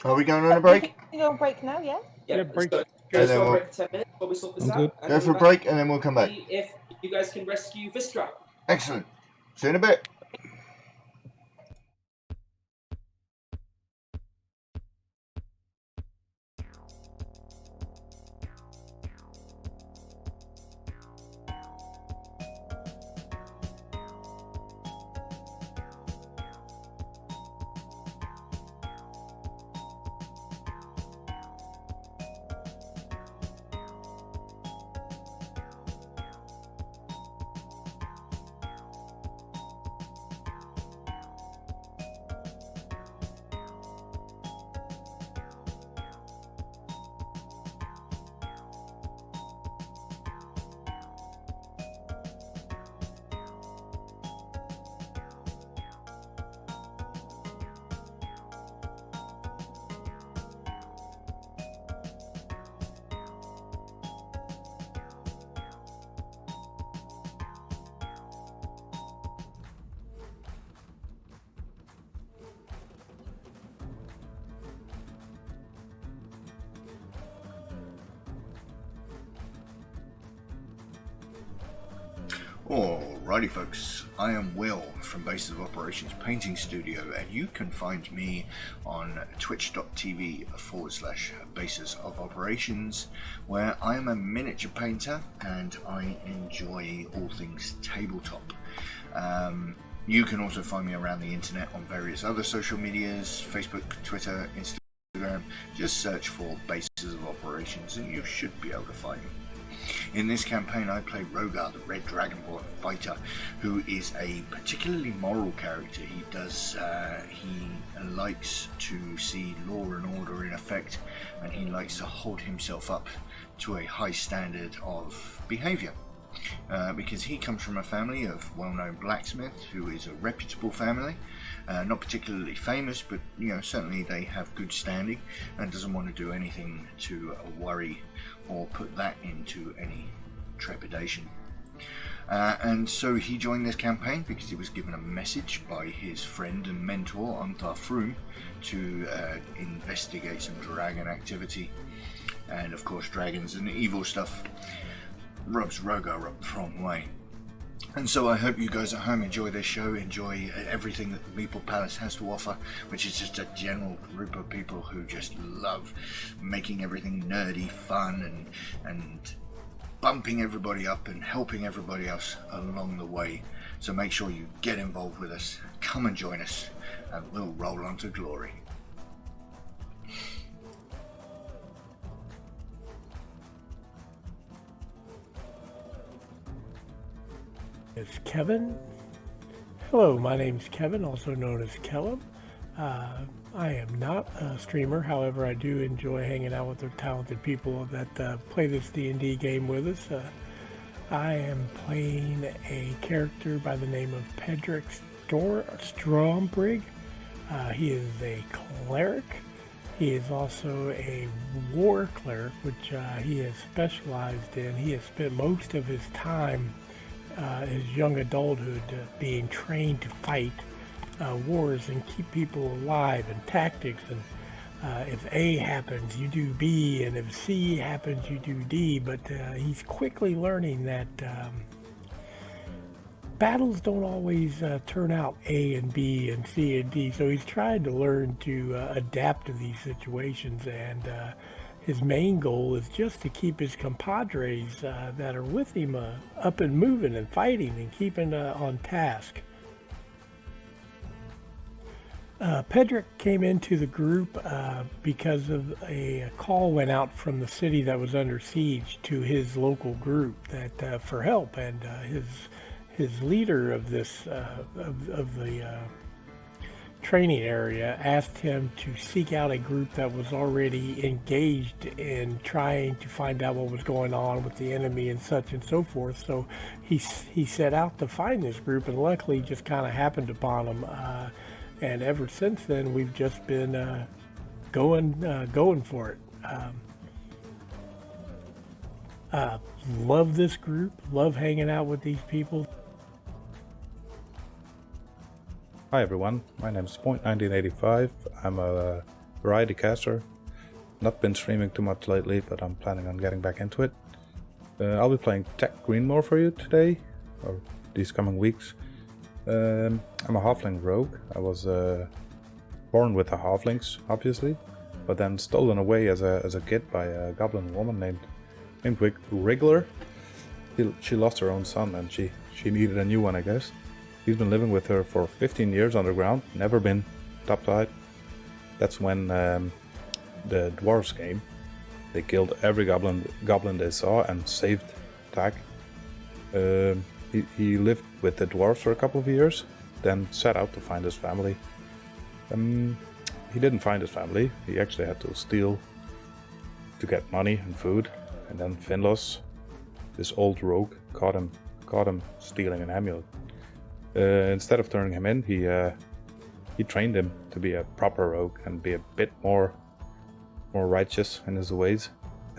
Are we going on a break? You go on break now, yeah? Yeah, break. So, And then so we'll- break for 10 minutes while we sort this I'm out. good. Go for a break and then we'll come back. See if you guys can rescue Vistra. Excellent. See you in a bit. Alrighty folks, I am Will from Bases of Operations Painting Studio, and you can find me on twitch.tv/Bases of Operations, where I am a miniature painter and I enjoy all things tabletop. You can also find me around the internet on various other social medias, Facebook, Twitter, Instagram. Just search for Bases of Operations and you should be able to find me. In this campaign I play Rogar, the Red Dragonborn fighter, who is a particularly moral character. He likes to see law and order in effect, and he likes to hold himself up to a high standard of behaviour. Because he comes from a family of well-known blacksmiths, who is a reputable family, not particularly famous, but certainly they have good standing, and doesn't want to do anything to worry or put that into any trepidation. And so he joined this campaign because he was given a message by his friend and mentor Antar Froome to investigate some dragon activity, and of course dragons and evil stuff rubs Rogar up the wrong way. And so I hope you guys at home enjoy this show, enjoy everything that the Meeple Palace has to offer, which is just a general group of people who just love making everything nerdy, fun, and bumping everybody up and helping everybody else along the way. So make sure you get involved with us, come and join us, and we'll roll on to glory. It's Kevin. Hello, my name's Kevin, also known as Kellum. I am not a streamer, however, I do enjoy hanging out with the talented people that play this D&D game with us. I am playing a character by the name of Pedrick Strombrig. He is a cleric. He is also a war cleric, which he has specialized in. He has spent most of his time, his young adulthood, being trained to fight wars and keep people alive, and tactics, and if A happens you do B, and if C happens you do D, but he's quickly learning that battles don't always turn out A and B and C and D, so he's trying to learn to adapt to these situations, and his main goal is just to keep his compadres that are with him up and moving and fighting and keeping on task. Pedrick came into the group because of a call went out from the city that was under siege to his local group that for help, and his leader of this of the training area asked him to seek out a group that was already engaged in trying to find out what was going on with the enemy and such and so forth. So he set out to find this group, and luckily just kind of happened upon him. And ever since then, we've just been going for it. Love this group. Love hanging out with these people. Hi everyone, my name is Point1985. I'm a variety caster. Not been streaming too much lately, but I'm planning on getting back into it. I'll be playing Tech Greenmore for you today, or these coming weeks. I'm a halfling rogue. I was born with the halflings, obviously, but then stolen away as a kid by a goblin woman named Wriggler. She lost her own son, and she needed a new one, I guess. He's been living with her for 15 years underground, never been topside. That's when the dwarves came. They killed every goblin they saw and saved Tag. He lived with the dwarves for a couple of years, then set out to find his family. He didn't find his family. He actually had to steal to get money and food. And then Finlos, this old rogue, caught him stealing an amulet. Instead of turning him in, he trained him to be a proper rogue and be a bit more righteous in his ways.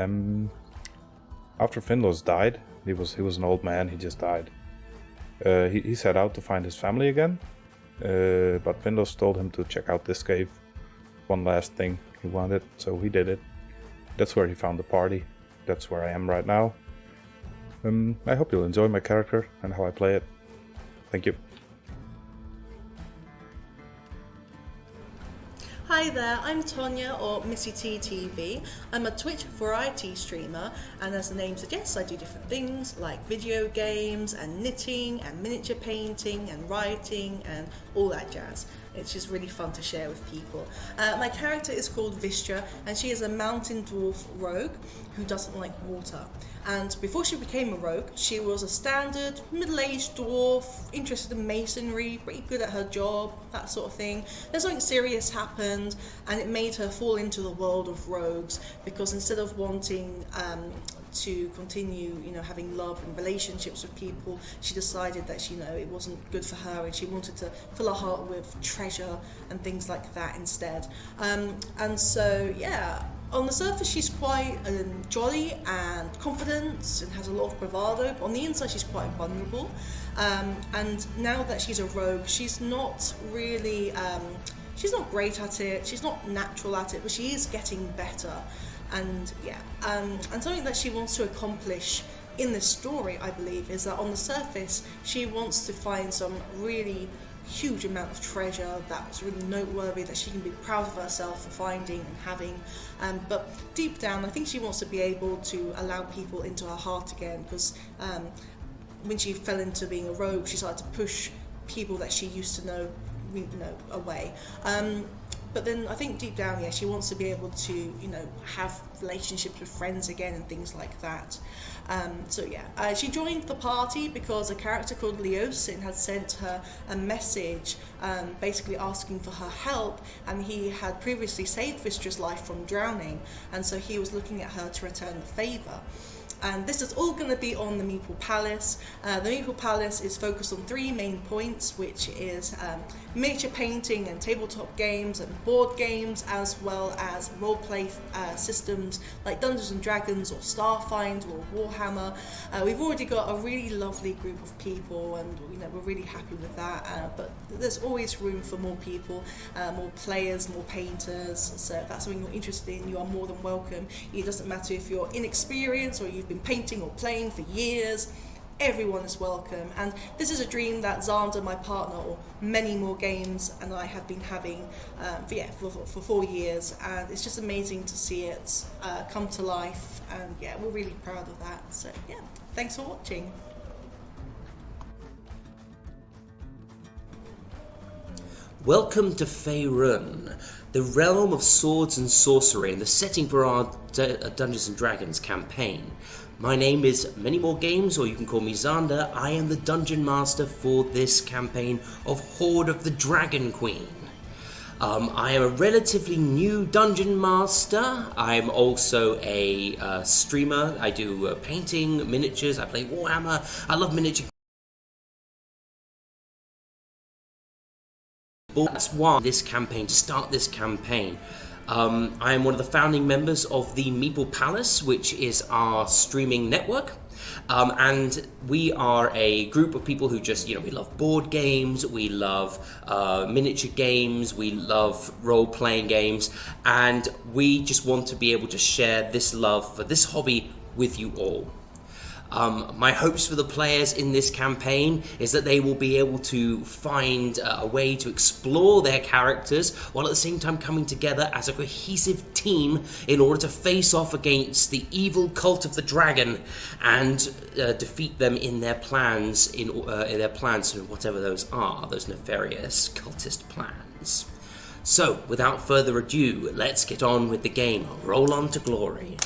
After Finlos died, he was an old man. He just died. He set out to find his family again, but Finlos told him to check out this cave. One last thing he wanted, so he did it. That's where he found the party. That's where I am right now. I hope you'll enjoy my character and how I play it. Thank you. Hi there, I'm Tonya, or Missy T TV. I'm a Twitch variety streamer, and as the name suggests, I do different things like video games and knitting and miniature painting and writing and all that jazz. It's just really fun to share with people. My character is called Vistra, and she is a mountain dwarf rogue who doesn't like water. And before she became a rogue, she was a standard middle-aged dwarf, interested in masonry, pretty good at her job, that sort of thing. Then something serious happened, and it made her fall into the world of rogues, because instead of wanting to continue, having love and relationships with people, she decided that it wasn't good for her, and she wanted to fill her heart with treasure and things like that instead. And so, yeah. On the surface, she's quite jolly and confident and has a lot of bravado, but on the inside, she's quite vulnerable. And now that she's a rogue, she's not really, she's not great at it, she's not natural at it, but she is getting better. And yeah, and something that she wants to accomplish in this story, I believe, is that on the surface, she wants to find some really huge amount of treasure that's really noteworthy, that she can be proud of herself for finding and having, but deep down I think she wants to be able to allow people into her heart again, because when she fell into being a rogue, she started to push people that she used to know, away. But then I think deep down, she wants to be able to, have relationships with friends again and things like that. She joined the party because a character called Leosin had sent her a message basically asking for her help, and he had previously saved Vistra's life from drowning, and so he was looking at her to return the favour. And this is all going to be on the Meeple Palace. The Meeple Palace is focused on 3 main points, which is miniature painting and tabletop games and board games, as well as roleplay systems like Dungeons and Dragons or Starfind or Warhammer. We've already got a really lovely group of people, and we're really happy with that. But there's always room for more people, more players, more painters. So if that's something you're interested in, you are more than welcome. It doesn't matter if you're inexperienced or you've been painting or playing for years. Everyone is welcome, and this is a dream that Xander, my partner, or many more games, and I have been having for 4 years, and it's just amazing to see it come to life, and we're really proud of that. So thanks for watching. Welcome to Faerun, the realm of swords and sorcery, and the setting for our Dungeons and Dragons campaign. My name is Many More Games, or you can call me Xander. I am the Dungeon Master for this campaign of Horde of the Dragon Queen. I am a relatively new Dungeon Master. I'm also a streamer. I do painting, miniatures, I play Warhammer. I love miniature. That's why this campaign, to start this campaign, I am one of the founding members of the Meeple Palace, which is our streaming network. And we are a group of people who just, we love board games, we love miniature games, we love role-playing games, and we just want to be able to share this love for this hobby with you all. My hopes for the players in this campaign is that they will be able to find a way to explore their characters while at the same time coming together as a cohesive team in order to face off against the evil cult of the dragon and defeat them in their plans, whatever those are, those nefarious cultist plans. So, without further ado, let's get on with the game. Roll on to glory.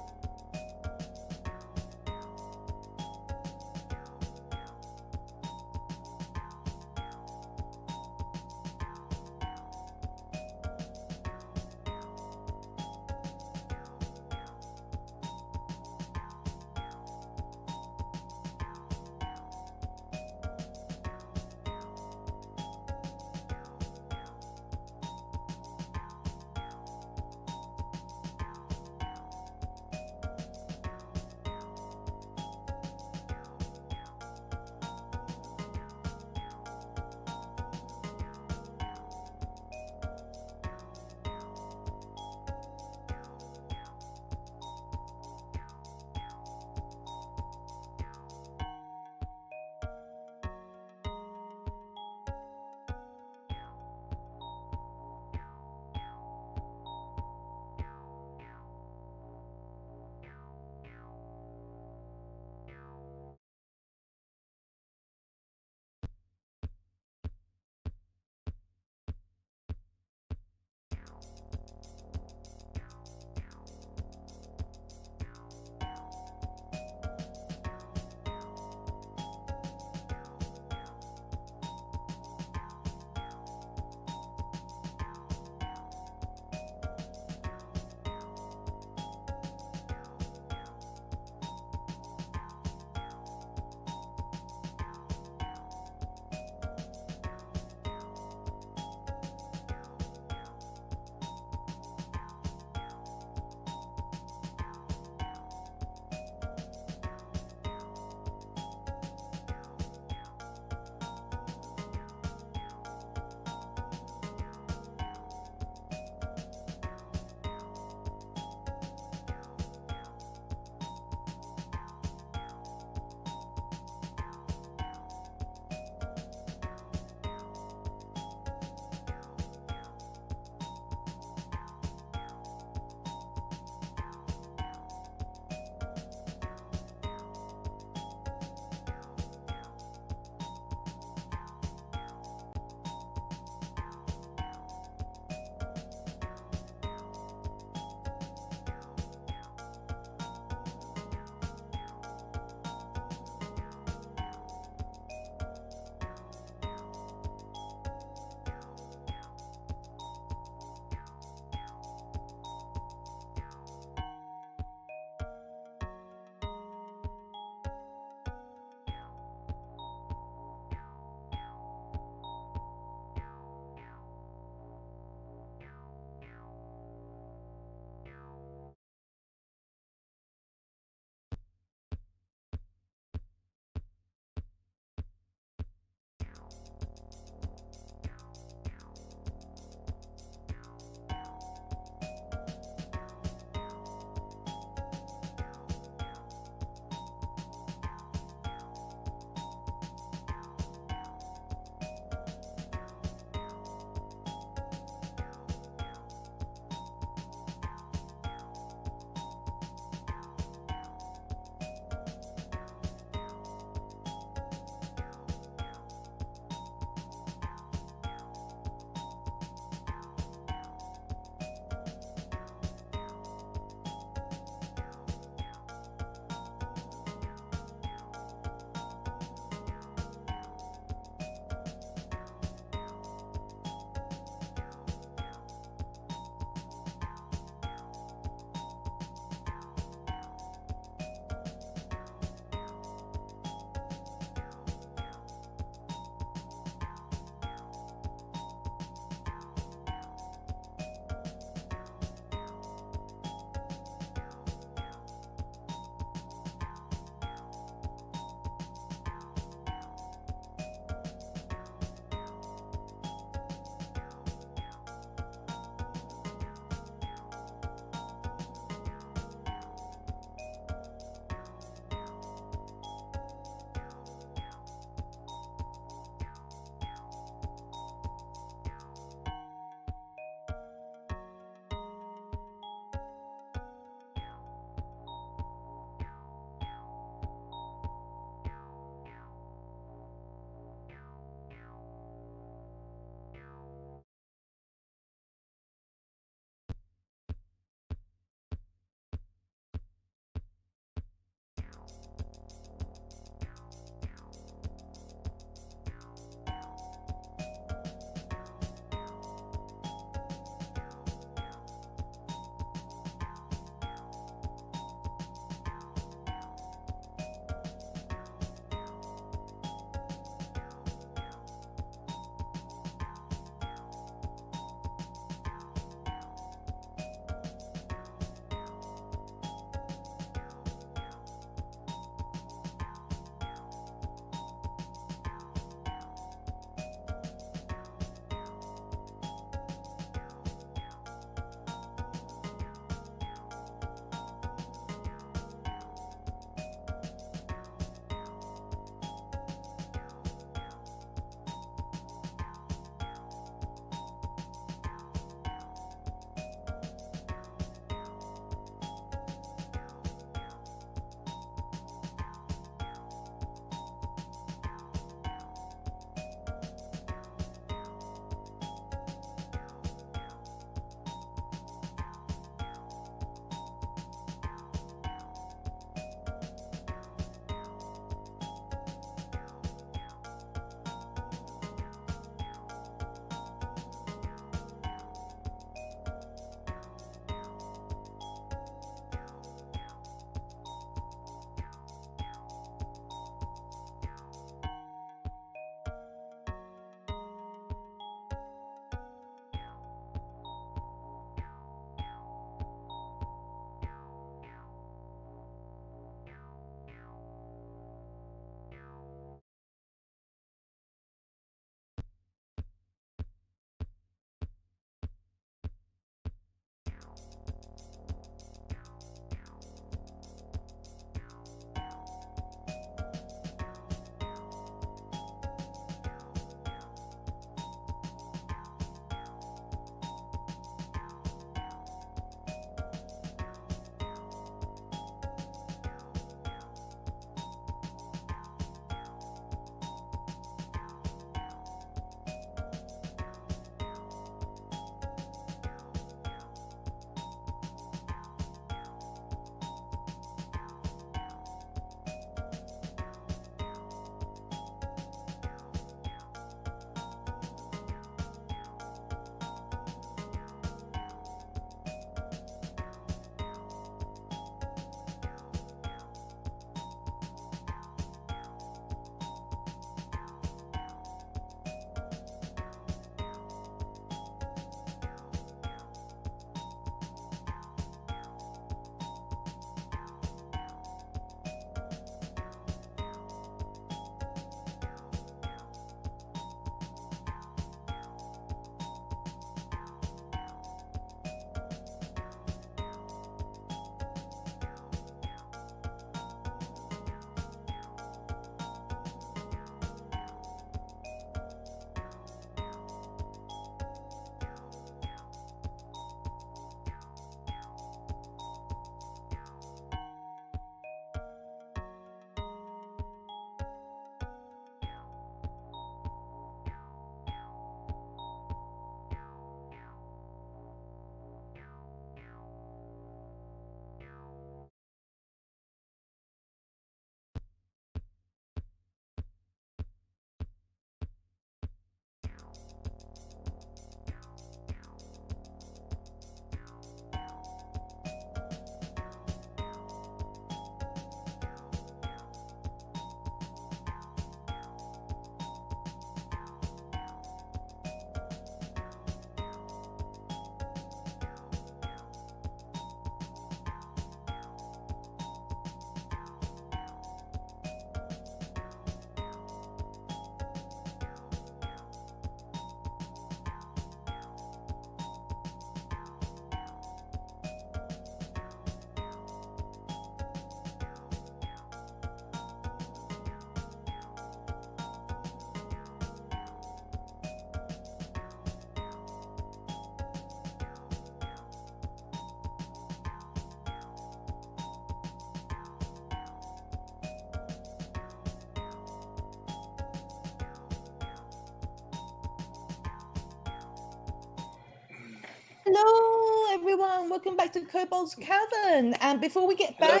Hello, everyone. Welcome back to Kobolds Cavern. And before we get back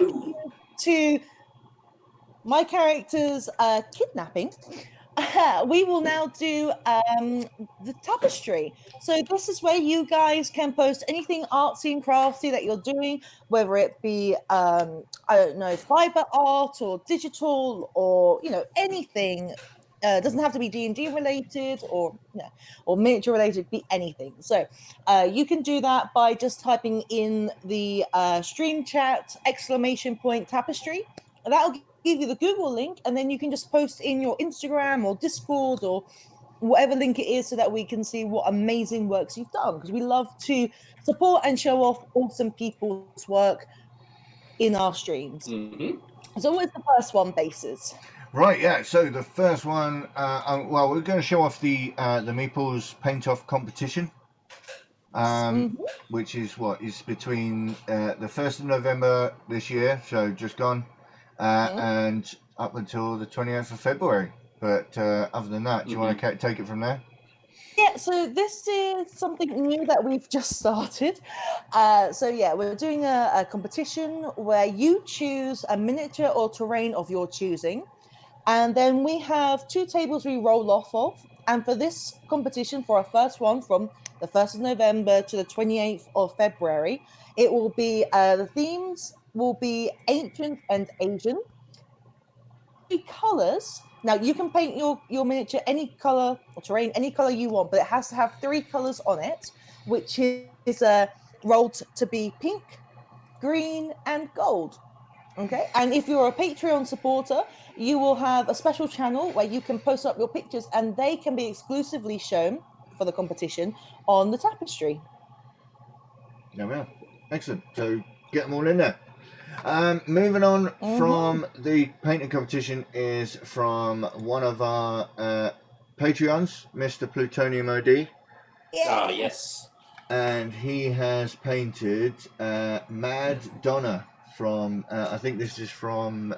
to my character's kidnapping, we will now do the tapestry. So this is where you guys can post anything artsy and crafty that you're doing, whether it be I don't know, fiber art or digital or anything. Doesn't have to be D&D related or or miniature related. Be anything. So you can do that by just typing in the stream chat !tapestry. That'll give you the Google link, and then you can just post in your Instagram or Discord or whatever link it is so that we can see what amazing works you've done, because we love to support and show off awesome people's work in our streams. It's always the first one bases. Right, yeah. So the first one, well, we're going to show off the Meeple's paint off competition, which is is between the 1st of November this year, so just gone, and up until the 28th of February. But other than that, do you want to take it from there? Yeah, so this is something new that we've just started. So yeah, we're doing a competition where you choose a miniature or terrain of your choosing. And then we have 2 tables we roll off of. And for this competition, for our first one from the 1st of November to the 28th of February, it will be, the themes will be ancient and Asian. 3 colors. Now you can paint your miniature any color or terrain, any color you want, but it has to have 3 colors on it, which is rolled to be pink, green, and gold. Okay, and if you're a Patreon supporter, you will have a special channel where you can post up your pictures and they can be exclusively shown for the competition on the tapestry. Yeah, excellent. So get them all in there. Moving on from the painting competition is from one of our Patreons, Mr. Plutonium OD. Ah, yes. And he has painted Mad Donna from, I think this is from,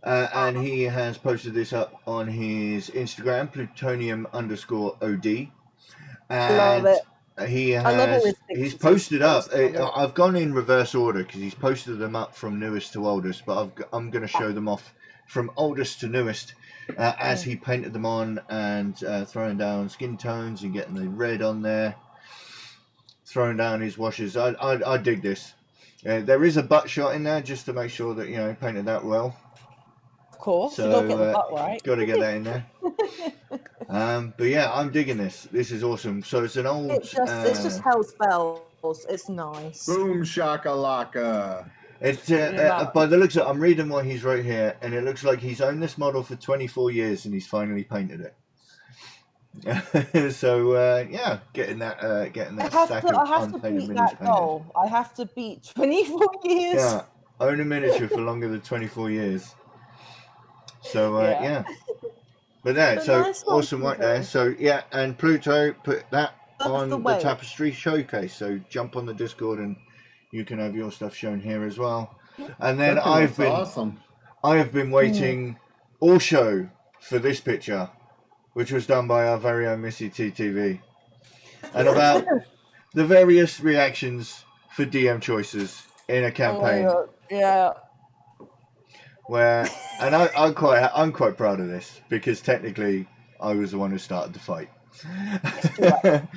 and he has posted this up on his Instagram, plutonium_OD. And love it. he's posted up. I've gone in reverse order because he's posted them up from newest to oldest, but I'm going to show them off from oldest to newest as he painted them on and throwing down skin tones and getting the red on there, throwing down his washes. I dig this. There is a butt shot in there just to make sure that he painted that well. Of course, so, you got to get the butt right. Got to get that in there. But yeah, I'm digging this. This is awesome. So it's an old. It's just Hell's Bells. It's nice. Boom shakalaka. It's by the looks of it, I'm reading what he's wrote here, and it looks like he's owned this model for 24 years and he's finally painted it. So yeah, getting that stack of I have to beat that goal. I have to beat 24 years. Yeah, own a miniature for longer than 24 years. So yeah. But there, so nice awesome right there. So yeah, and Pluto put that on the tapestry showcase. So jump on the Discord and you can have your stuff shown here as well. And then I have been waiting also for this picture, which was done by our very own Missy TTV, and about the various reactions for DM choices in a campaign. Oh yeah. Where, and I'm quite proud of this because technically I was the one who started the fight.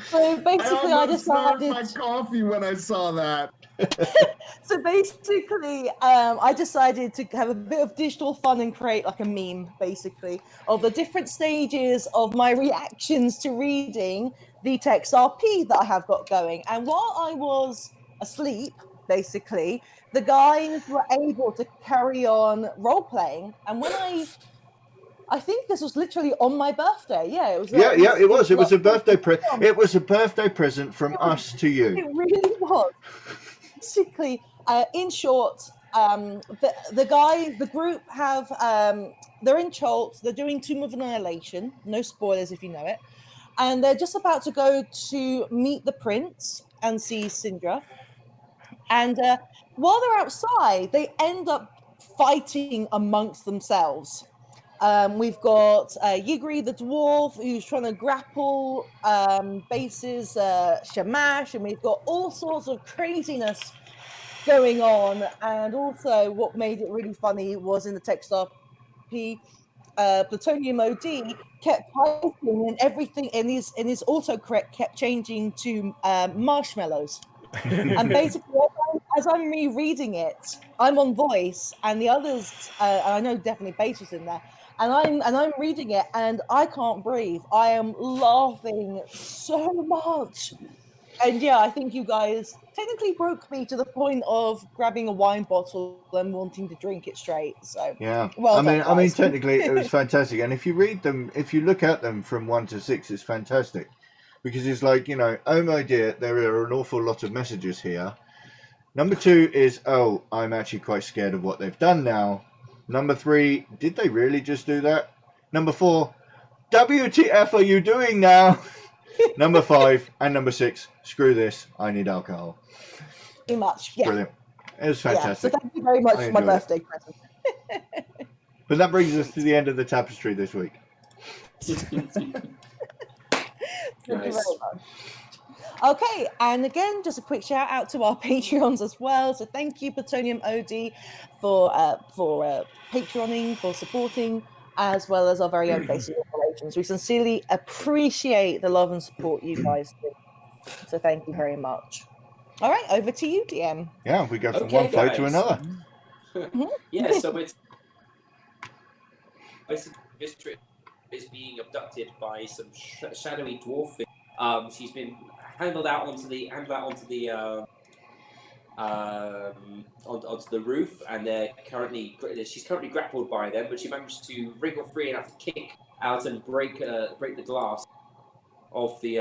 So basically, I decided my coffee when I saw that. So basically, I decided to have a bit of digital fun and create like a meme, basically, of the different stages of my reactions to reading the text RP that I have got going. And while I was asleep, basically, the guys were able to carry on role playing. And when I think this was literally on my birthday. Yeah, it was. It was. It was a birthday present. It was a birthday present from us to you. It really was. Basically, in short, the group have they're in Cholt. They're doing Tomb of Annihilation. No spoilers if you know it. And they're just about to go to meet the prince and see Syndra. And while they're outside, they end up fighting amongst themselves. We've got Yigri the dwarf who's trying to grapple bases Shamash, and we've got all sorts of craziness going on. And also, what made it really funny was in the text RP, Plutonium OD kept typing, and everything in his autocorrect kept changing to marshmallows. And basically, as I'm rereading it, I'm on voice, and the others, I know definitely Bass was in there, and I'm reading it, and I can't breathe. I am laughing so much, and yeah, I think you guys technically broke me to the point of grabbing a wine bottle and wanting to drink it straight. So Yeah, well done, I mean, guys. technically, it was fantastic. And if you read them, if you look at them from 1 to 6, it's fantastic, because it's like, you know, oh my dear, there are an awful lot of messages here. Number 2 is, oh, I'm actually quite scared of what they've done now. Number 3, did they really just do that? Number 4, WTF are you doing now? Number 5 and number 6, screw this, I need alcohol. Too much, yeah. Brilliant. It was Yeah, so fantastic. thank you very much I for my enjoyed it. birthday present. But that brings us to the end of the tapestry this week. Thank you very Nice. much. Okay, and again, just a quick shout out to our Patreons as well. So thank you, Plutonium OD, for Patreoning, for supporting, as well as our very own basic operations. We sincerely appreciate the love and support you guys do. So thank you very much. All right, over to you, DM. Yeah, we go from Okay, one fight to guys. another. Yeah, so it's basically Vistra is being abducted by some shadowy dwarf. She's been handled out onto the onto the roof, and she's currently grappled by them, but she managed to wriggle free enough to kick out and break the glass of the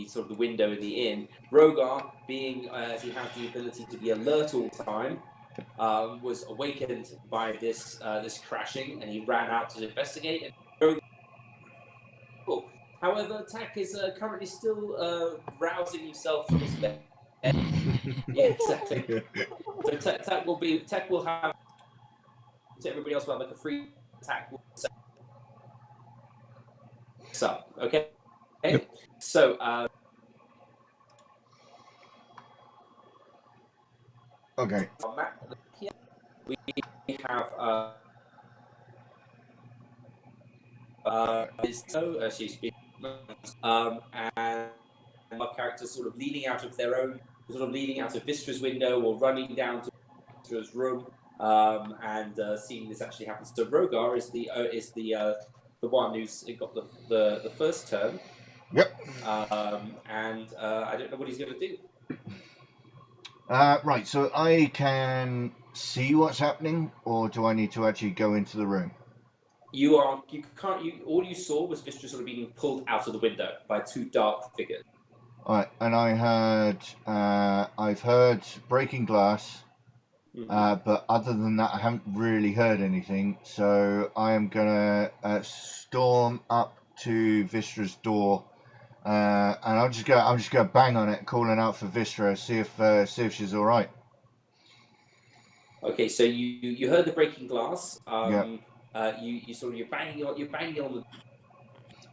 sort of the window in the inn. Rogar, being as he has the ability to be alert all the time, was awakened by this crashing, and he ran out to investigate. And however, Tak is currently still rousing himself from his bed. Yeah, exactly. So Tak will have. So everybody else will have like a free attack. So okay. Yep. So Okay. on map here we have she's been and our characters sort of leaning out of Vistra's window or running down to Vistra's room and seeing this actually happen. So Rogar is the one who's got the first turn. Yep. And I don't know what he's going to do. Right, so I can see what's happening, or do I need to actually go into the room? All you saw was Vistra sort of being pulled out of the window by two dark figures. Alright, and I've heard breaking glass, but other than that I haven't really heard anything, so I am gonna storm up to Vistra's door, and I'm just gonna bang on it, calling out for Vistra, see if she's alright. Okay, so you heard the breaking glass. Yeah. You're banging on the.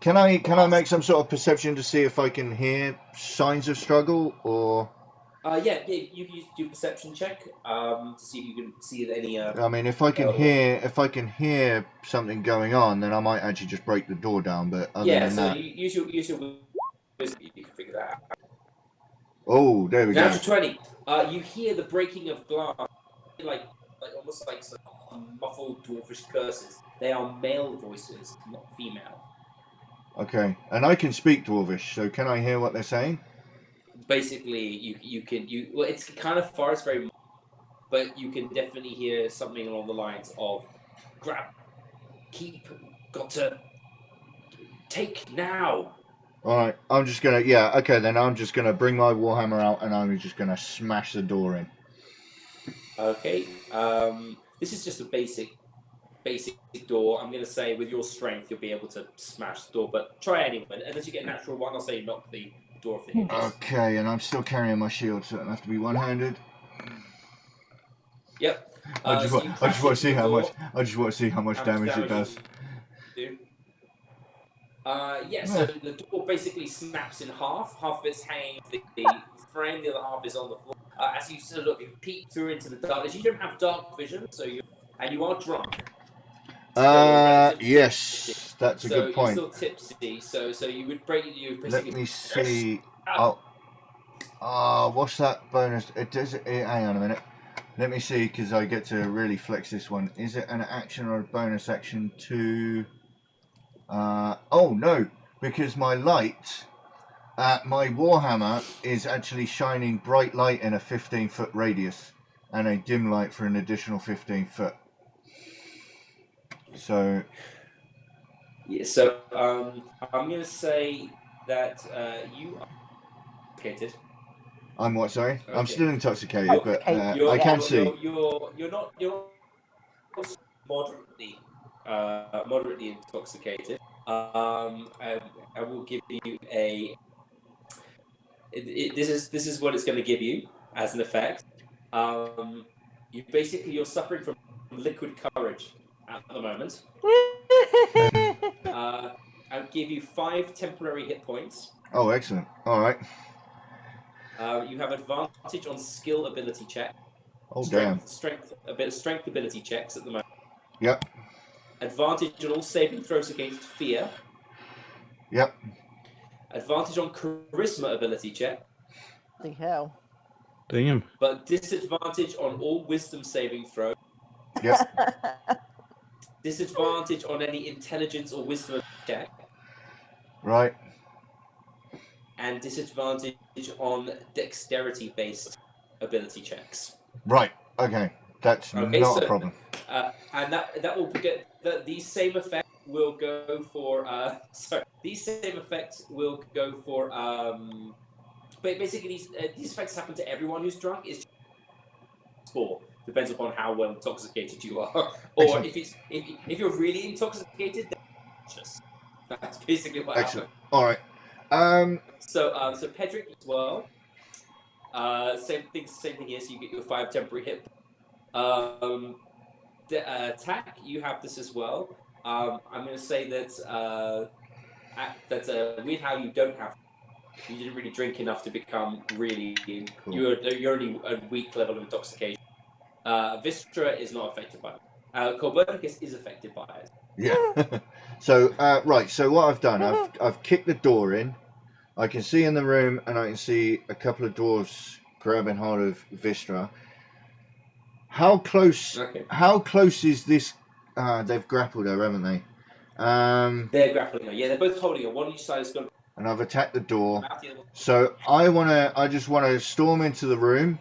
Can I make some sort of perception to see if I can hear signs of struggle, or? Yeah, you can do a perception check to see if you can see any. I mean, if I can hear something going on, then I might actually just break the door down. But other than that, use your wisdom, you can figure that out. Oh, there we go. Natural 20. You hear the breaking of glass, like almost like some muffled dwarfish curses. They are male voices, not female. Okay, and I can speak Dwarvish, so can I hear what they're saying? Basically, you can well, it's kind of far, it's very, but you can definitely hear something along the lines of grab, keep, got to take now. All right, I'm just gonna I'm just gonna bring my warhammer out and I'm just gonna smash the door in. Okay, this is just a basic door. I'm going to say with your strength you'll be able to smash the door, but try anyway. Unless you get a natural one, I'll say knock the door off the hinges. Okay, and I'm still carrying my shield, so it'll have to be one-handed. Yep. I just So you want crash to into see the how door. much. I just want to see how much damage it does. Do. So the door basically snaps in half. Half of it's hanging the frame, the other half is on the floor. As you sort of peek through into the darkness, you don't have dark vision, so you are drunk. Or relatively tipsy. Yes, that's a So good you're point. still tipsy. So you would break you Let basically. me see. What's that bonus? It does. Hang on a minute. Let me see, because I get to really flex this one. Is it an action or a bonus action to? Oh no, because my light, my warhammer is actually shining bright light in a 15-foot radius, and a dim light for an additional 15 foot. So. Yeah. So I'm going to say that you are intoxicated. I'm what? Sorry, Okay. I'm still intoxicated, but You're, I can see. You're not moderately intoxicated. I will give you a. This is what it's going to give you as an effect. You're suffering from liquid courage at the moment. I'll give you 5 temporary hit points. Oh, excellent. All right. You have advantage on skill ability check. Oh, damn. Strength ability checks at the moment. Yep. Advantage on all saving throws against fear. Yep. Advantage on charisma ability check. The hell. Damn. But disadvantage on all wisdom saving throws. Yep. Disadvantage on any intelligence or wisdom check. Right. And disadvantage on dexterity based ability checks. Right. Okay. That's not a problem. And that will get these same effects will go for these same effects will go for but basically these effects happen to everyone who's drunk. It's score depends upon how well intoxicated you are, or Excellent. if you're really intoxicated, then just that's basically what Excellent. happened. All right. So Pedrick as well. Same thing here. So you get your 5 temporary hit. Tack, you have this as well. I'm going to say that that's weird how you don't have. You didn't really drink enough to become really. Cool. You're only a weak level of intoxication. Vistra is not affected by it. Copernicus is affected by it. Yeah. So right. So what I've done, I've kicked the door in. I can see in the room, and I can see a couple of dwarves grabbing hold of Vistra. How close? Okay. How close is this? They've grappled her, haven't they? They're grappling her. Yeah, they're both holding her. One on each side is going. And I've attacked the door. So I just want to storm into the room,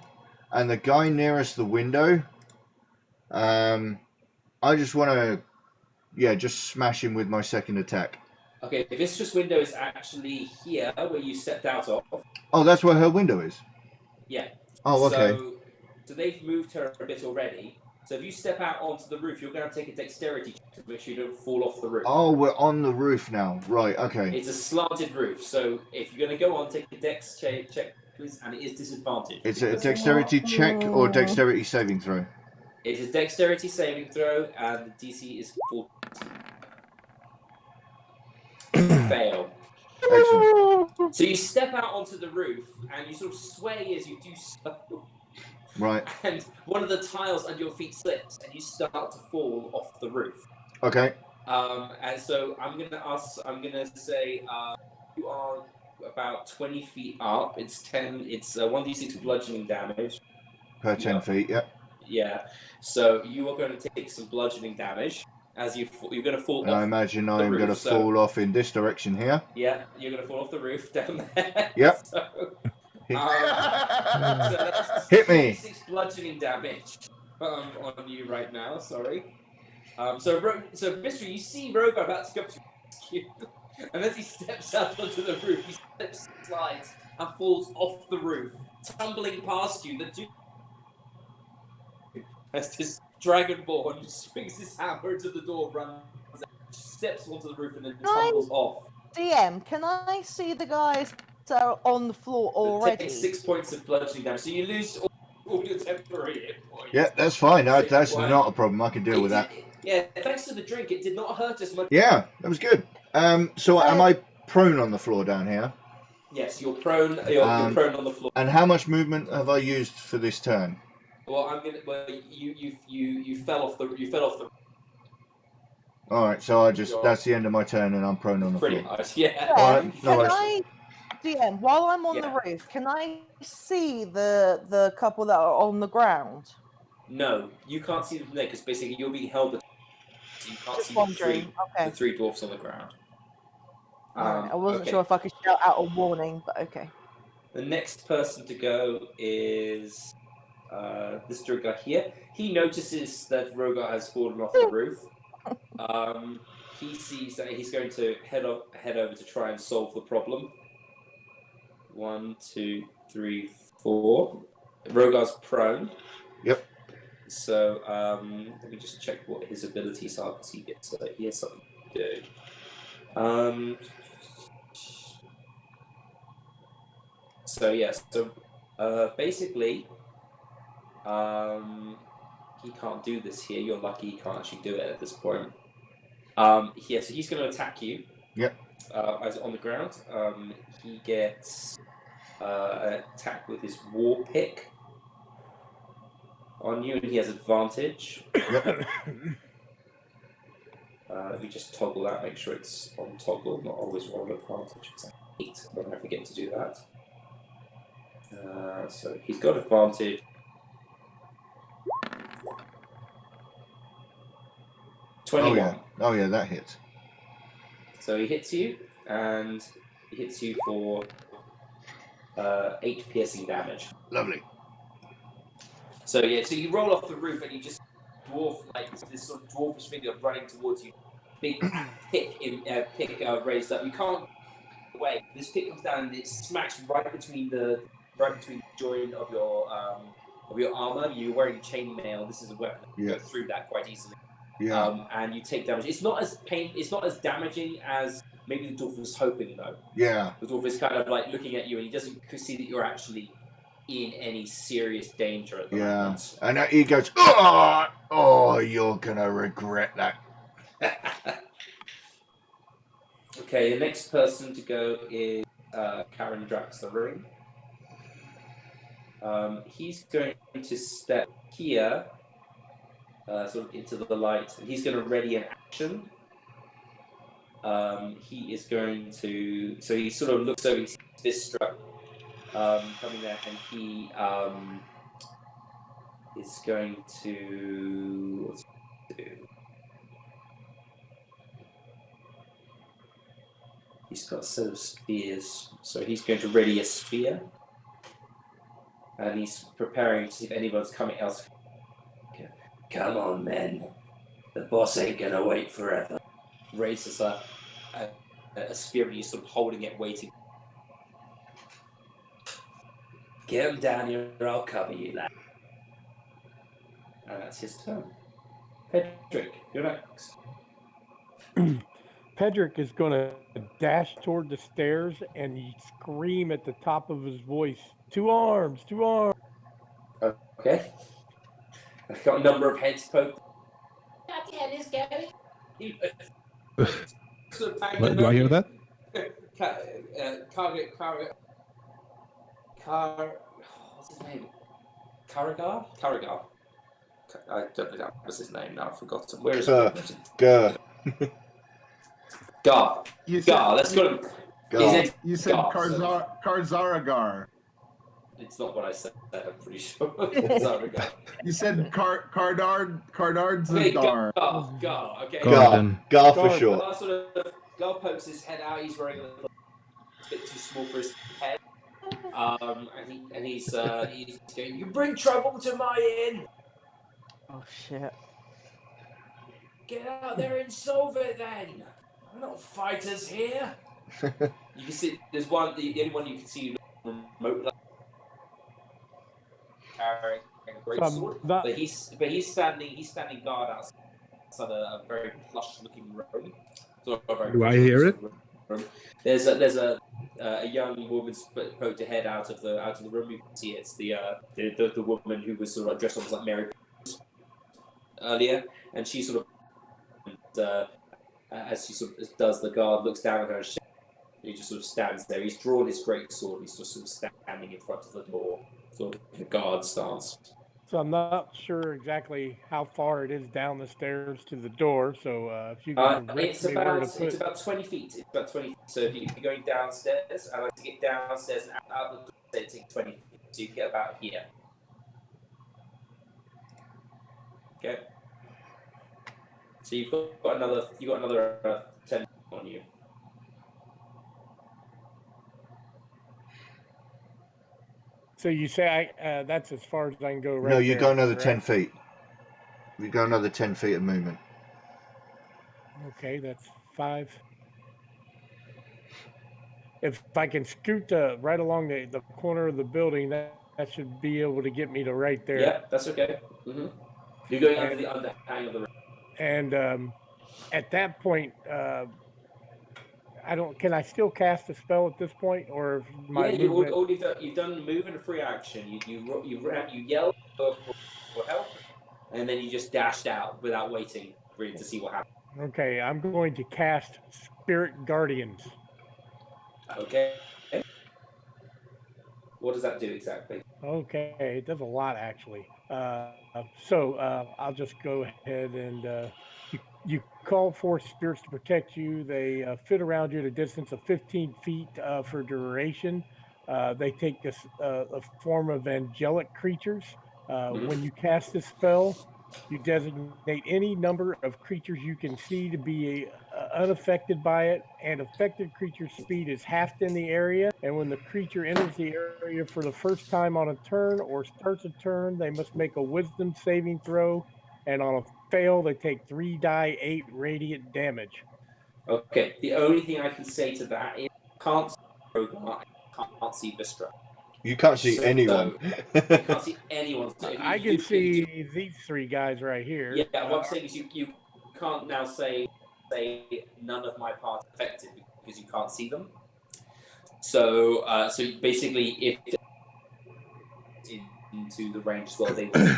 and the guy nearest the window. I just want to, just smash him with my second attack. Okay, Vistra's window is actually here, where you stepped out of. Oh, that's where her window is? Yeah. Oh, okay. So they've moved her a bit already. So if you step out onto the roof, you're going to take a dexterity check to make sure you don't fall off the roof. Oh, we're on the roof now. Right, okay. It's a slanted roof, so if you're going to go on, take a dex check, please, and it is disadvantaged. Is it a dexterity check or dexterity saving throw? It is a dexterity saving throw, and the DC is 14. Fail. Excellent. So you step out onto the roof, and you sort of sway as you do so. Right. And one of the tiles under your feet slips, and you start to fall off the roof. Okay. And so I'm gonna say you are about 20 feet up. It's 1d6 bludgeoning damage. Per 10 feet, yeah. Yeah. So you are going to take some bludgeoning damage as you're going to fall off. I imagine I'm going to fall off in this direction here. Yeah, you're going to fall off the roof down there. Yep. So that's hit me. 6 bludgeoning damage on you right now. Sorry. So Mystery, you see Robo about to go to rescue, and as he steps out onto the roof, he slides and falls off the roof, tumbling past you. As this dragonborn swings his hammer to the door, runs, steps onto the roof, and then tumbles off. DM, can I see the guys that are on the floor already? Take 6 points of bludgeoning damage. So you lose all all your temporary hit points. Yeah, that's fine. That's Why? not a problem. I can deal with that. Yeah, thanks to the drink, it did not hurt as much. Yeah, that was good. So am I prone on the floor down here? Yes, you're prone. You're prone on the floor. And how much movement have I used for this turn? Well, I'm gonna. Well, you fell off the. You fell off the. All right, so that's the end of my turn, and I'm prone on the Pretty floor. much, yeah. All right, no Can worries. I, DM, while I'm on the roof, can I see the couple that are on the ground? No, you can't see them from there because basically you're being held. So you can't Just see wondering. the three dwarfs on the ground. I wasn't okay. sure if I could shout out a warning, but okay. The next person to go is this Drogar here. He notices that Rogar has fallen off the roof. He sees that he's going to head over to try and solve the problem. 1, 2, 3, 4. Rogar's prone. Yep. So let me just check what his abilities are because he has something to do. So yes, basically, he can't do this here. You're lucky he can't actually do it at this point. So he's going to attack you. Yep. As on the ground, he gets an attack with his war pick on you, and he has advantage. Yep. Let me just toggle that, make sure it's on toggle, not always roll advantage. It's 8, but I forget to do that. So he's got advantage. 21. Oh yeah, that hits. So he hits you, and he hits you for 8 piercing damage. Lovely. So yeah, so you roll off the roof and you just dwarf, like this sort of dwarfish figure running towards you. Big pick raised up. You can't get away. This pick comes down and it smacks right between the joint of your armor. You're wearing chainmail. This is a weapon that can go through that quite easily. Yeah. And you take damage. It's not as damaging as maybe the dwarf was hoping though. Yeah. The dwarf is kind of like looking at you and he doesn't see that you're actually in any serious danger at the moment. And he goes, oh, you're gonna regret that. Okay, the next person to go is Karen Drax the Ring. He's going to step here, sort of into the light, and he's going to ready an action. He is going to, so he sort of looks over, he sees Vistra coming there, and he is going to, what's he going to do? He's got a set of spears, so he's going to ready a spear. And he's preparing to see if anyone's coming else. Come on, men. The boss ain't gonna wait forever. Raises a spear and he's sort of holding it, waiting. Get him down here or I'll cover you, lad. And that's his turn. Pedrick, you're next. Pedrick is going to dash toward the stairs and scream at the top of his voice, "Two arms, two arms!" Okay. I've got a number of heads poked. That head is going. Do I hear that? What's his name? Karagar? Karagar. I don't know what's his name now. I've forgotten. Where is it? Gar. Let's go. You said Karzaragar. It's not what I said. I'm pretty sure. Karzaragar. You said Kardard Okay, Zadar. Gar. Okay. Gar for sure. Gar pokes his head out. He's wearing a bit too small for his head. And he's going, "You bring trouble to my inn." Oh shit. Get out there and solve it then. We're not fighters here. You can see there's one. The only one you can see remotely carrying a great sword. But he's standing guard outside a very plush-looking room. Do I hear it? Room. There's a a young woman's poked her head out of the room. You can see it's the woman who was sort of dressed up like Mary earlier, and she sort of as she sort of does, the guard looks down at her and he just sort of stands there. He's drawn his great sword. He's just sort of standing in front of the door, sort of in a guard stance. So I'm not sure exactly how far it is down the stairs to the door. So if you can direct me where to put. It's about 20 feet. It's about 20 feet. So if you're going downstairs, I like to get downstairs and out the door. It takes 20 feet. So you can get about here. Okay. So you've got another 10 on you. So you say that's as far as I can go right No, you there, go another correct? 10 feet. You go another 10 feet of movement. Okay, that's 5. If I can scoot right along the corner of the building, that should be able to get me to right there. Yeah, that's okay. Mm-hmm. You're going under the underhang of the room. And at that point, can I still cast a spell at this point, or my movement? You've done move and a free action. You yell for help, and then you just dashed out without waiting really to see what happened. Okay, I'm going to cast Spirit Guardians. Okay. What does that do exactly? Okay, it does a lot actually. So I'll just go ahead and you call for spirits to protect you. They fit around you at a distance of 15 feet for duration. They take this a form of angelic creatures. When you cast this spell, you designate any number of creatures you can see to be unaffected by it, and affected creature's speed is halved in the area. And when the creature enters the area for the first time on a turn or starts a turn, they must make a wisdom saving throw. And on a fail, they take 3d8 radiant damage. Okay, the only thing I can say to that is I can't see Rogar, I can't see Vistra. You can't see anyone. You can't see anyone. So I can see these 3 guys right here. Yeah, what I'm saying is you can't now say none of my parts are affected because you can't see them. So basically, if into the range as well, they will.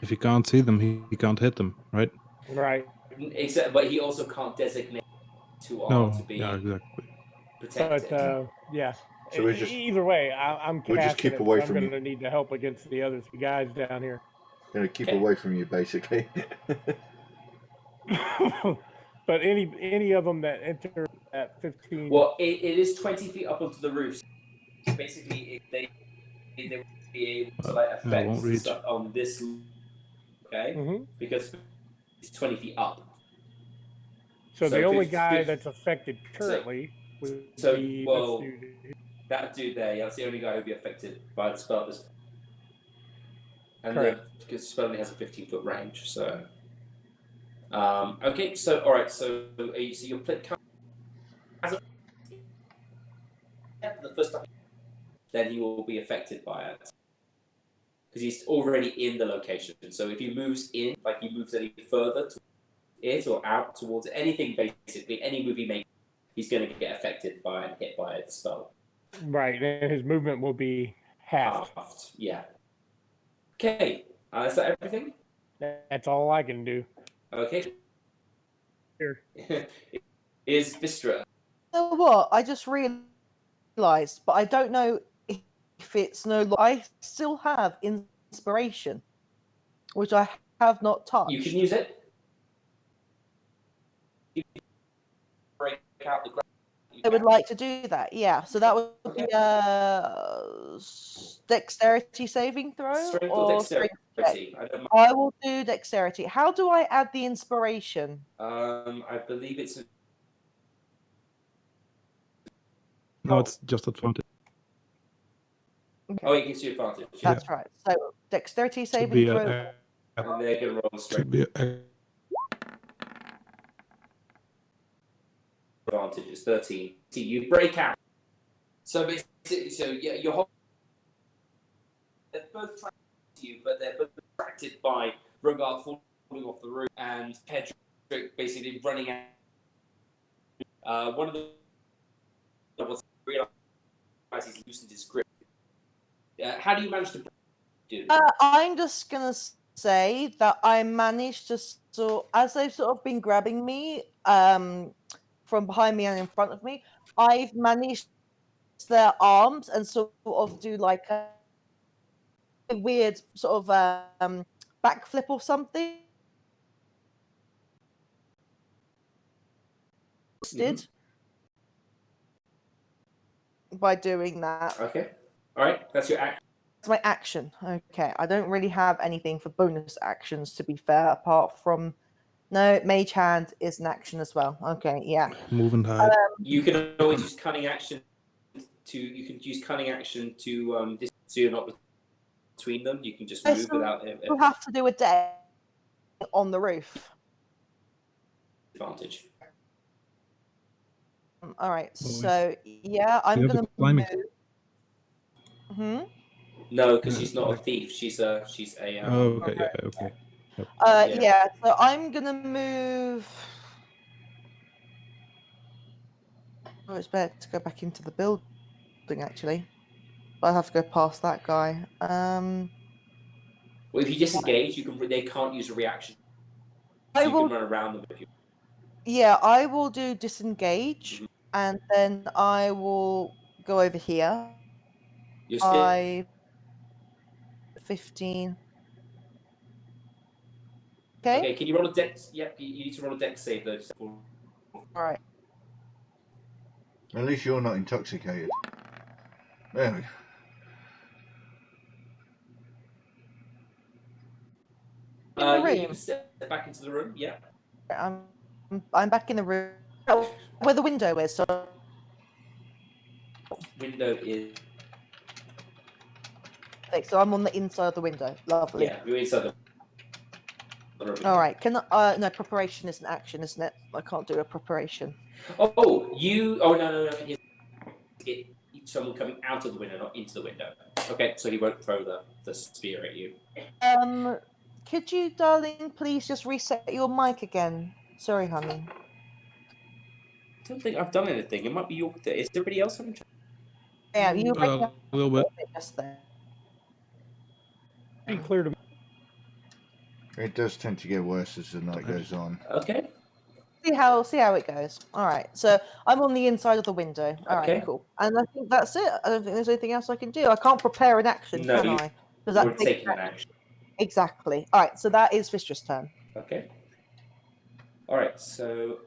If he can't see them, he can't hit them, right? Right. Except, but he also can't designate who are to be protected. But yeah. So we just either way, I'm casting just keep away from I'm you. going to need to help against the other 3 guys down here. Gonna keep away from you, basically. But any of them that enter at 15. Well, it is 20 feet up onto the roof. So basically, they will be able to affect stuff on this. Okay, because it's 20 feet up. So the only guy that's affected currently would be this dude. That dude there, yeah, that's the only guy who'd be affected by the spell. And because the spell only has a 15-foot range, so. Okay, so all right, so you're playing the first time, then he will be affected by it because he's already in the location. So if he moves in, like he moves any further to it or out towards anything, basically any move he makes, he's going to get affected by and hit by the spell. Right, and his movement will be halved. Yeah. Okay, is that everything? That's all I can do. Okay. Here. Is Vistra. You know what? I just realised, but I don't know if it's no longer. I still have inspiration, which I have not touched. You can use it. You can break out the ground. I would like to do that, yeah. So that would be dexterity saving throw? Strength or dexterity? I will do dexterity. How do I add the inspiration? I believe it's... No, it's just advantage. Oh, it gives you advantage. That's right. So dexterity saving throw. And they're going to roll strength. Advantage is 13. See, you break out. So basically, you're they're both tracked to you, but they're both attracted by Rogar falling off the roof and Pedrick basically running out. One of the realise he's loosened his grip. How do you manage to do? I'm just gonna say that I managed to as they've sort of been grabbing me from behind me and in front of me, I've managed their arms and sort of do like a weird sort of backflip or something. Did by doing that. Okay. All right. That's your action. It's my action. Okay. I don't really have anything for bonus actions, to be fair, apart from no, Mage Hand is an action as well. Okay, yeah. Move and hide. You can always use cunning action you can use cunning action to so you're not between them. You can just move without You have to do a day on the roof. advantage. All right, so yeah, I'm gonna climbing. No, because she's not a thief. She's a Oh, okay, yeah, okay. Yep. Yeah, so I'm gonna move. Oh, it's better to go back into the building actually. But I have to go past that guy. Well, if you disengage, you can. They can't use a reaction. So you can run around them if you. Yeah, I will do disengage, and then I will go over here. You're still 15. Okay, can you roll a dex? Yep, you need to roll a dex save though. All right. At least you're not intoxicated. There we go. Yeah, you can step back into the room. Yeah. I'm back in the room where the window is. So Window is. So I'm on the inside of the window. Lovely. Yeah, you're inside the room. All right. Can no preparation is an action, isn't it? I can't do a preparation. Oh, you. Oh no. Get someone coming out of the window, not into the window. Okay, so he won't throw the spear at you. Could you, darling, please just reset your mic again? Sorry, honey. I don't think I've done anything. It might be your. Is there anybody else having? Yeah, you were A little bit. just there. Pretty clear to me. It does tend to get worse as the night goes on. Okay. See how it goes. All right. So I'm on the inside of the window. All right, cool. And I think that's it. I don't think there's anything else I can do. I can't prepare an action, No, can I? We're taking an action. Exactly. All right. So that is Vistra's turn. Okay. All right. So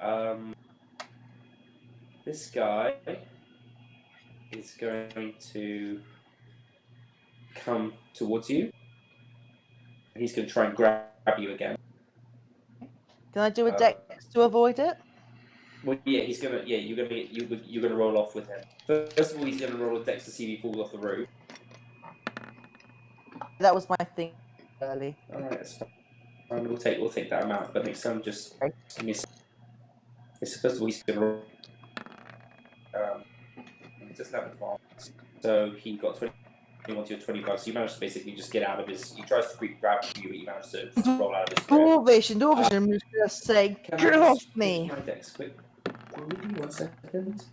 this guy is going to come towards you. He's going to try and grab you again. Can I do a dex to avoid it? Well, yeah, he's gonna. Yeah, you're gonna roll off with him. First of all, he's gonna roll a dex to see if he falls off the roof. That was my thing early. All right, that's fine. We'll take that amount. But next time, just give me. First of all, he's gonna roll. He doesn't have advance, so he got 21 to 25. So you managed to basically just get out of his. He tries to grab you, but you managed to just roll out of his grip. Dwarvish. I'm just gonna say, get off me. My dex, quick. 1 second.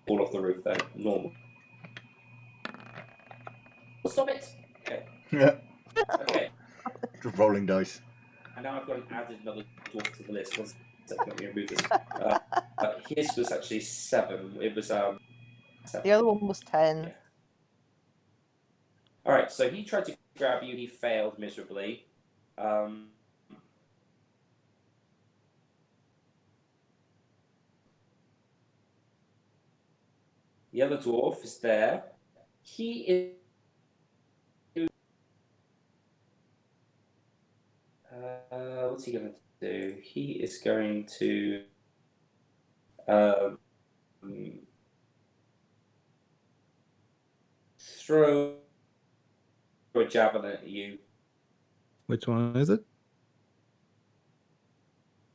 Fall off the roof, though. Normal. Stop it. Okay. Yeah. Okay. Just rolling dice. And now I've got added another dwarf to the list. 1 second, let me remove this. His was actually 7. It was 7. The other one was 10. Yeah. All right, so he tried to grab you. He failed miserably. The other dwarf is there. He is. What's he going to do? He is going to. Throw a javelin at you. Which one is it?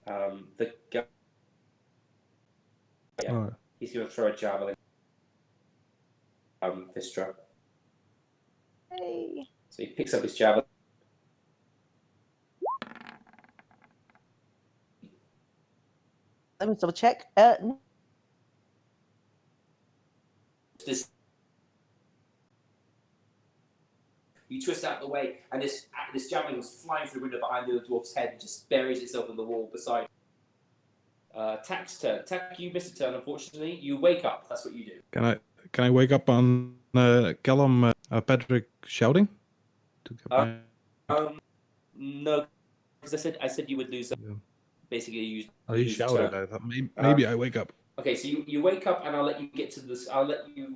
The guy. Yeah, Oh. he's going to throw a javelin. Vistra. Hey. So he picks up his javelin. Let me double check. this. You twist out the way, and this javelin goes flying through the window behind the dwarf's head and just buries itself in the wall beside. Tack's turn. Tack, you missed a turn, unfortunately. You wake up. That's what you do. Can I wake up on Callum Patrick shouting? To get my... No, because I said you would lose. Basically, you. Oh, you shouted. I thought maybe I wake up. Okay, so you wake up, and I'll let you get to this. I'll let you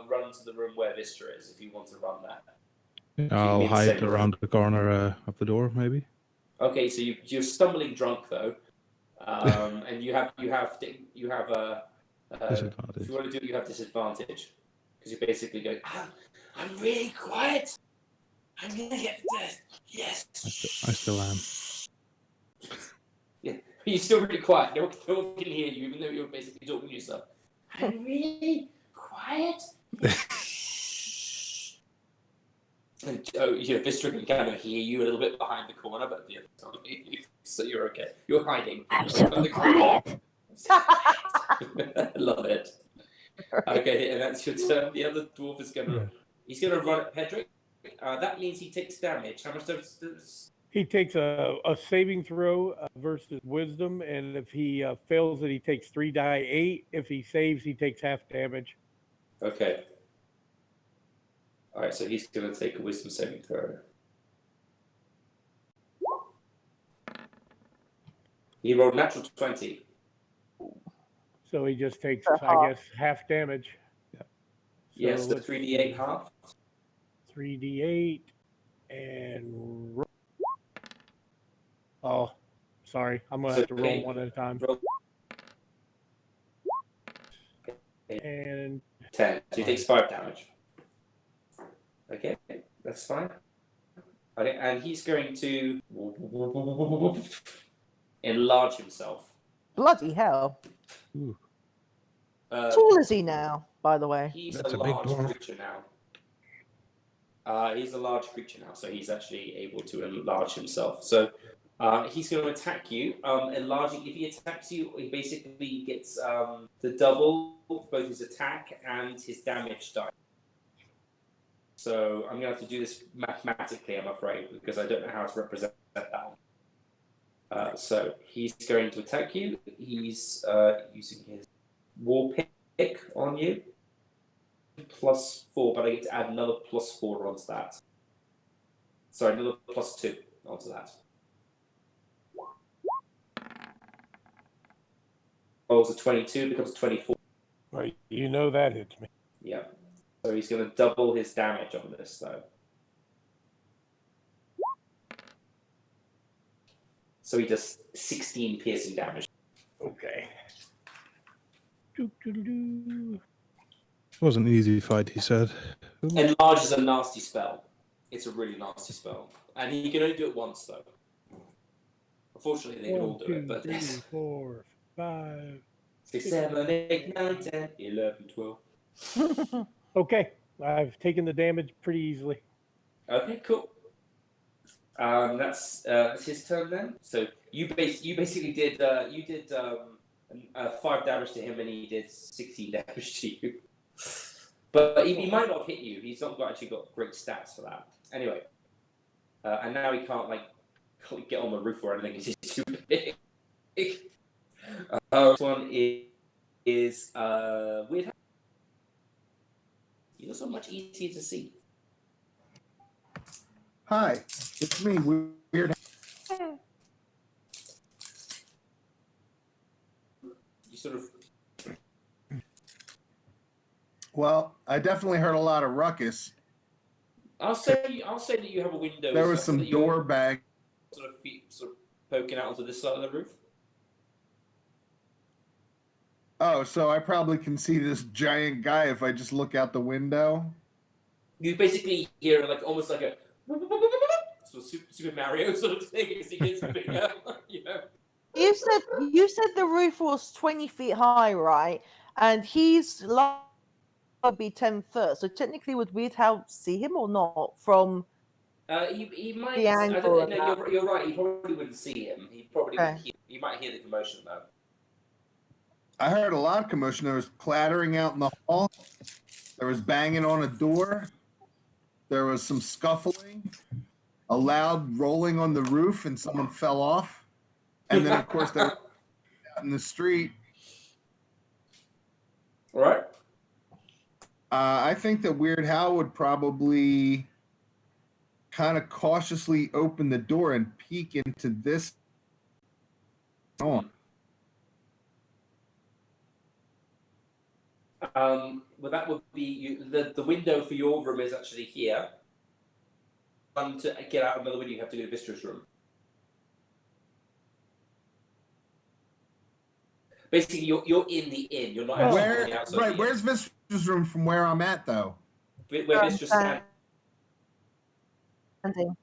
run to the room where Vista is if you want to run that. I'll hide around the corner of the door, maybe. Okay, so you're stumbling drunk though, and you have disadvantage. If you want to do it, you have disadvantage because you're basically going. I'm really quiet. I'm gonna get this. Yes. I still am. Yeah, you're still really quiet. No one can hear you, even though you're basically talking to yourself. I'm really quiet. And Vistra can kind of hear you a little bit behind the corner, but the other can't hear you, so you're okay. You're hiding. I'm so quiet. I love it. Okay, and that's your turn. The other dwarf is he's gonna run at Pedrick. That means he takes damage. How much does? He takes a saving throw versus wisdom, and if he fails it, he takes 3d8. If he saves, he takes half damage. Okay. All right, so he's going to take a wisdom saving throw. He rolled natural 20. So he just takes, I guess, half damage. Yeah. Yes, the 3d8 half. 3d8 and... Oh, sorry. I'm going to have to roll one at a time. And... 10. So he takes 5 damage. Okay, that's fine. Okay, and he's going to enlarge himself. Bloody hell. Ooh. How tall is he now, by the way? He's That's a a big large dwarf. creature now. He's a large creature now, so he's actually able to enlarge himself. So he's going to attack you. Enlarging, if he attacks you, he basically gets the double both his attack and his damage die. So I'm going to have to do this mathematically, I'm afraid, because I don't know how to represent that. So he's going to attack you. He's using his war pick on you. +4, but I get to add another +4 onto that. Sorry, another +2 onto that. Rolls a 22, becomes 24. Right, you know that hits me. Yeah. So he's going to double his damage on this, though. So he does 16 piercing damage. Okay. It was an easy fight, he said. Enlarge is a nasty spell. It's a really nasty spell. And he can only do it once, though. Unfortunately, they can all do it, but... 1, 2, 3, 4, 5... 6, 7, 8, 9, 10, 11, 12. Okay, I've taken the damage pretty easily. Okay, cool. That's his turn then. So you basically did 5 damage to him, and he did 16 damage to you. But he might not hit you. He's not actually got great stats for that. Anyway, and now he can't get on the roof or anything because he's too big. This one is Weird. You're so much easier to see. Hi, it's me, Weird. You sort of. Well, I definitely heard a lot of ruckus. I'll say that you have a window. There was some door bang. Sort of feet sort of poking out onto this side of the roof. Oh, so I probably can see this giant guy if I just look out the window. You basically hear almost like a sort of Super Mario sort of thing as he gets bigger. You know. You said the roof was 20 feet high, right? And he's be 10 foot. So technically, would Weird see him or not from? He might. The angle I don't know. You're right. He probably wouldn't see him. He probably would hear. He might hear the commotion though. I heard a lot of commotion. There was clattering out in the hall. There was banging on a door. There was some scuffling, a loud rolling on the roof, and someone fell off. And then, of course, they were out in the street. All right. I think that Weird Hal would probably kind of cautiously open the door and peek into this. Well, that would be the window for your room is actually here. To get out another window, you have to go to Vistra's room. Basically, you're in the inn. You're not actually on the outside. Right, where's Vistra's room from where I'm at, though? Where Vistra's standing. Standing.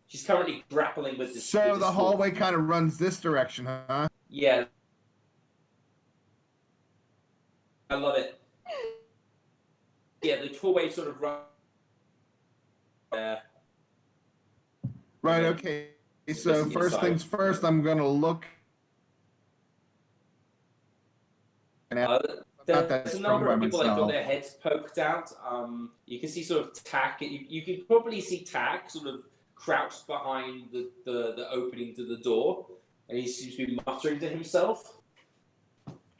She's currently grappling with this. So with the this hallway dwarf. kind of runs this direction, huh? Yeah. I love it. Yeah, the hallway sort of runs. Right, okay. So first things first, I'm going to look. There's a number of people that got their heads poked out. You can see sort of Tack. You can probably see Tack sort of crouched behind the opening to the door, and he seems to be muttering to himself.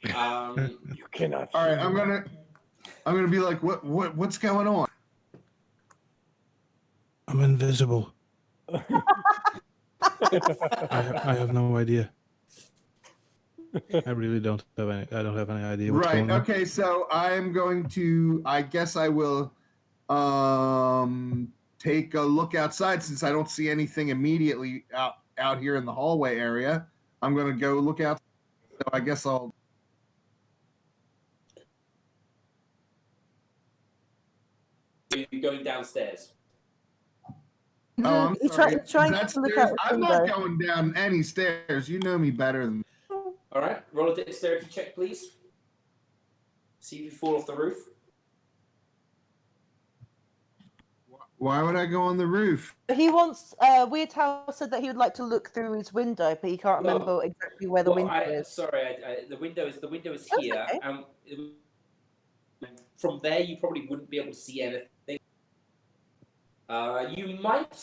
You cannot. All right, I'm gonna be like, what's going on? I'm invisible. I have no idea. I really don't have any. I don't have any idea what's going on. Okay, so I'm going to. I guess I will take a look outside since I don't see anything immediately out here in the hallway area. I'm going to go look out. So I guess I'll. You're going downstairs. Oh, I'm sorry. Trying to look out the I'm window. not going down any stairs. You know me better than. All right, roll a dexterity check, please. See if you fall off the roof. Why would I go on the roof? He wants. Weird Hal said that he would like to look through his window, but he can't remember exactly where the window is. Sorry, the window is here. Okay. From there, you probably wouldn't be able to see anything. You might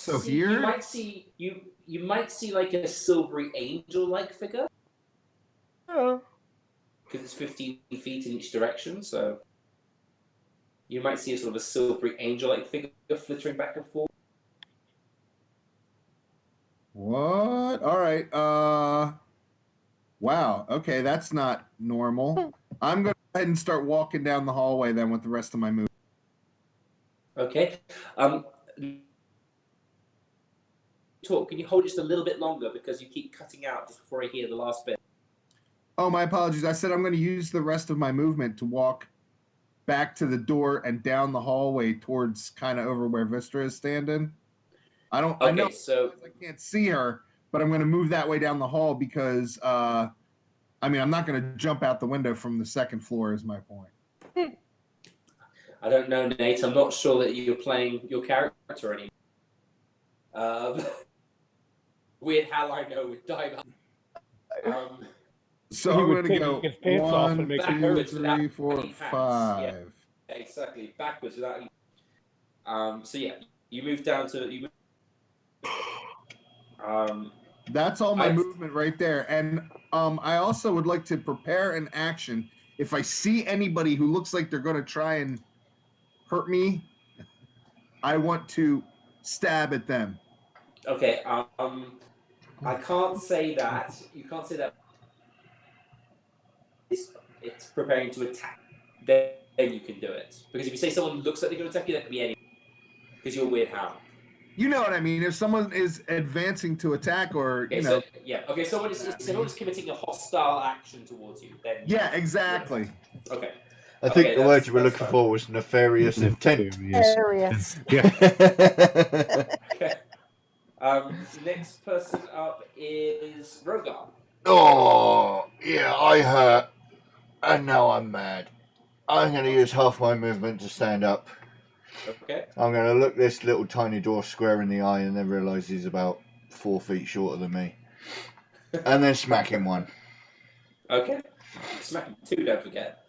see like a silvery angel-like figure. Oh. Because it's 15 feet in each direction, so you might see a sort of a silvery angel-like figure flittering back and forth. What? All right. Wow. Okay, that's not normal. I'm going to go ahead and start walking down the hallway then with the rest of my movement. Okay. Can you hold just a little bit longer because you keep cutting out just before I hear the last bit? Oh, my apologies. I said I'm going to use the rest of my movement to walk back to the door and down the hallway towards kind of over where Vistra is standing. I know I can't see her, but I'm going to move that way down the hall because, I'm not going to jump out the window from the second floor is my point. I don't know, Nate. I'm not sure that you're playing your character anymore. Weird Hal, I know, would die. So I'm going to go 1, 2, 3, 4, 5. Yeah, exactly. Backwards without. So yeah, you move down to. That's all my movement right there, and I also would like to prepare an action if I see anybody who looks like they're going to try and hurt me. I want to stab at them. Okay. I can't say that. You can't say that. It's preparing to attack. Then you can do it. Because if you say someone looks like they're going to attack you, that could be anyone. Because you're Weird Hal. You know what I mean? If someone is advancing to attack, or someone is committing a hostile action towards you. Then exactly. Yeah. Okay. I think the word you were looking for was nefarious intent. Nefarious. Yeah. Okay. Next person up is Rogar. Oh, yeah, I hurt. And now I'm mad. I'm going to use half my movement to stand up. Okay. I'm going to look this little tiny dwarf square in the eye and then realise he's about 4 feet shorter than me. And then smack him one. Okay. Smack him 2, don't forget.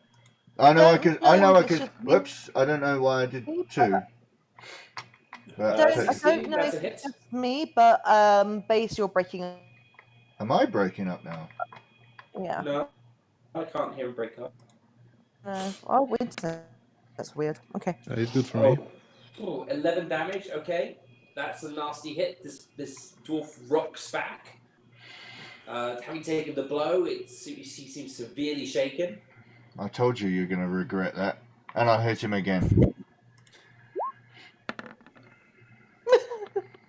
I know I No, could. no, I know I it's could. just- Whoops! I don't know why I did two. But I technically- don't know That's if a it's hit. just me, but base you're breaking. am I breaking up now? Yeah. No, I can't hear him break up. No. Oh, that's weird. Okay. He's good for me. Oh, 11 damage. Okay, that's a nasty hit. This dwarf rocks back. Having taken the blow, he seems severely shaken. I told you you're gonna regret that. And I hit him again.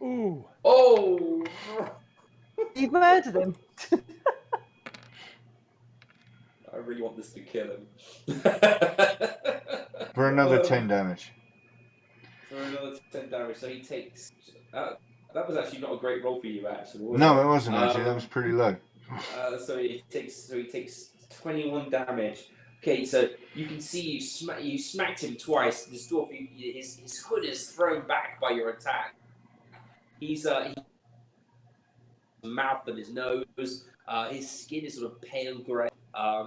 Ooh. Oh! You've murdered him. I really want this to kill him. For another 10 damage. For another 10 damage, so he takes. That was actually not a great roll for you, actually. No, it wasn't actually. That was pretty low. So he takes 21 damage. Okay, so you can see you smacked him twice. This dwarf, his hood is thrown back by your attack. He's mouth and his nose. His skin is sort of pale grey.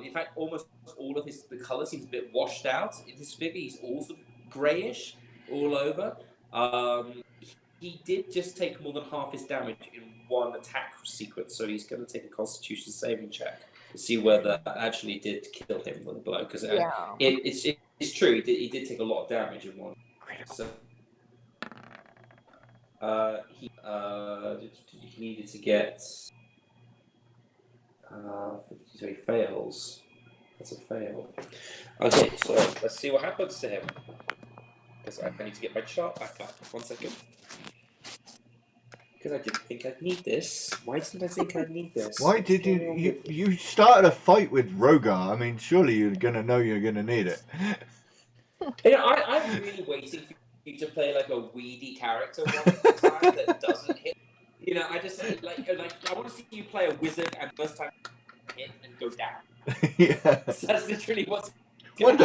In fact, almost all of the colour seems a bit washed out in his figure. He's also greyish all over. He did just take more than half his damage in one attack sequence, so he's going to take a Constitution saving check to see whether that actually did kill him with a blow. Because it's true, he did take a lot of damage in one. So he needed to get. So he fails. That's a fail. Okay, so let's see what happens to him. Because I need to get my chart back up. 1 second. Because I didn't think I'd need this. Why didn't I think I'd need this? Why did you started a fight with Rogar? I mean, surely you're gonna know you're gonna need it. You know, I'm really waiting for you to play like a weedy character one time that doesn't hit. You know, I just like I want to see you play a wizard and most time hit and go down. Yeah. That's literally what's One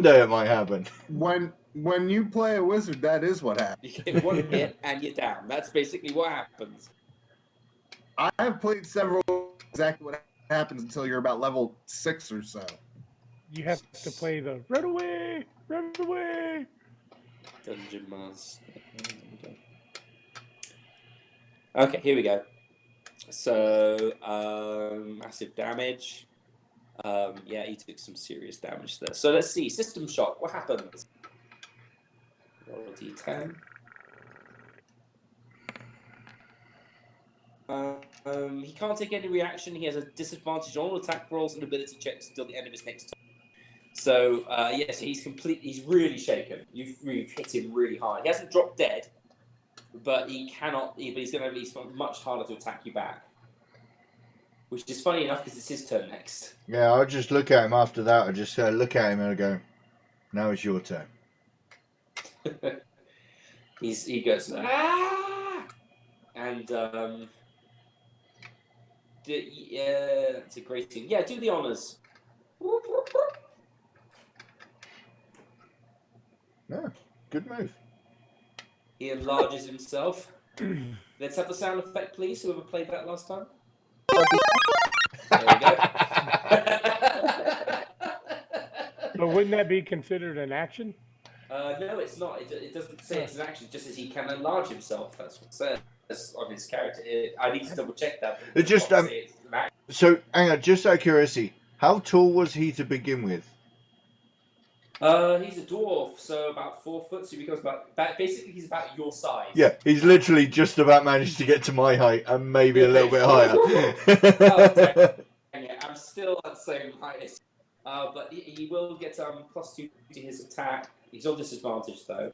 day it might happen. When you play a wizard, that is what happens. You get one hit and you're down. That's basically what happens. I have played several exactly what happens until you're about level 6 or so. You have to play the run away, run away. Dungeon Master. Okay, here we go. So, massive damage. Yeah, he took some serious damage there. So let's see. System shock. What happens? Roll a d10. He can't take any reaction. He has a disadvantage on all attack rolls and ability checks until the end of his next turn. So, yes, he's really shaken. You've hit him really hard. He hasn't dropped dead, but he's going to be much harder to attack you back. Which is funny enough because it's his turn next. Yeah, I'll just look at him after that. I'll just look at him and I'll go, now it's your turn. He goes, ah! And, yeah, that's a great thing. Yeah, do the honours. Yeah, good move. He enlarges himself. Let's have the sound effect, please. Whoever played that last time. There we go. So wouldn't that be considered an action? No, it's not. It doesn't say it's an action. Just as he can enlarge himself. That's what it says on his character. I need to double check that. It just so hang on, just out of curiosity, how tall was he to begin with? He's a dwarf, so about 4 foot. So he becomes basically he's about your size. Yeah, he's literally just about managed to get to my height and maybe a little bit higher. Yeah, I'm still at the same height. But he will get +2 to his attack. He's on disadvantage though.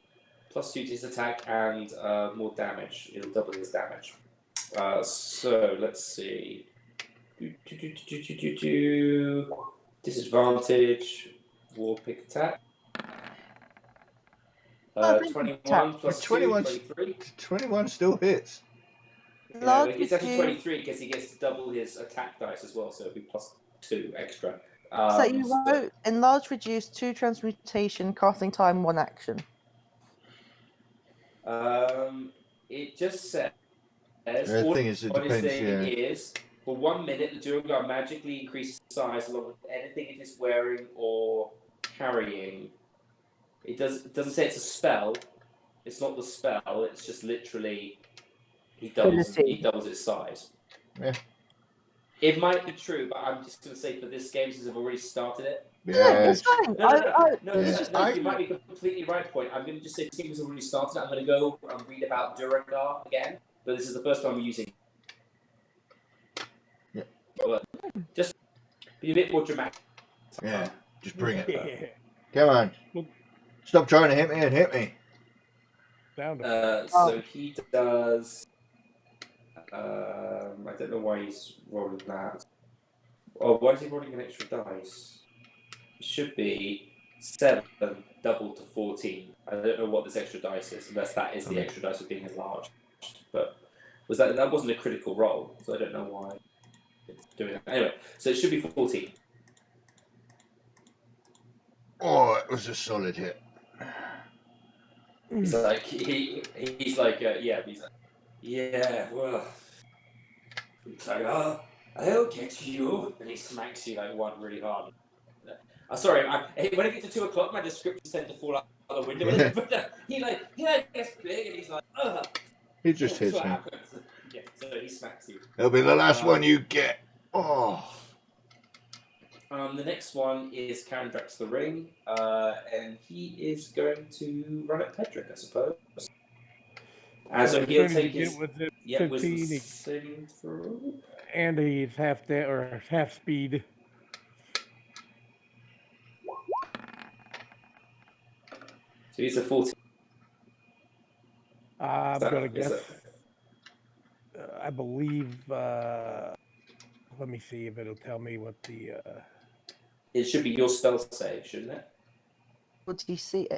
+2 to his attack and more damage. It'll double his damage. So let's see. Disadvantage. War pick attack. 21 plus 23. 21 still hits. Yeah, it's actually 23 because he gets to double his attack dice as well, so it'll be +2 extra. So you wrote enlarge, reduce 2 transmutation, casting time, 1 action. It just says The thing is, it depends, is for 1 minute the Duergar magically increases size along with anything it is wearing or carrying. It doesn't say it's a spell. It's not the spell. It's just literally he doubles its size. Yeah. It might be true, but I'm just going to say for this game, since I've already started it. Yeah. It's fine. No, you might be completely right, Point. I'm going to just say this game has already started. I'm going to go and read about Duragar again, but this is the first time I'm using. Yeah. But just be a bit more dramatic. Yeah. Just bring it. Yeah. Come on. Stop trying to hit me and hit me. So he does. I don't know why he's rolling that. Oh, why is he rolling an extra dice? It should be 7 doubled to 14. I don't know what this extra dice is, unless that is the extra dice of being enlarged. But that wasn't a critical roll, so I don't know why it's doing that. Anyway, so it should be 14. Oh, it was a solid hit. He's like, he's like, well, it's like, I'll get you, and he smacks you like one really hard. Sorry, when I get to 2 o'clock, my descriptions tend to fall out the window. But he gets big, and he's like, ugh. He just hits me. Happens. Yeah, so he smacks you. It'll be the last one you get. Oh. The next one is Kandrax the Ring, and he is going to run at Pedrick, I suppose. And so he'll take his wisdom saving throw. And he's half speed. So he's a 14. I'm gonna guess. I believe. Let me see if it'll tell me what the. It should be your spell save, shouldn't it? What DC?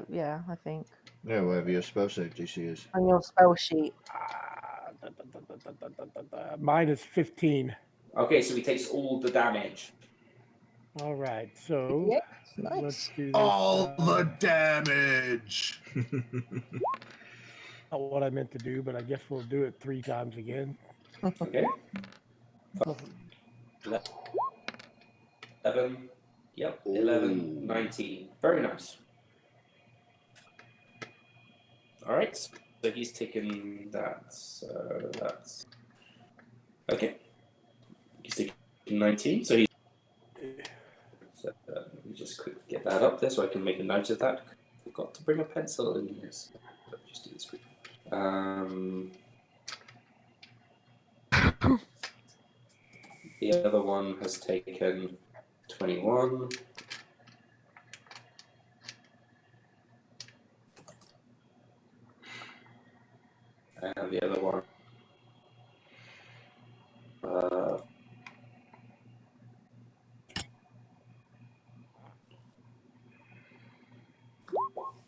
Yeah, I think. Yeah, whatever your spell save DC is. On your spell sheet. Mine is 15. Okay, so he takes all the damage. All right, so Yes, nice. let's do this. All the damage. Not what I meant to do, but I guess we'll do it 3 times again. Okay. 11. Yep, 11, 19. Very nice. All right, so he's taken that. So that's okay. He's taken 19. So he's. So, let me just quickly get that up there so I can make a note of that. Forgot to bring a pencil in here. So let me just do this quickly. The other one has taken 21. And the other one.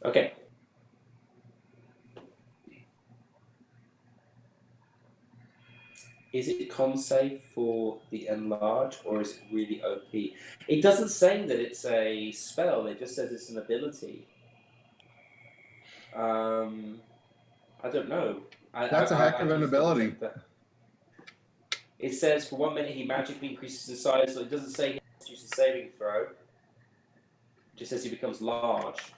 Okay. Is it con save for the enlarge, or is it really OP? It doesn't say that it's a spell. It just says it's an ability. I don't know. That's a heck of an ability. It says for 1 minute he magically increases his size, so it doesn't say he has to use a saving throw. It just says he becomes large.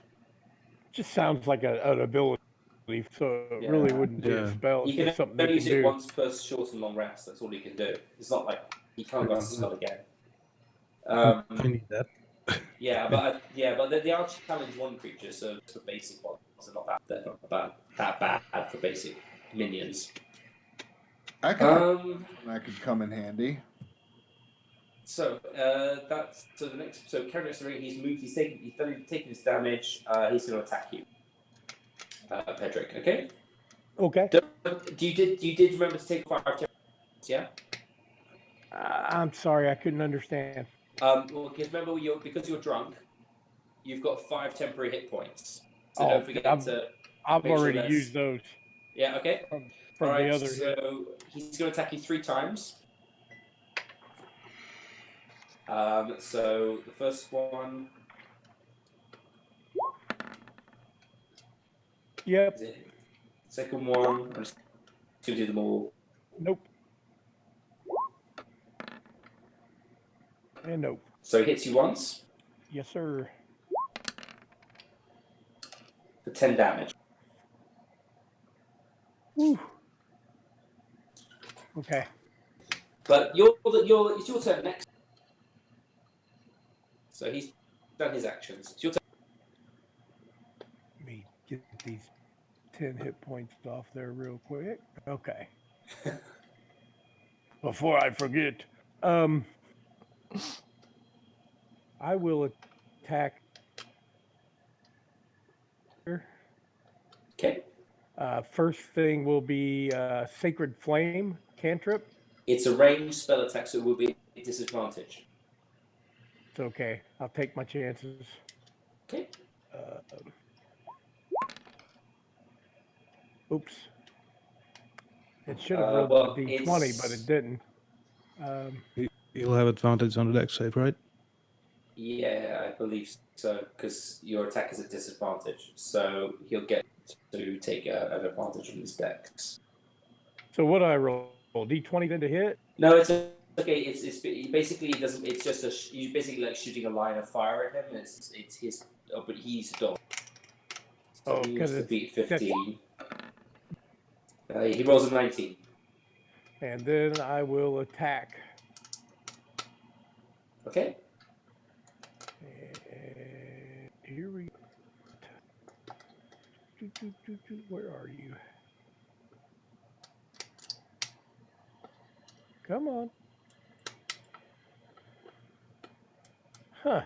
Just sounds like an ability, so it really wouldn't be a spell. You It's can something only they use can it do. once per short and long rest. That's all he can do. It's not like he can't cast the spell again. I need that. But they are challenge 1 creatures, so it's for basic ones. They're not that bad for basic minions. That could come in handy. So the next. So Kandrax the Ring, he's moved. He's taken his damage. He's going to attack you, Pedrick. Okay. Okay. You did remember to take 5 temporary hits, yeah? I'm sorry, I couldn't understand. Well, because remember, because you're drunk, you've got 5 temporary hit points. So don't forget to. I've already used those. Yeah. Okay. From all right. the other. So he's going to attack you 3 times. So the first one. Yep. Second one. I'm just going to do them all. Nope. And nope. So he hits you once. Yes, sir. for 10 damage. Whew. Okay. But it's your turn next. So he's done his actions. It's your turn. Let me get these 10 hit points off there real quick. Okay. Before I forget, I will attack. Okay. First thing will be Sacred Flame cantrip. It's a ranged spell attack, so it will be a disadvantage. It's okay. I'll take my chances. Okay. Oops. It should have rolled a d20, it's... but it didn't. You'll have advantage on the deck save, right? Yeah, I believe so, because your attack is a disadvantage. So he'll get to take an advantage on his decks. So what do I roll? D20 then to hit? No, it's okay. It's basically it doesn't. It's just you basically like shooting a line of fire at him. And it's his. Oh, but he's a dog. So Oh, he needs to because beat 15. He rolls a 19. And then I will attack. Okay. And here we go. Where are you? Come on. Huh.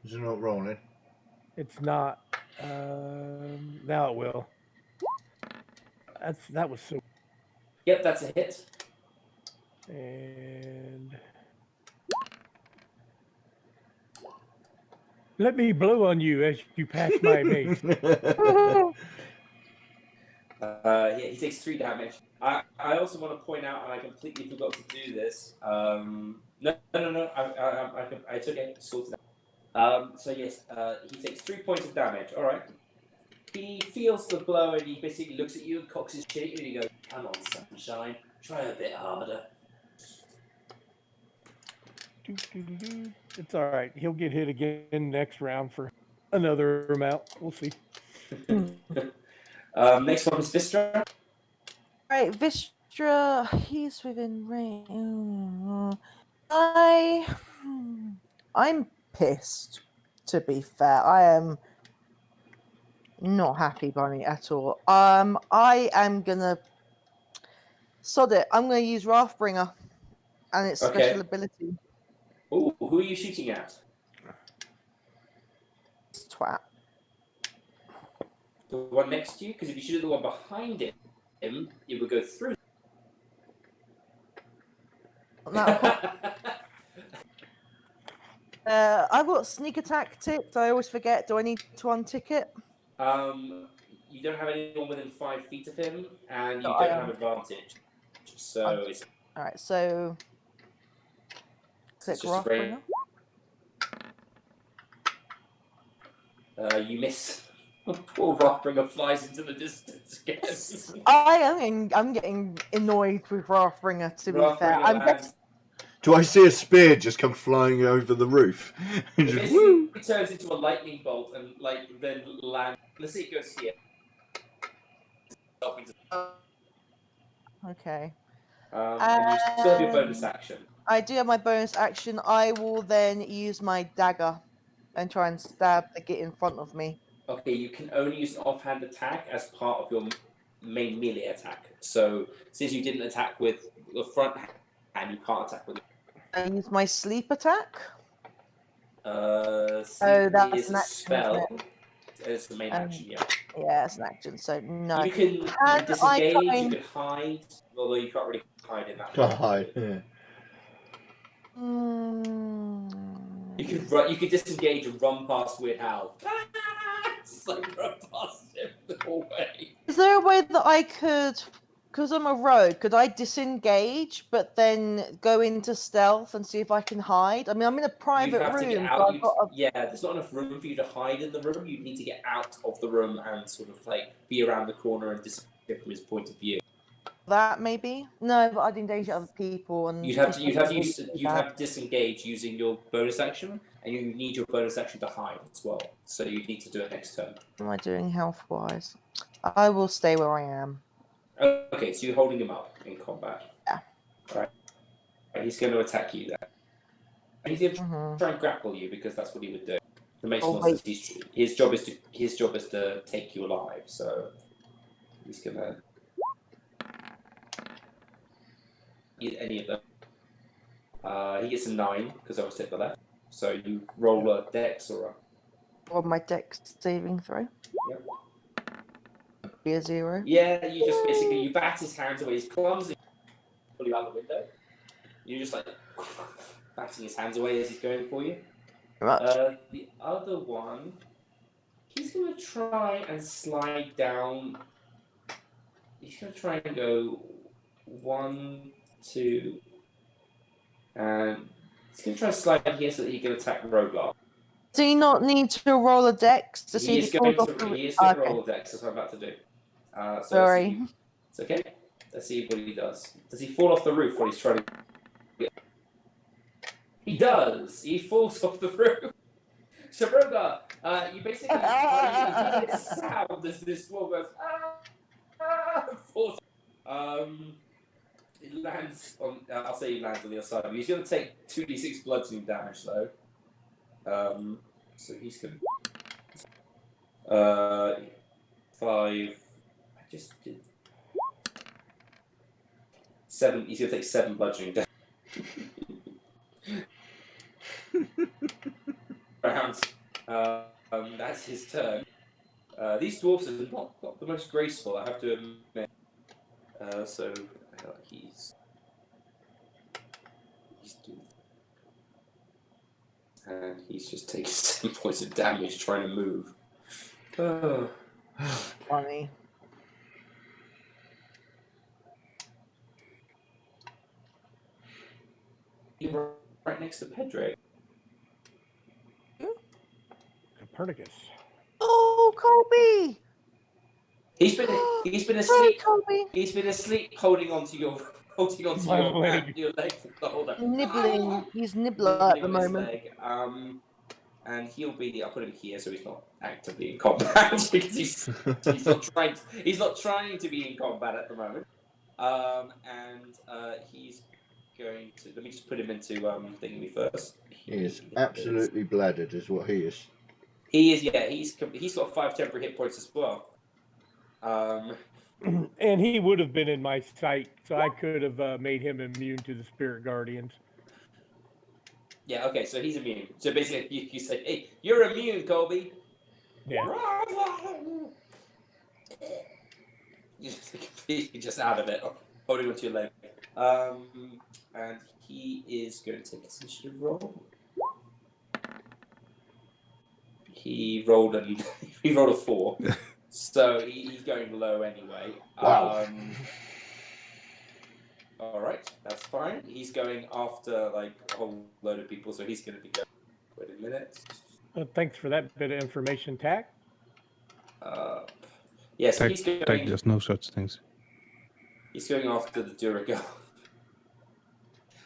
Is it not rolling? It's not. Now it will. That was so. Yep, that's a hit. And let me blow on you as you pass my base. Yeah, he takes 3 damage. I also want to point out, and I completely forgot to do this. No. It's okay. Sorted out. So yes, he takes 3 points of damage. All right. He feels the blow, and he basically looks at you and cocks his chin at you, and he goes, "Come on, sunshine, try a bit harder." It's all right. He'll get hit again next round for another amount. We'll see. Next one is Vistra. Right, Vistra, he's within range. I'm pissed, to be fair. I am not happy by me at all. I am gonna sod it. I'm gonna use Wrathbringer and its special ability. Ooh, who are you shooting at? Twat. The one next to you? Because if you shoot at the one behind him, it would go through. I've got sneak attack ticked. I always forget. Do I need to untick it? You don't have anyone within 5 feet of him, and you No, don't have advantage. So it's all right. So click Wrathbringer. You miss. Poor Wrathbringer flies into the distance again. I'm getting annoyed with Wrathbringer, to be fair. Do I see a spear just come flying over the roof? It turns into a lightning bolt and then lands. Let's see, it goes here. Okay. And you still have your bonus action. I do have my bonus action. I will then use my dagger and try and stab the git in front of me. Okay, you can only use an offhand attack as part of your main melee attack. So since you didn't attack with the front hand, you can't attack with. I use my sleep attack. Sleep that's is an a action, spell. It's the main action, yeah. Yeah, it's an action. So no. You can disengage. You can hide, although you can't really hide in that. Can't hide. Yeah. You could disengage and run past Weird Hal. Just run past him the whole way. Is there a way that I could, because I'm a rogue, could I disengage but then go into stealth and see if I can hide? I mean, I'm in a private room. Yeah, there's not enough room for you to hide in the room. You need to get out of the room and sort of be around the corner and disappear from his point of view. That maybe? No, but I'd endanger other people and You'd have to that. disengage using your bonus action, and you need your bonus action to hide as well. So you need to do it next turn. What am I doing health wise? I will stay where I am. Okay, so you're holding him up in combat. Yeah. Alright. He's going to attack you then. He's going to Mhm. try and grapple you because that's what he would do. It makes Oh, more wait. sense. His job is to take you alive. So he's going to get any of them. He gets a 9 because I was hit the left. So you roll a dex or a. Or my dex saving throw. Yep. Be a 0. Yeah, you just basically you bat his hands away. He's clumsy. Pull you out the window. You're just like batting his hands away as he's going for you. Much. The other one, he's going to try and slide down. He's going to try and go 1, 2, and he's going to try and slide here so that he can attack Rogar. Do you not need to roll a dex to see if he falls off the... He is going to roll a dex, that's what I'm about to do. So Sorry. it's okay. Let's see what he does. Does he fall off the roof while he's trying to... He does! He falls off the roof! So Rogar, you basically hear this sound as this wall goes... falls. It lands on... I'll say he lands on the other side. He's going to take 2d6 bludgeoning damage, though. So he's going to... 5... I just did... 7... He's going to take 7 bludgeoning damage. Round. That's his turn. These dwarfs are not the most graceful, I have to admit. So he's doing, and he's just taking 7 points of damage trying to move. Oh. Funny. You're right next to Pedro. Copernicus. Oh, Colby! He's been asleep. Colby! He's been asleep, holding onto your leg. your leg the whole time. Nibbling. He's nibbler at the Nibbling his moment. leg. And he'll be. I'll put him here so he's not actively in combat because he's not trying to be in combat at the moment. And he's going to. Let me just put him into thingy first. He is absolutely bladdered, is what he is. He is. Yeah, he's got 5 temporary hit points as well. And he would have been in my sight, so I could have made him immune to the spirit guardians. Yeah. Okay. So he's immune. So basically, you say, "Hey, you're immune, Colby." Yeah. You're just completely just out of it, holding onto your leg. And he is going to take his initiative roll. He rolled a 4, so he's going low anyway. Wow. All right, that's fine. He's going after like a whole load of people, so he's going to be going. Wait a minute. Thanks for that bit of information, Tack. Yes, Tech, he's going. there's no such things. He's going after the Duragar.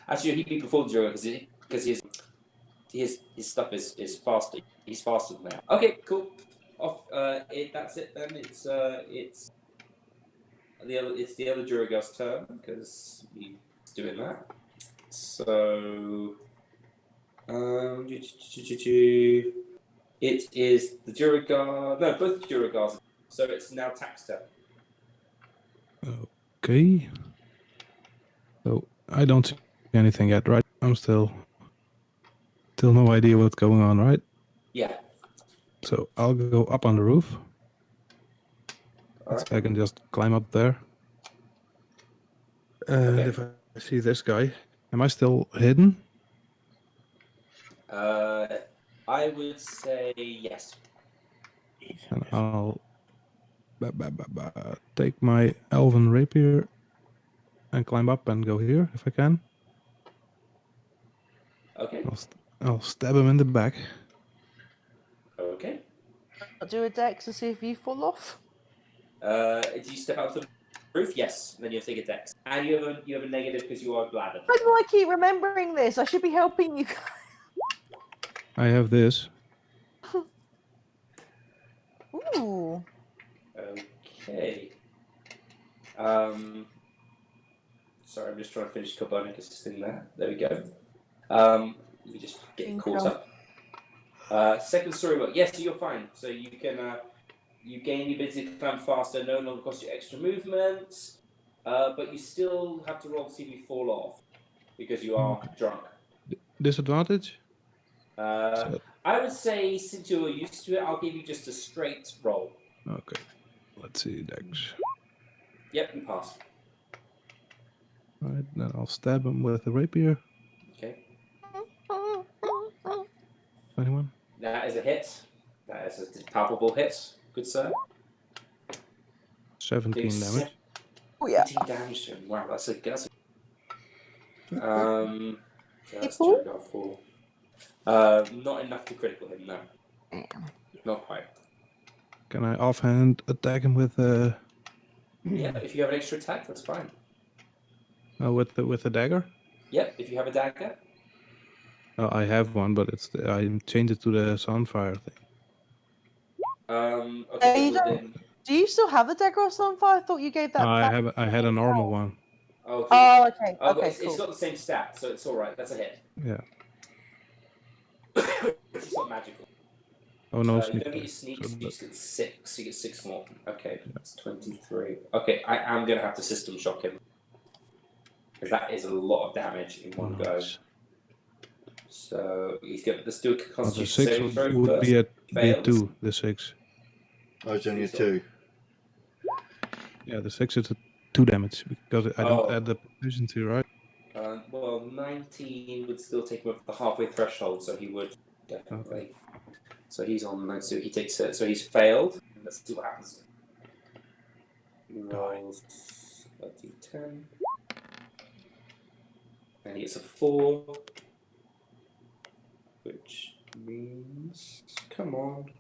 Actually, he'd be before the Duragar because his stuff is faster. He's faster than that. Okay, cool. Off. That's it then. It's the other Duragar's turn because he's doing that. So it is the Duragar. No, both Duragars. So it's now Tack's turn. Okay. So I don't see anything yet, right? I'm still no idea what's going on, right? Yeah. So I'll go up on the roof. All right. So I can just climb up there. And Okay. if I see this guy, am I still hidden? I would say yes. And I'll take my elven rapier and climb up and go here if I can. Okay. I'll stab him in the back. Okay. I'll do a dex to see if you fall off. Do you step out to Proof, yes. Then you have to take a dex, and you have a negative because you are bladdered. Why do I keep remembering this? I should be helping you. I have this. Ooh. Okay. Sorry, I'm just trying to finish Copernicus' thing there. There we go. Let me just get caught up. Second storybook. Yes, you're fine. So you can you gain the ability to climb faster, no longer cost you extra movement, but you still have to roll to see if you fall off because you are drunk. Disadvantage? I would say since you're used to it, I'll give you just a straight roll. Okay. Let's see, Dex. Yep, you pass. Alright, then I'll stab him with a rapier. Okay. 21. That is a hit. That is a palpable hit. Good sir. 17 damage. Oh yeah. 17 damage to him. Wow, that's a so that's Meeple? 2 out of 4. Not enough to critical him, no. Not quite. Can I offhand attack him with Yeah, if you have an extra attack, that's fine. with the dagger? Yep, if you have a dagger. I have one, but I changed it to the Sunfire thing. Okay, you well don't- then. Do you still have the dagger or Sunfire? I thought you gave that back. I had a normal one. Okay. Oh, okay. But Okay, it's cool. got the same stat, so it's alright. That's a hit. Yeah. It's not magical. Oh no, You sneak don't get your attack. sneaks, So you just get 6. You get 6 more. Okay, that's 23. Okay, I am going to have to system shock him. Because that is a lot of damage in one go. nice. So he's got to do a The constitution 6 saving throw would first. be a Fails. 2, the 6. Oh, it's only a 2. Yeah, the 6 is a 2 damage because I don't Oh. add the proficiency, right? Well, 19 would still take him up the halfway threshold, so he would definitely. Okay. So he's on 9, so he takes it. So he's failed. Let's see what happens. He rolls a d10. And he gets a 4. Which means. Come on.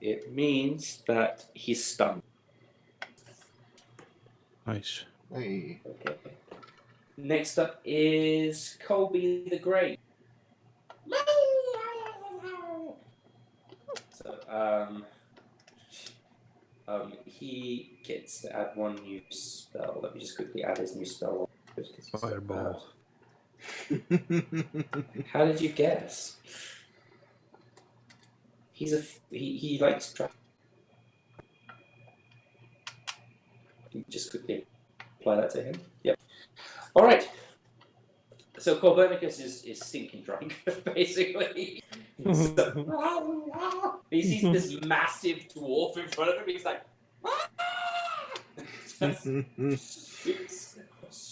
It means that he's stunned. Nice. Hey. Okay. Next up is Colby the Great. So, he gets to add one new spell. Let me just quickly add his new spell. Fireball. How did you guess? He likes trap. Just quickly apply that to him. Yep. All right. So Copernicus is stinking drunk, basically. He sees this massive dwarf in front of him. He's like, just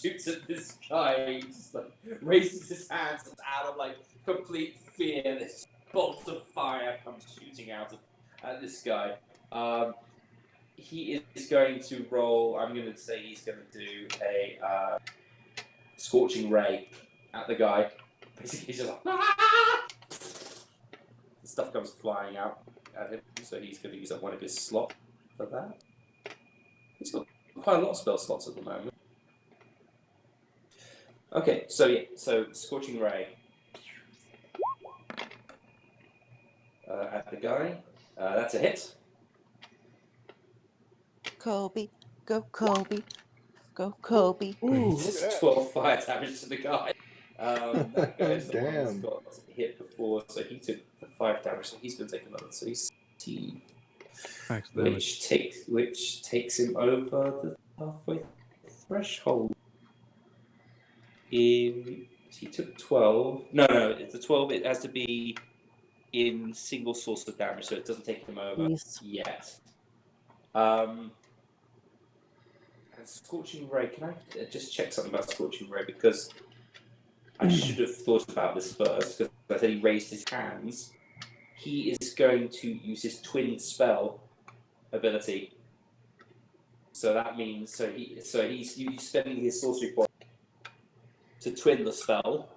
shoots at this guy. He just like raises his hands out of like complete fear. This bolt of fire comes shooting out at this guy. He is going to roll. I'm going to say he's going to do a scorching ray at the guy. Basically, he's just like, stuff comes flying out at him. So he's going to use up one of his slots for that. He's got quite a lot of spell slots at the moment. Okay, so yeah, so scorching ray at the guy. That's a hit. Kobe, go Kobe, go Kobe. Ooh, that's 12 fire damage to the guy. That guy's the one that's Damn. got hit before, so he took the 5 damage, so he's going to take another. So he's 16, Max damage. which takes him over the halfway threshold. He took 12. No, it's a 12. It has to be in single source of damage, so it doesn't take him over yet. And Scorching Ray, can I just check something about Scorching Ray? Because I should have thought about this first, because I said he raised his hands. He is going to use his twin spell ability. So that means, he's spending his sorcery point to twin the spell,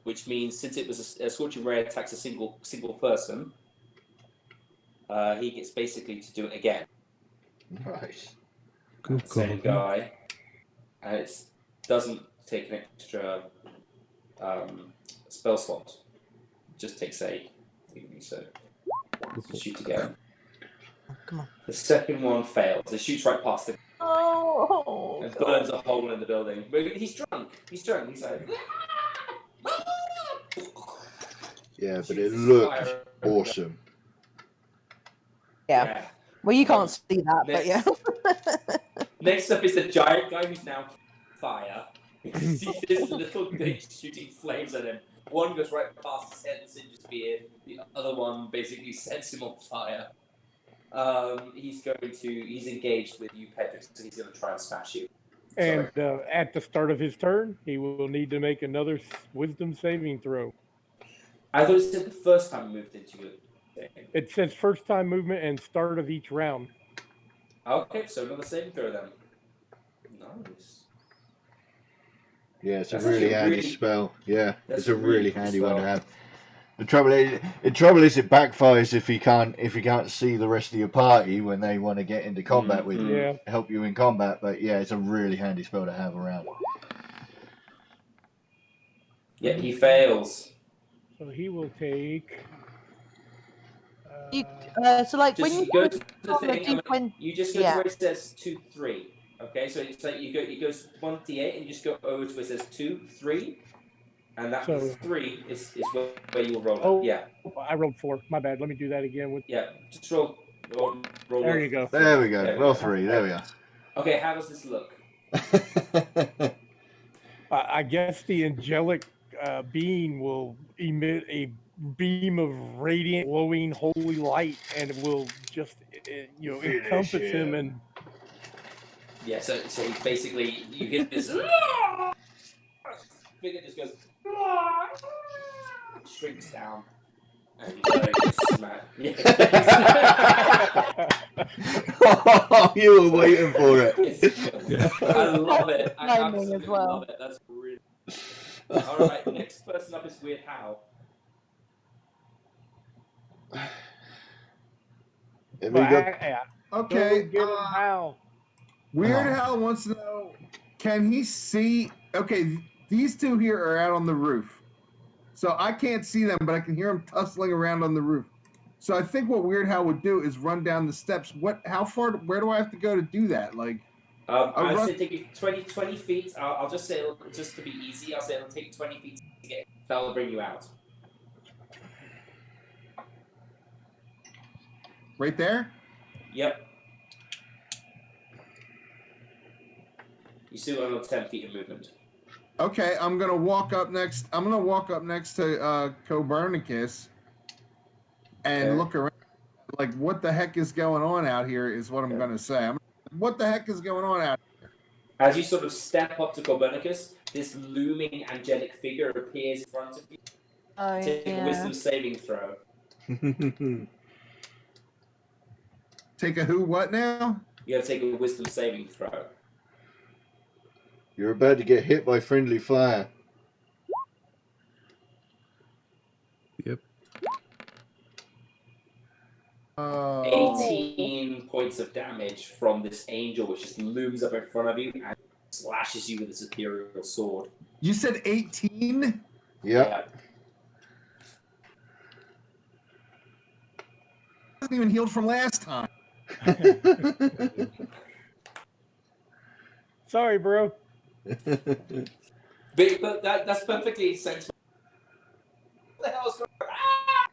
which means since it was a Scorching Ray attacks a single person, he gets basically to do it again. Nice. Good Same call. guy, and it doesn't take an extra spell slot. It just takes a. So shoot again. Come on. The second one fails. It shoots right past the. Oh. And burns a hole in the building. But he's drunk. He's like. Yeah, but it looked awesome. Yeah. Well, you can't see that, but yeah. Next up is the giant guy who's now fire. You see this little thing shooting flames at him. One goes right past his head and singes beard. The other one basically sets him on fire. He's engaged with you, Pedrick, so he's going to try and smash you. And at the start of his turn, he will need to make another wisdom saving throw. I thought it said the first time we moved into your thing. It says first time movement and start of each round. Okay, so another saving throw then. Nice. Yeah, it's That's a really actually handy really- spell. Yeah, that's it's a a really really cool handy one to spell. have. The trouble is it backfires if you can't see the rest of your party when they want to get into combat with you, Yeah. help you in combat. But yeah, it's a really handy spell to have around. Yeah, he fails. So he will take. You, so like Just when you go to the on the thing. D20 You just go to yeah. where it says 2, 3. Okay, so it's like you go 1d8 and you just go over to where it says 2, 3, and that So- 3 is where you will roll. Oh. Yeah, I rolled 4. My bad. Let me do that again with. yeah. Just roll. There you go. There we go. Roll 3. There we are. Okay, how does this look? I guess the angelic being will emit a beam of radiant, glowing, holy light, and it will just, encompass him. And Yeah, so basically you get this. Figure just goes. Shrinks down. And gets smacked. Oh, you were waiting for it. I love it. I Timing as absolutely well. love it. That's really. All right, next person up is Weird Hal. Have you got- Okay. Get him how. Weird Oh. Hal wants to know, can he see? Okay, these two here are out on the roof, so I can't see them, but I can hear them tussling around on the roof. So I think what Weird Hal would do is run down the steps. How far? Where do I have to go to do that? Like, I'd run- say take you 20 feet. I'll just say, just to be easy, I'll say it'll take 20 feet to get. That'll bring you out. right there. Yep. You still got another 10 feet of movement. Okay, I'm gonna walk up next. I'm gonna walk up next to Copernicus and Okay. look around. Like, what the heck is going on out here? Is what I'm gonna say. What the heck is going on out? As you sort of step up to Copernicus, this looming angelic figure appears in front of you. Oh, Take a wisdom saving throw. Take a who? What now? You have to take a wisdom saving throw. You're about to get hit by friendly fire. Yep. 18 points of damage from this angel, which just looms up in front of you and slashes you with its ethereal sword. You said 18. Yep. Wasn't even healed from last time. Sorry, bro. But that's perfectly sensible. What the hell is going on?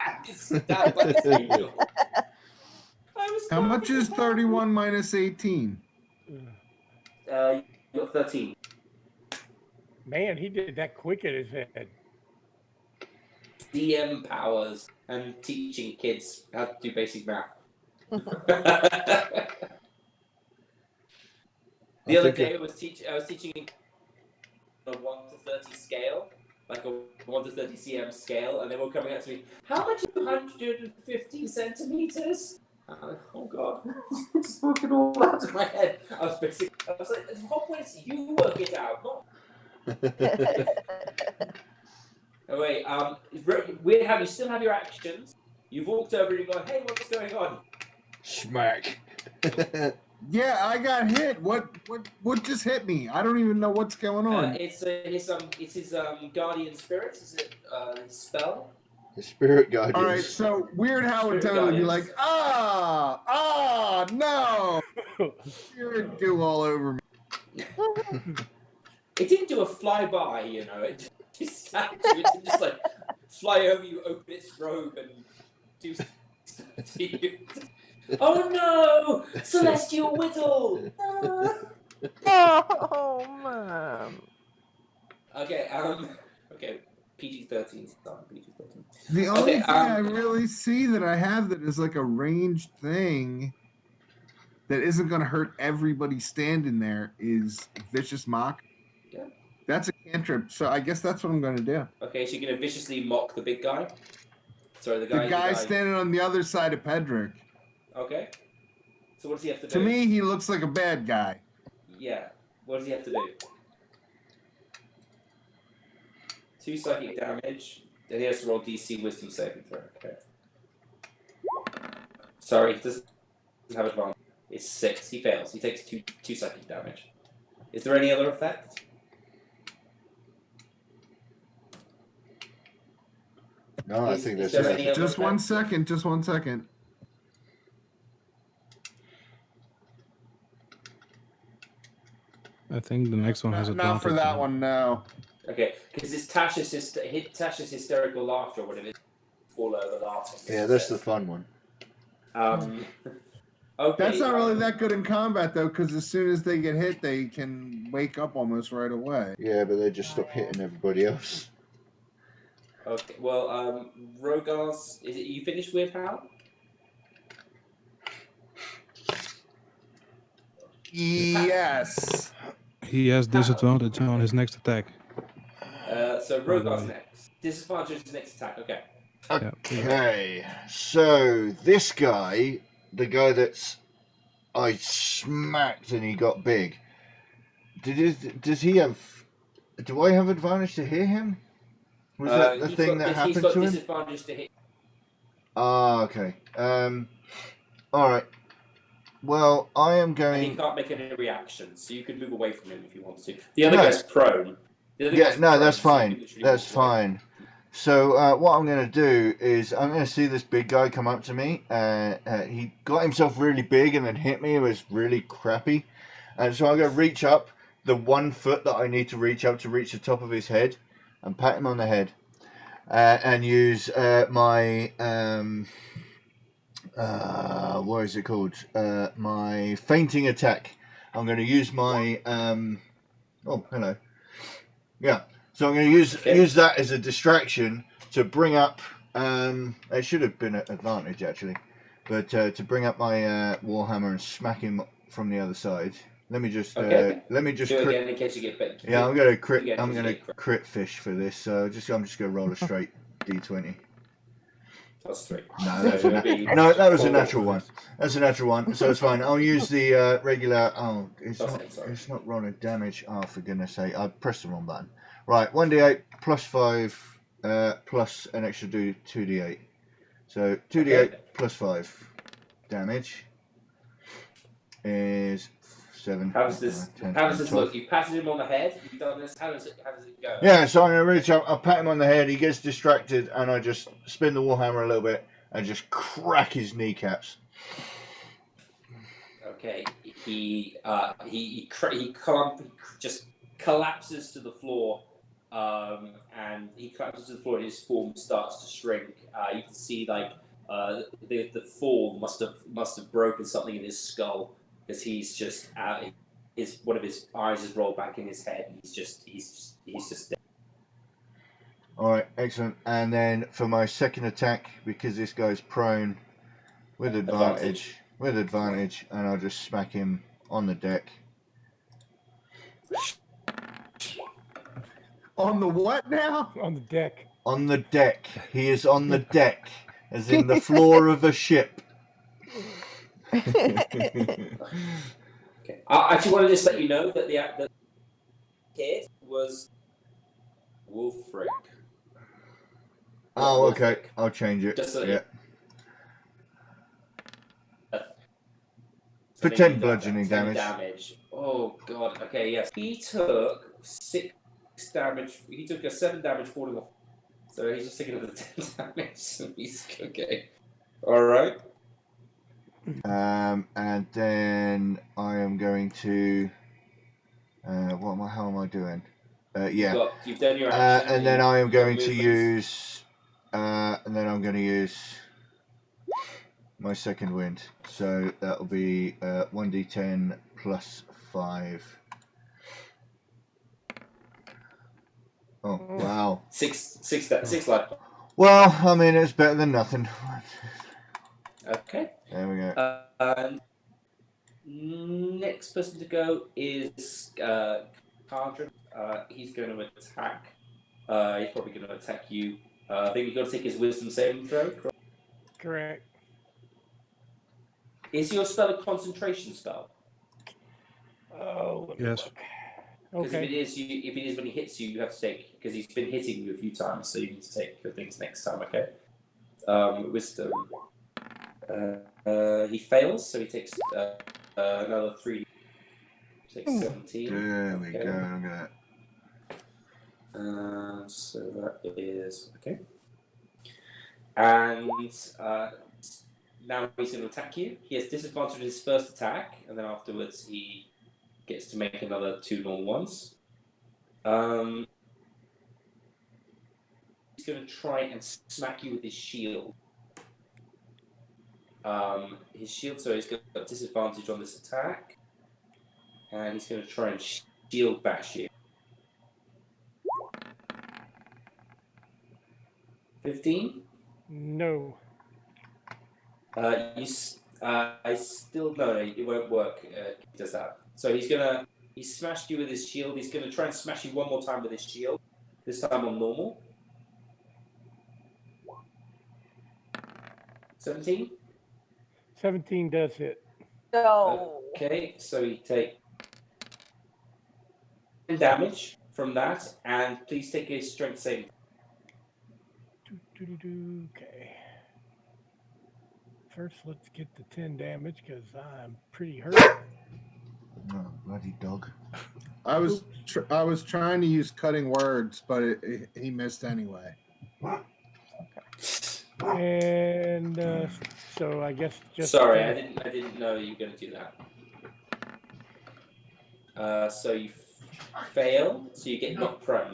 Ah! It's stabbed by this angel. How much is 31 minus 18? You got 13. Man, he did that quick at his head. DM powers and teaching kids how to do basic math. The other day I was teaching a 1 to 30 scale, like a 1 to 30 cm scale, and they were coming up to me, how much is 150 centimeters? Oh god, just working all out of my head. I was like, the whole point is you work it out, not. Oh wait, Weird Hal, you still have your actions. You've walked over and you've gone, hey, what's going on? Smack. Yeah, I got hit. What just hit me? I don't even know what's going on. It's his guardian spirits. Is it his spell? The spirit guardians. All right, so Weird Hal would Spirit totally be guardians. like, no, spirit goo all over me. It didn't do a flyby, you know. It just stabbed you. It didn't just like fly over you, open its robe, and do stuff to you. Oh no! Celestial Whittle! Oh man. Okay, okay, PG-13 done. PG-13. The only Okay, thing I really see that I have that is like a ranged thing that isn't going to hurt everybody standing there is Vicious Mock. Yeah. That's a cantrip, so I guess that's what I'm going to do. Okay, so you're gonna viciously mock the big guy. Sorry, the The guy. guy standing on the other side of Pedrick. Okay. So what does he have to do? To me, he looks like a bad guy. Yeah. What does he have to do? 2 psychic damage. Then he has to roll DC Wisdom saving throw. Okay. Sorry, he doesn't have advantage. It's 6. He fails. He takes two psychic damage. Is there any other effect? No, I think Is that's there it. any other Just one effect? second. Just one second. I think the next one has advantage. Not for that one, no. Okay, because it's Tasha's hysterical laughter or whatever. All over laughing. Yeah, that's the fun one. Okay. That's not really that good in combat, though, because as soon as they get hit, they can wake up almost right away. Yeah, but they just stop hitting everybody else. Okay, well, Rogar's, is it you finished with, Hal? Yes. He has disadvantage on his next attack. So Rogar's next. Disadvantage is next attack, okay. Okay, so this guy, the guy that's I smacked and he got big. Does he have? Do I have advantage to hit him? Was that the thing that happened to him? He's got disadvantage to hit. Ah, okay. All right. Well, I am And going. he can't make any reactions, so you can move away from him if you want to. The other guy's prone. Yeah, no, that's fine. That's fine. So what I'm going to do is I'm going to see this big guy come up to me. He got himself really big and then hit me. It was really crappy. And so I'm going to reach up the 1 foot that I need to reach up to reach the top of his head and pat him on the head. And use my... what is it called? My fainting attack. I'm going to use my... oh, hello. Yeah. So I'm going to use that as a distraction to bring up. It should have been an advantage actually, but to bring up my warhammer and smack him from the other side. Let me just do crit. again in case you get bit. Yeah, I'm going to crit. I'm going to crit fish for this. So I'm just going to roll a straight d20. Plus 3. No, that was a natural one. That's a natural one, so it's fine. I'll use the regular. Oh, it's not rolling damage. Oh, for goodness sake! I pressed the wrong button. Right, 1d8 plus 5 plus an extra 2d8. So 2d8 plus 5 damage is 7. How does this? 10, How does this 12. look? You've patted him on the head. You've done this. How does it go? Yeah, so I'm going to reach up, I'll pat him on the head, he gets distracted, and I just spin the warhammer a little bit and just crack his kneecaps. Okay, he just collapses to the floor, and he collapses to the floor and his form starts to shrink. You can see like the fall must have broken something in his skull, because he's just one of his eyes is rolled back in his head. And he's just dead. All right, excellent. And then for my second attack, because this guy's prone, with advantage, and I'll just smack him on the deck. On the what now? On the deck. On the deck. He is on the deck, as in the floor of a ship. Okay. I actually want to just let you know that the kid was Wolfric. Oh, okay. I'll change it. Just so yeah. So Pretend maybe that's bludgeoning 10 damage. Oh god. Okay, yes. He took 6 damage. He took a 7 damage falling off. So he's just taking the 10 damage. He's okay. All right. And then I am going to. How am I doing? Yeah. You've done your action. And then I am going to movements. use. And then I'm going to use my second wind. So that will be 1d10 plus 5. Oh wow! 6 life. Well, I mean it's better than nothing. Okay. There we go. Next person to go is Cardron. He's going to attack. He's probably going to attack you. I think you've got to take his wisdom saving throw. Correct. Is your spell a concentration spell? Oh, let me Yes. look. Because Okay. if it is when he hits you, you have to take, because he's been hitting you a few times, so you need to take your things next time. Okay. Wisdom. He fails, so he takes another 3. He takes 17. There we go. I'm gonna. So that is okay. And now he's going to attack you. He has disadvantage on his first attack, and then afterwards he gets to make another 2 normal ones. He's going to try and smack you with his shield. His shield, so he's got disadvantage on this attack, and he's going to try and shield bash you. 15? No. I still no, it won't work. He does that. So he smashed you with his shield. He's gonna try and smash you one more time with his shield. This time on normal. 17. 17 does hit. No. Okay, so you take 10 damage from that, and please take a strength saving. Okay. First, let's get the 10 damage because I'm pretty hurt. Oh, bloody dog. I was trying to use cutting words, but he missed anyway. And so I guess just. Sorry, I didn't know you were going to do that. So you fail, so you get knocked prone.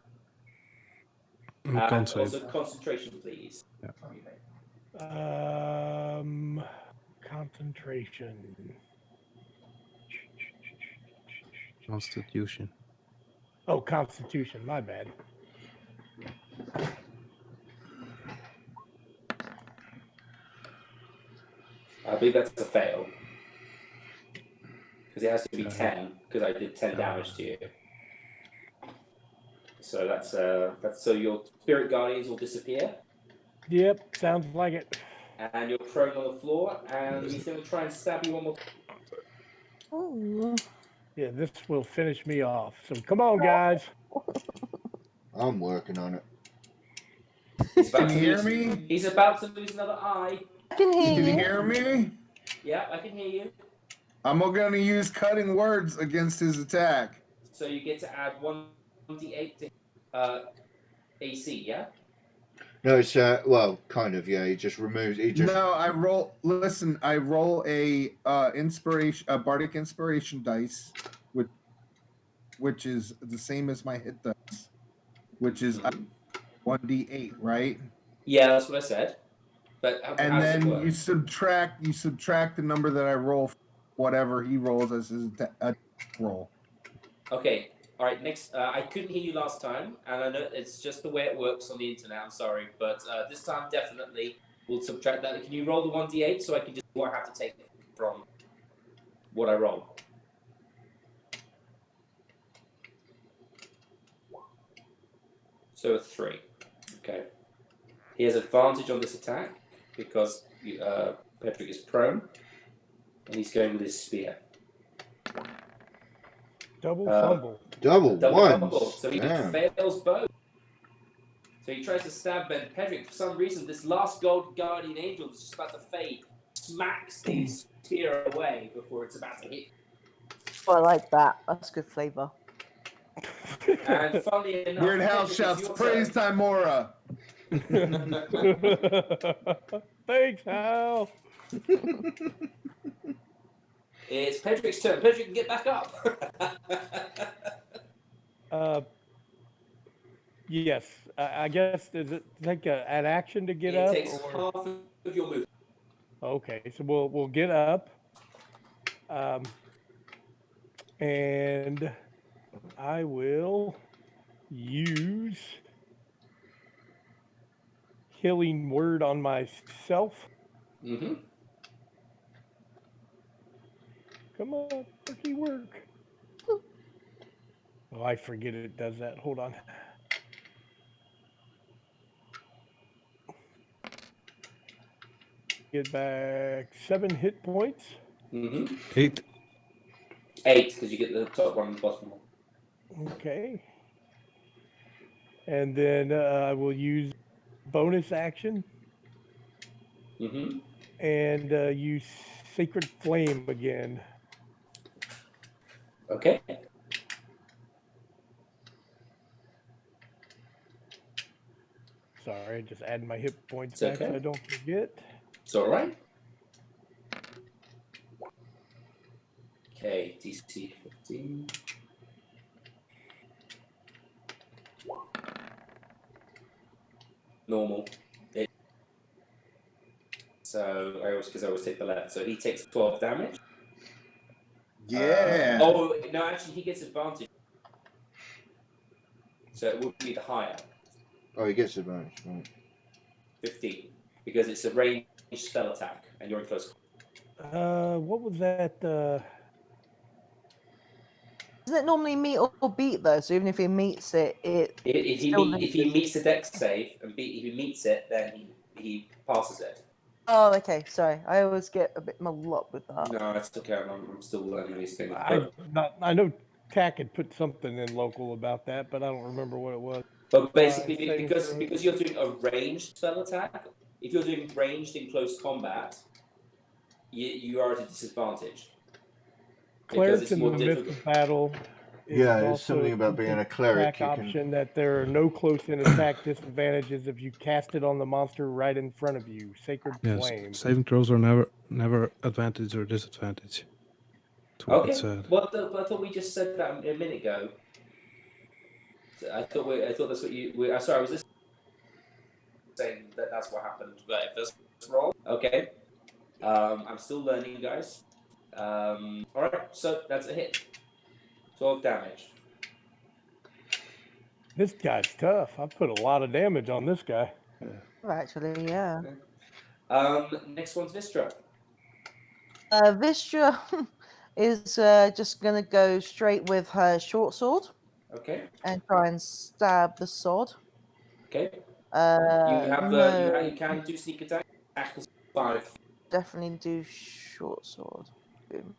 Can't save. Also concentration, please. Yeah. Concentration. Constitution. Oh, Constitution. My bad. I believe that's a fail. Because it has to be 10, because I did 10 damage to you. So that's so your spirit guardians will disappear. Yep, sounds like it. And you're prone on the floor, and he's going to try and stab you one more time. Yeah, this will finish me off. So come on, guys. I'm working on it. Can you hear me? He's about to lose another eye. I can hear Can you you. hear me? Yeah, I can hear you. I'm going to use cutting words against his attack. So you get to add 1d8 to AC, yeah? No, it's well, kind of. Yeah, he just removes. No, I roll. Listen, I roll a bardic inspiration dice, which is the same as my hit dice, which is 1d8, right? Yeah, that's what I said. But how And does it then work? you subtract the number that I roll, whatever he rolls as his roll. Okay. All right, next. I couldn't hear you last time, and I know it's just the way it works on the internet. I'm sorry, but this time definitely we'll subtract that. Can you roll the 1d8 so I can just what I have to take from what I roll? So a 3. Okay. He has advantage on this attack because Pedrick is prone, and he's going with his spear. Double fumble. Double ones. Fumble. So he Damn. fails both. So he tries to stab Ben Pedrick. For some reason, this last gold guardian angel is just about to fade. smacks the spear away before it's about to hit. Oh, I like that. That's good flavor. And funnily enough, Weird Hal Pedrick, it's shouts, your "Praise turn. Timora!" Thanks, Hal. It's Pedrick's turn. Pedrick can get back up. Yes. I guess, does it take an action to get It up? takes Or... half of your move. Okay, so we'll get up. And I will use healing word on myself. Mm-hmm. Come on, turkey work. Oh, I forget it does that. Hold on. Get back 7 hit points. Mm-hmm. 8. 8, because you get the top one and the bottom one. Okay. And then I will use bonus action Mm-hmm. and use Sacred Flame again. Okay. Sorry, just adding my hit points It's back okay. so I don't forget. It's all right. Okay, DC 15. Normal. So I always take the left. So he takes 12 damage. Yeah. Oh no, actually he gets advantage. So it would be the higher. Oh, he gets advantage, right? 15. Because it's a ranged spell attack and you're in close. What was that? Isn't it normally meet or beat though? So even if he meets it, it If he still loses. meets the dex save and if he meets it, then he passes it. Oh, okay. Sorry, I always get a bit muddled up with that. No, it's okay. I'm still learning these things. I know Tack had put something in local about that, but I don't remember what it was. But basically, saving throw. because you're doing a ranged spell attack, if you're doing ranged in close combat, you are at a disadvantage. Because Clerics it's in more the midst difficult. of battle. It Yeah, is it's also something about being a cleric. attack You option can. that there are no close-in attack disadvantages if you cast it on the monster right in front of you. Sacred Yes, Flame. saving throws are never advantage or disadvantage. That's what it Okay. said. But I thought we just said that a minute ago. So I thought that's what you. Sorry, I was just saying that's what happened. But if that's wrong, okay. I'm still learning, guys. All right, so that's a hit. 12 damage. This guy's tough. I've put a lot of damage on this guy. Actually, yeah. Next one's Vistra. Vistra is just gonna go straight with her short sword Okay. and try and stab the sod. Okay. No, you can do sneak attack. Attack is 5. definitely do short sword. Boom.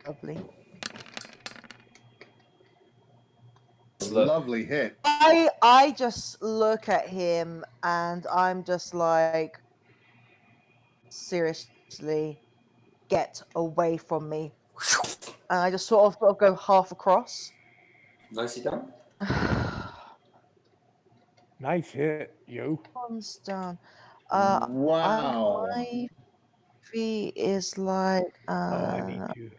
Lovely. Look. Lovely hit. I just look at him and I'm just like, seriously, get away from me. And I just sort of go half across. Nicely done. Nice hit, yo. One's down. Wow. My fee is like I need to.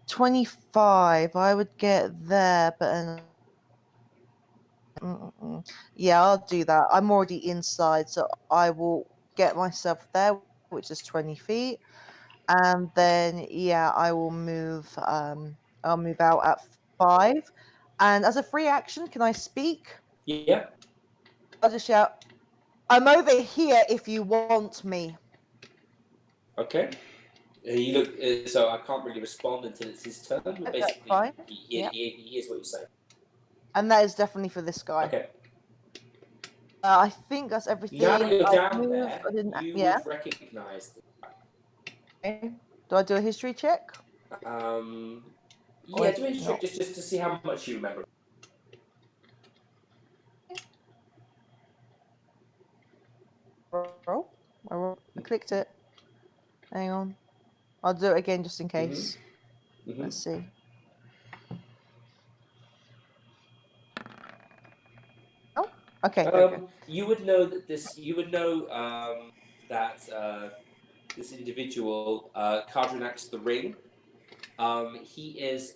25. I would get there, but yeah, I'll do that. I'm already inside, so I will get myself there, which is 20 feet, and then yeah, I will move. I'll move out at 5, and as a free action, can I speak? Yeah. I'll just shout, "I'm over here if you want me." Okay. You look. So I can't really respond until it's his turn. But Okay, basically, fine. he hears what you say. And that is definitely for this guy. Okay. I think that's everything. Now that you're I down moved, there, I didn't, you yeah. would recognise. Okay. Do I do a history check? Yeah, do a check just to see how much you remember. roll. I clicked it. Hang on. I'll do it again just in case. Let's see. Oh, okay. There we go. You would know that this. You would know that this individual, Cardrinax the Ring. He is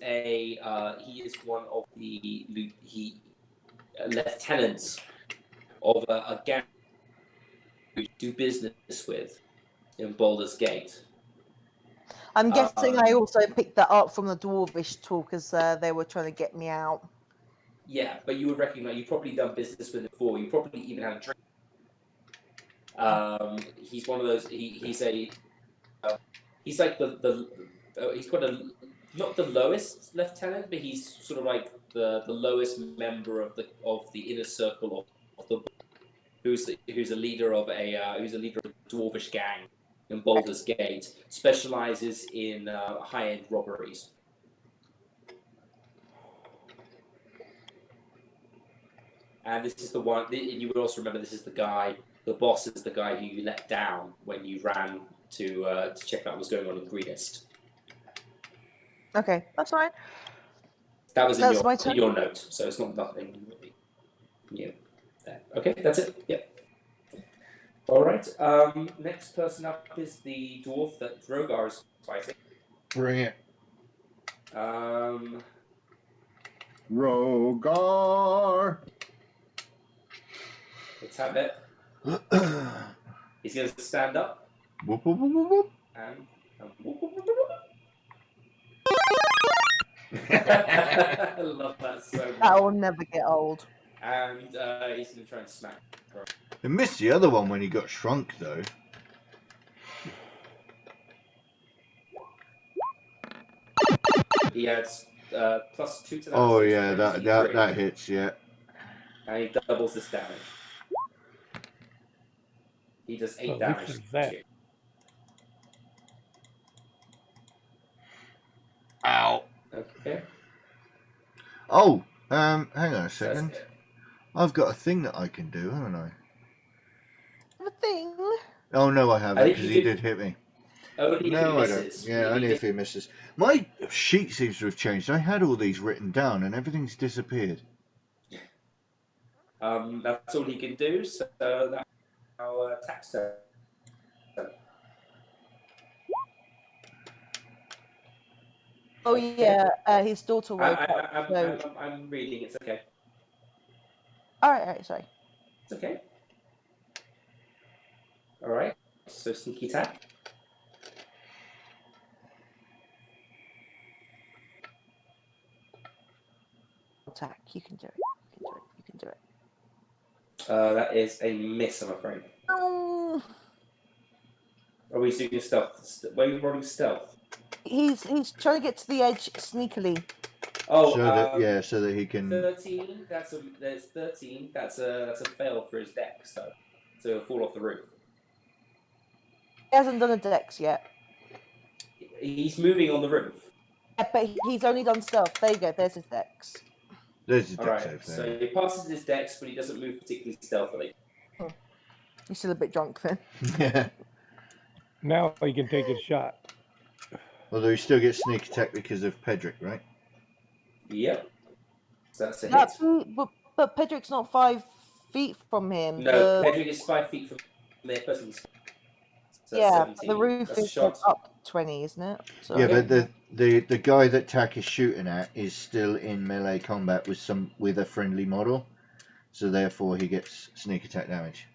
one of the lieutenants of a gang we do business with in Baldur's Gate. I'm guessing I also picked that up from the Dwarvish talk as they were trying to get me out. Yeah, but you would recognize. You've probably done business with him before. You probably even had a drink. He's one of those. He's like he's got a not the lowest lieutenant, but he's sort of like the lowest member of the inner circle of the who's a leader of a dwarvish gang in Baldur's Gate. Specializes in high end robberies. And this is the one. You would also remember this is the guy. The boss is the guy who you let down when you ran to check out what was going on in Greenest. Okay, that's fine. That was That's my in turn. your note, so it's not nothing really new. Okay, that's it. Yep. All right. Next person up is the dwarf that Drogar is fighting. Bring it. Rogar. Let's have it. He's going to stand up. Whoop, whoop, whoop, whoop, whoop. And whoop, whoop, whoop, whoop. I love that so much. That will never get old. And he's going to try and smack her. I missed the other one when he got shrunk, though. He has +2 to that. Oh yeah, that hits. Yeah. And he doubles this damage. He does 8 damage. Which is that? Ow. Okay. Oh, hang on a second. That's it. I've got a thing that I can do, haven't I? The thing. Oh no, I I haven't think because you he did- did hit me. Only No, if I he don't. misses. Yeah, only if he misses. My sheet seems to have changed. I had all these written down, and everything's disappeared. That's all he can do. So that's our attack turn. Oh yeah, his daughter woke up. So... I'm reading. It's okay. all right, sorry. It's okay. All right. So sneaky attack. Attack. You can do it. You can do it. That is a miss, I'm afraid. Oh. Are we doing stealth? Where are you rolling stealth? He's trying to get to the edge sneakily. Oh, so that he can. 13. There's 13. That's a fail for his dex, though. So he'll fall off the roof. He hasn't done a dex yet. He's moving on the roof. Yeah, but he's only done stealth. There you go. There's his dex. There's his All dex right. save So there. he passes his dex, but he doesn't move particularly stealthily. He's still a bit drunk then. Yeah. Now he can take his shot. Although he still gets sneak attack because of Pedrick, right? Yep. So that's a hit. But Pedrick's not 5 feet from him. No, Pedrick is 5 feet from the person. So yeah, 17. the roof That's a is shot. up 20, isn't it? So, Yeah, but the guy that Tack is shooting at is still in melee combat with a friendly model, so therefore he gets sneak attack damage.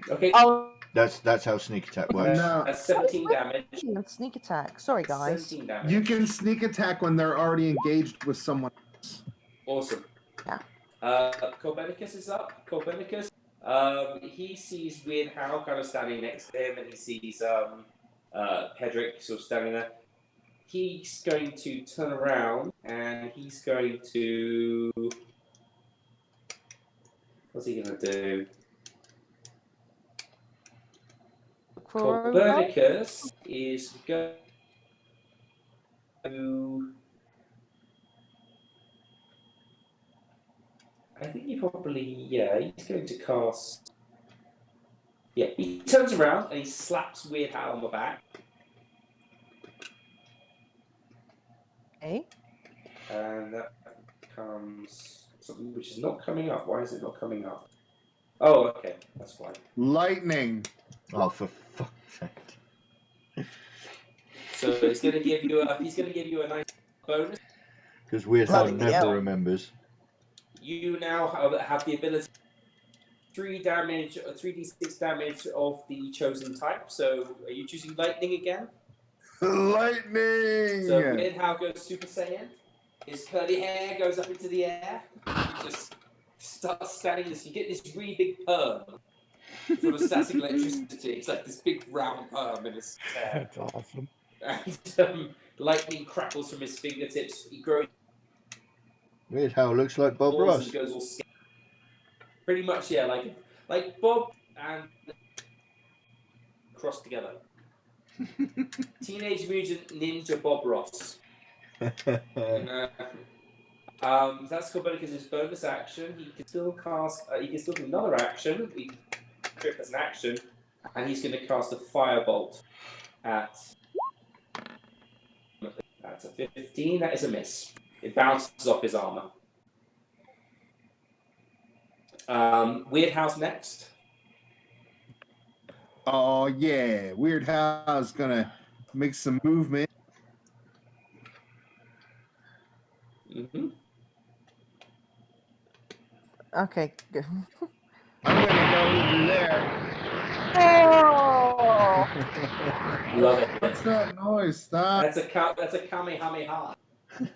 Okay. Oh, That's how sneak attack works. No, That's 17 damage. sneak attack. Sorry, guys. 17 damage. you can sneak attack when they're already engaged with someone else. Awesome. Yeah. Copernicus is up. Copernicus. He sees Weird Hal kind of standing next to him, and he sees Pedrick sort of standing there. He's going to turn around, and he's going to. What's he going to do? Copernicus is going to. I think he probably, he's going to cast Yeah, he turns around and he slaps Weird Hal on the back. Okay. And that becomes something which is not coming up. Why is it not coming up? Oh, okay, that's why. Lightning. Oh, for fuck's sake. So he's going to give you a nice bonus. Because Weird Hal Bloody never hell. remembers. You now have the ability 3d6 damage of the chosen type. So are you choosing lightning again? Lightning. So Weird Hal goes Super Saiyan. His curly hair goes up into the air. He just starts standing this. You get this really big perm from a static electricity. It's like this big round perm in his hair. That's awesome. And lightning crackles from his fingertips. He grows Weird Hal looks like Bob balls Ross. and goes all scared. Pretty much, yeah, like Bob and crossed together. Teenage Mutant Ninja Bob Ross. That's cool because his bonus action, he can still cast. He can still do another action. He can trip as an action, and he's going to cast a firebolt at. That's a 15. That is a miss. It bounces off his armor. Weird House next. Oh yeah, Weird Hal's gonna make some movement. Mm-hmm. Okay, good. I'm gonna go over there. Oh! Love it. What's that noise? Stop. That's a Kamehameha.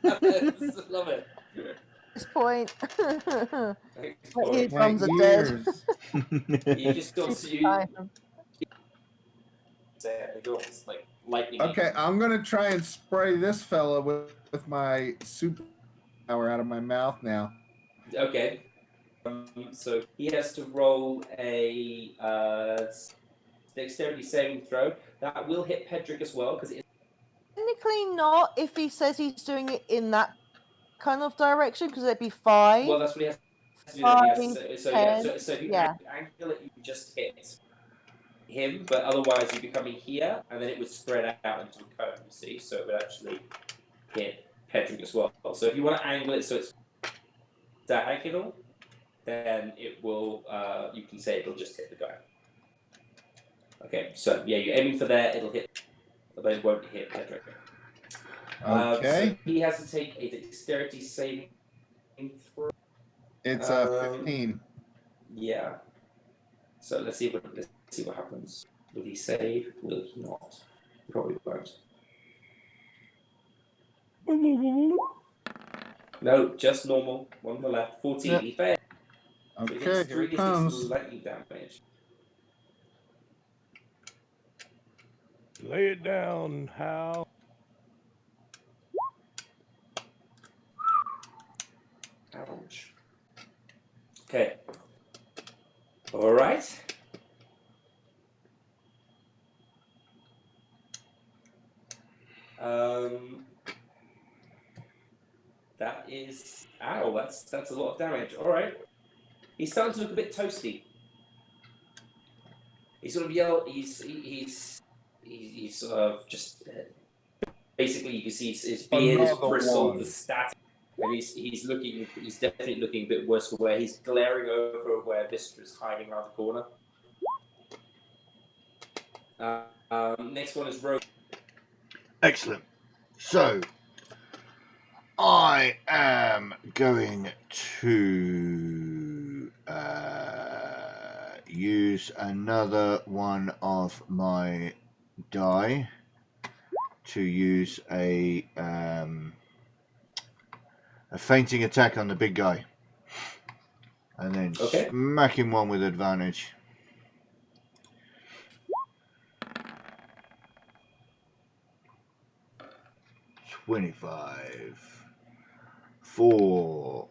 Love it. This point. Excellent. Here My comes a dead. ears. You just got to say it goes like lightning. Okay, I'm gonna try and spray this fella with my super power out of my mouth now. Okay. So he has to roll a dexterity saving throw. That will hit Pedrick as well because it's Technically not if he says he's doing it in that kind of direction, because it'd be 5. well. That's what he has to do. Then. Yes. So yeah. 10, So if you yeah. angle it, you just hit him, but otherwise you'd be coming here, and then it would spread out into a cone. You see, so it would actually hit Pedrick as well. So if you want to angle it so it's diagonal, then it will. You can say it'll just hit the guy. Okay, so yeah, you're aiming for there. It'll hit, but it won't hit Pedrick. Okay. So he has to take a dexterity saving throw. It's a 15. Yeah. So let's see what happens. Will he save? Will he not? He probably won't. No, just normal. One on the left. 14. Yeah. He failed. Okay, So here it 3d6 comes. lightning damage. Lay it down, Hal. Ouch. Okay. All right. That is ow. That's a lot of damage. All right. He's starting to look a bit toasty. He's sort of yelled. He's sort of just basically you can see his beard is Another bristled, one. the static, and he's definitely looking a bit worse for wear. He's glaring over where Vistra's hiding around the corner. Next one is Rogue. Excellent. So, I am going to use another one of my die to use a fainting attack on the big guy, and then smack him one with advantage. $25 for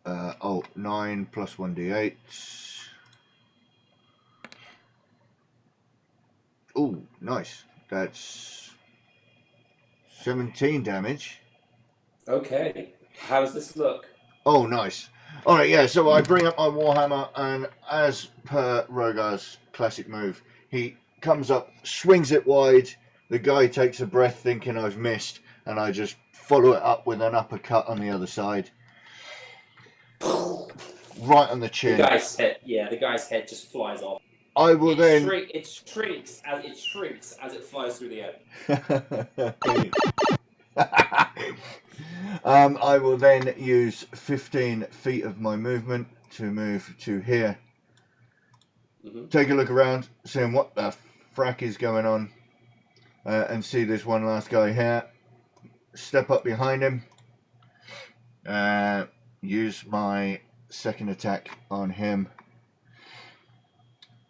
9 plus 1d8. Oh, nice. That's 17 damage. Okay. How does this look? Oh, nice. All right, yeah. So I bring up my warhammer, and as per Rogar's classic move, he comes up, swings it wide. The guy takes a breath, thinking I've missed, and I just follow it up with an uppercut on the other side, right on the The chin. guy's head just flies off. I will then. It shrinks as it flies through the air. I will then use 15 feet of my movement to move to here. Mm-hmm. Take a look around, seeing what the frack is going on, and see this one last guy here. Step up behind him. Use my second attack on him.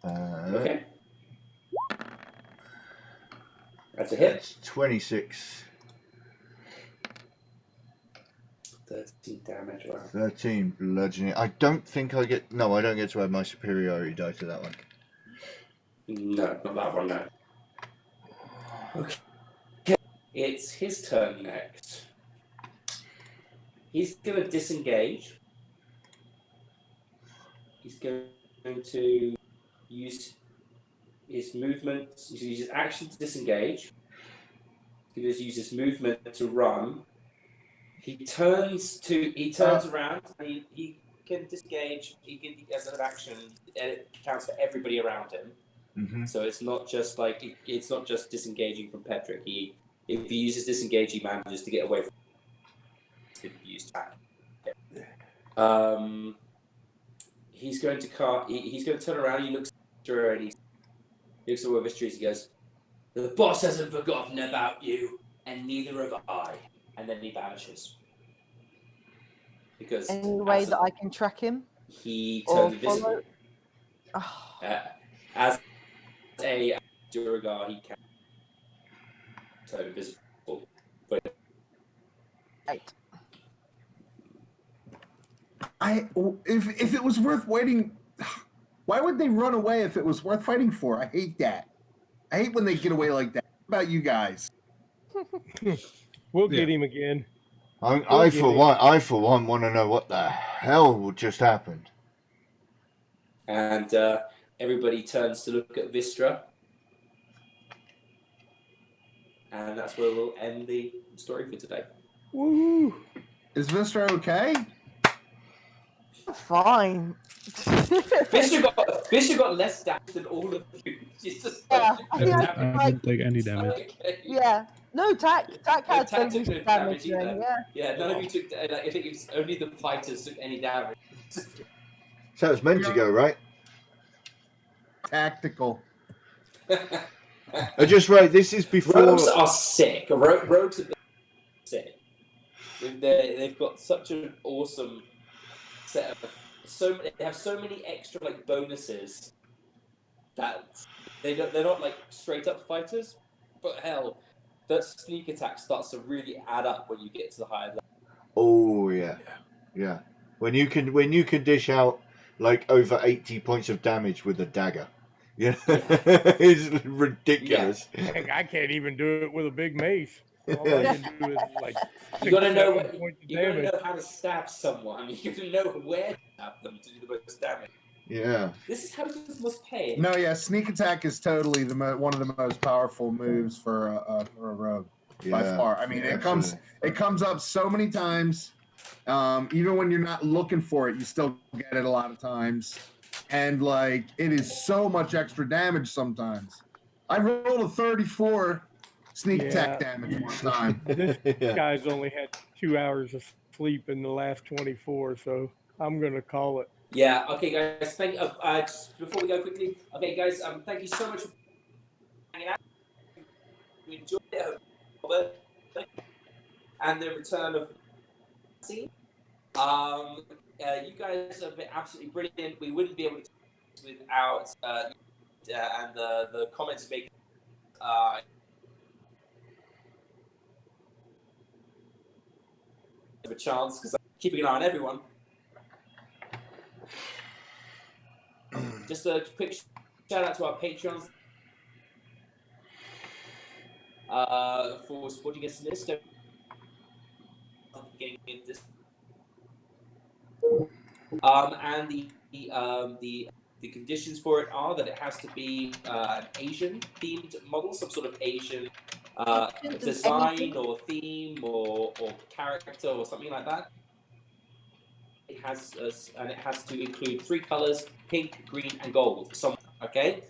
Okay. That's a hit. That's 26. 13 damage. Wow. 13 bludgeoning. I don't think I get. No, I don't get to add my superiority die to that one. No, not that one, no. Okay. It's his turn next. He's going to disengage. He's going to use his movement, use his action to disengage. He's going to use his movement to run. He turns around and he can disengage. He can, as an action, and it counts for everybody around him. Mm-hmm. So it's not just disengaging from Petrick. If he uses disengage, he manages to get away from use attack. He's going to turn around. He looks through and he looks over his trees. He goes, "The boss hasn't forgotten about you, and neither have I." And then he vanishes. Because Any way that I can track him? he Or turns invisible. Oh. As a Duragar, he can turn invisible. But Right. If it was worth waiting, why would they run away if it was worth fighting for? I hate that. I hate when they get away like that. What about you guys? We'll get him again. I for one want to know what the hell just happened. And everybody turns to look at Vistra. And that's where we'll end the story for today. Woo! Is Vistra okay? Fine. Vistra got less damage than all of you. She's just Yeah, I think I didn't take any damage. Okay. Yeah. No, Tack had Tack some took no damage damage then, either. yeah. Yeah, none of you took. I think it's only the fighters took any damage. So it's meant to go, right? Tactical. I just right. This is before. Rogues are sick. Rogues are sick. They've got such an awesome set of they have so many extra like bonuses that they're not like straight up fighters, but hell, that sneak attack starts to really add up when you get to the higher level. Oh yeah. When you can dish out like over 80 points of damage with a dagger, it's ridiculous. Yeah. Heck, I can't even do it with a big mace. All I can do is like You gotta know how to stab someone. You gotta know where to stab them to do the most damage. Yeah. This is how this must pay. No, yeah, sneak attack is totally one of the most powerful moves for a rogue by far. I mean, it comes up so many times. Even when you're not looking for it, you still get it a lot of times, and like it is so much extra damage sometimes. I rolled a 34 sneak attack damage one time. This guy's only had 2 hours of sleep in the last 24, so I'm gonna call it. Yeah. Okay, guys. Thank. Just before we go quickly. Okay, guys. Thank you so much for hanging out. We enjoyed it. And the return of scene. You guys have been absolutely brilliant. We wouldn't be able to do this without and the comments making. Of a chance because I'm keeping an eye on everyone. Just a quick shout out to our Patreons for supporting us in this. And the conditions for it are that it has to be an Asian themed model, some sort of Asian design or theme or character or something like that. It has and it has to include 3 colors: pink, green, and gold. Okay.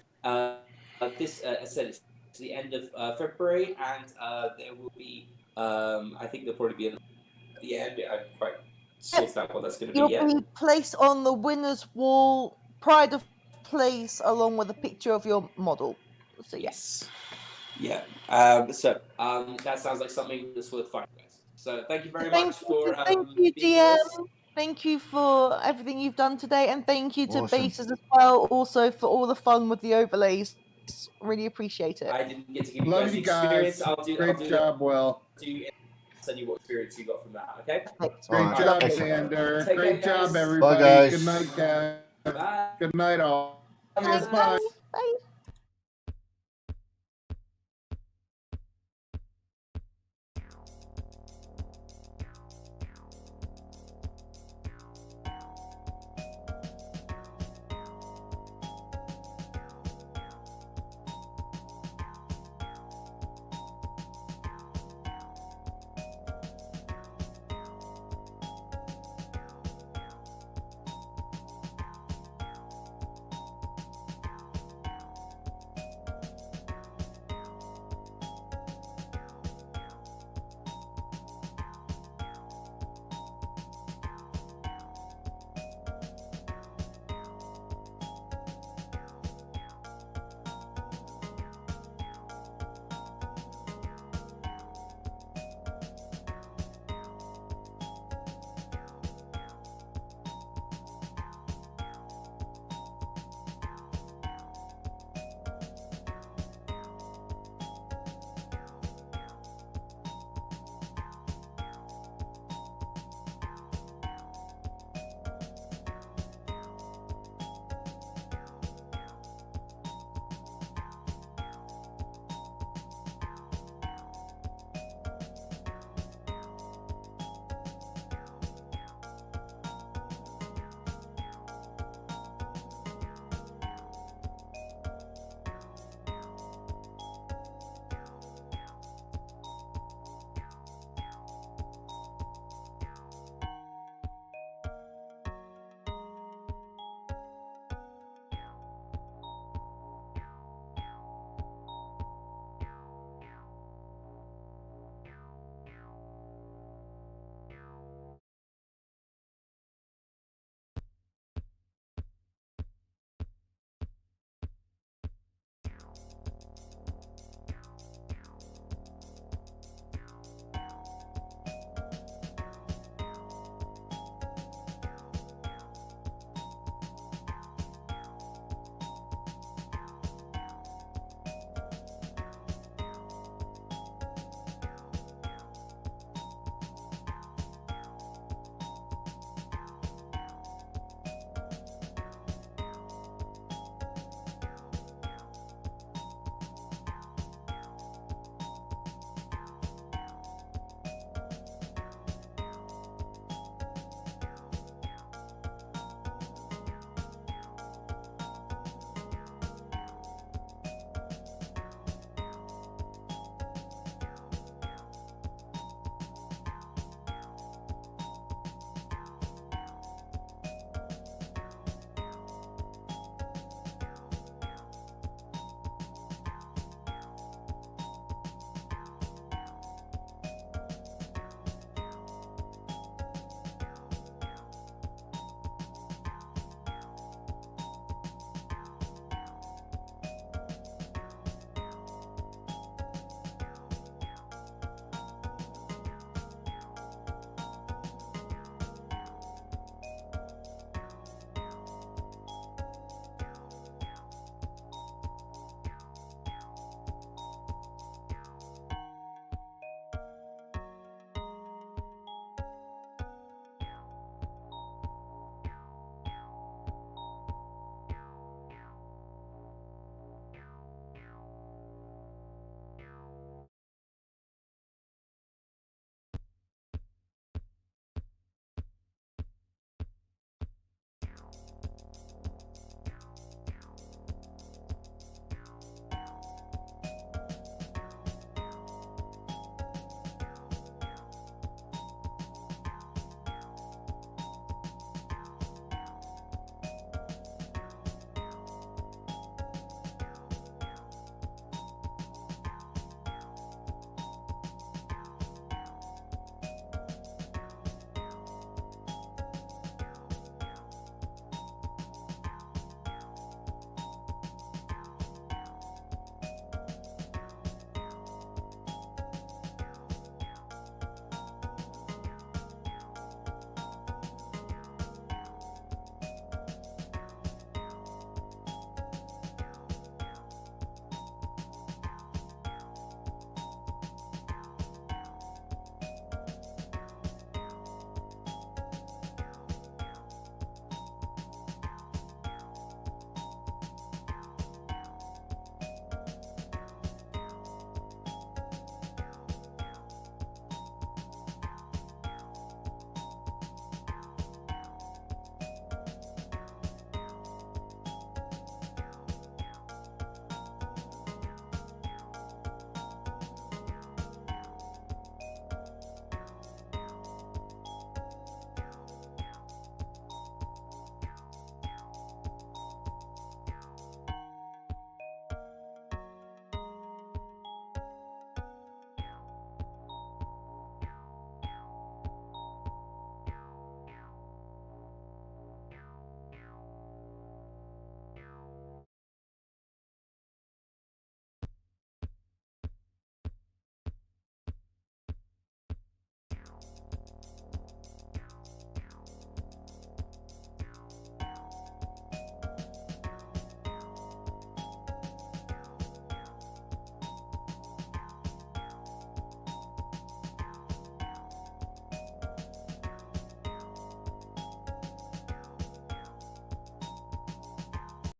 This I said it's the end of February, and there will be. I think there'll probably be at the end. I haven't quite sorted out what that's going to be You'll yet. be placed on the winner's wall, pride of place, along with a picture of your model. So yeah. Yes. Yeah. That sounds like something that's worth fighting, guys. So thank you very much for thank you, being DM. with us. Thank you for everything you've done today, and thank you to Awesome. Bases as well, also for all the fun with the overlays. Really appreciate it. I didn't get to give you Love guys the you guys. experience. I'll do Great job, Will. send you what experience you got from that. Okay. Perfect. Great Alright, job, excellent. Xander. Take Great care, job, guys. everybody. Bye, guys. Good night, Kev. Bye. Good night, all. Yes, Bye. bye. Bye.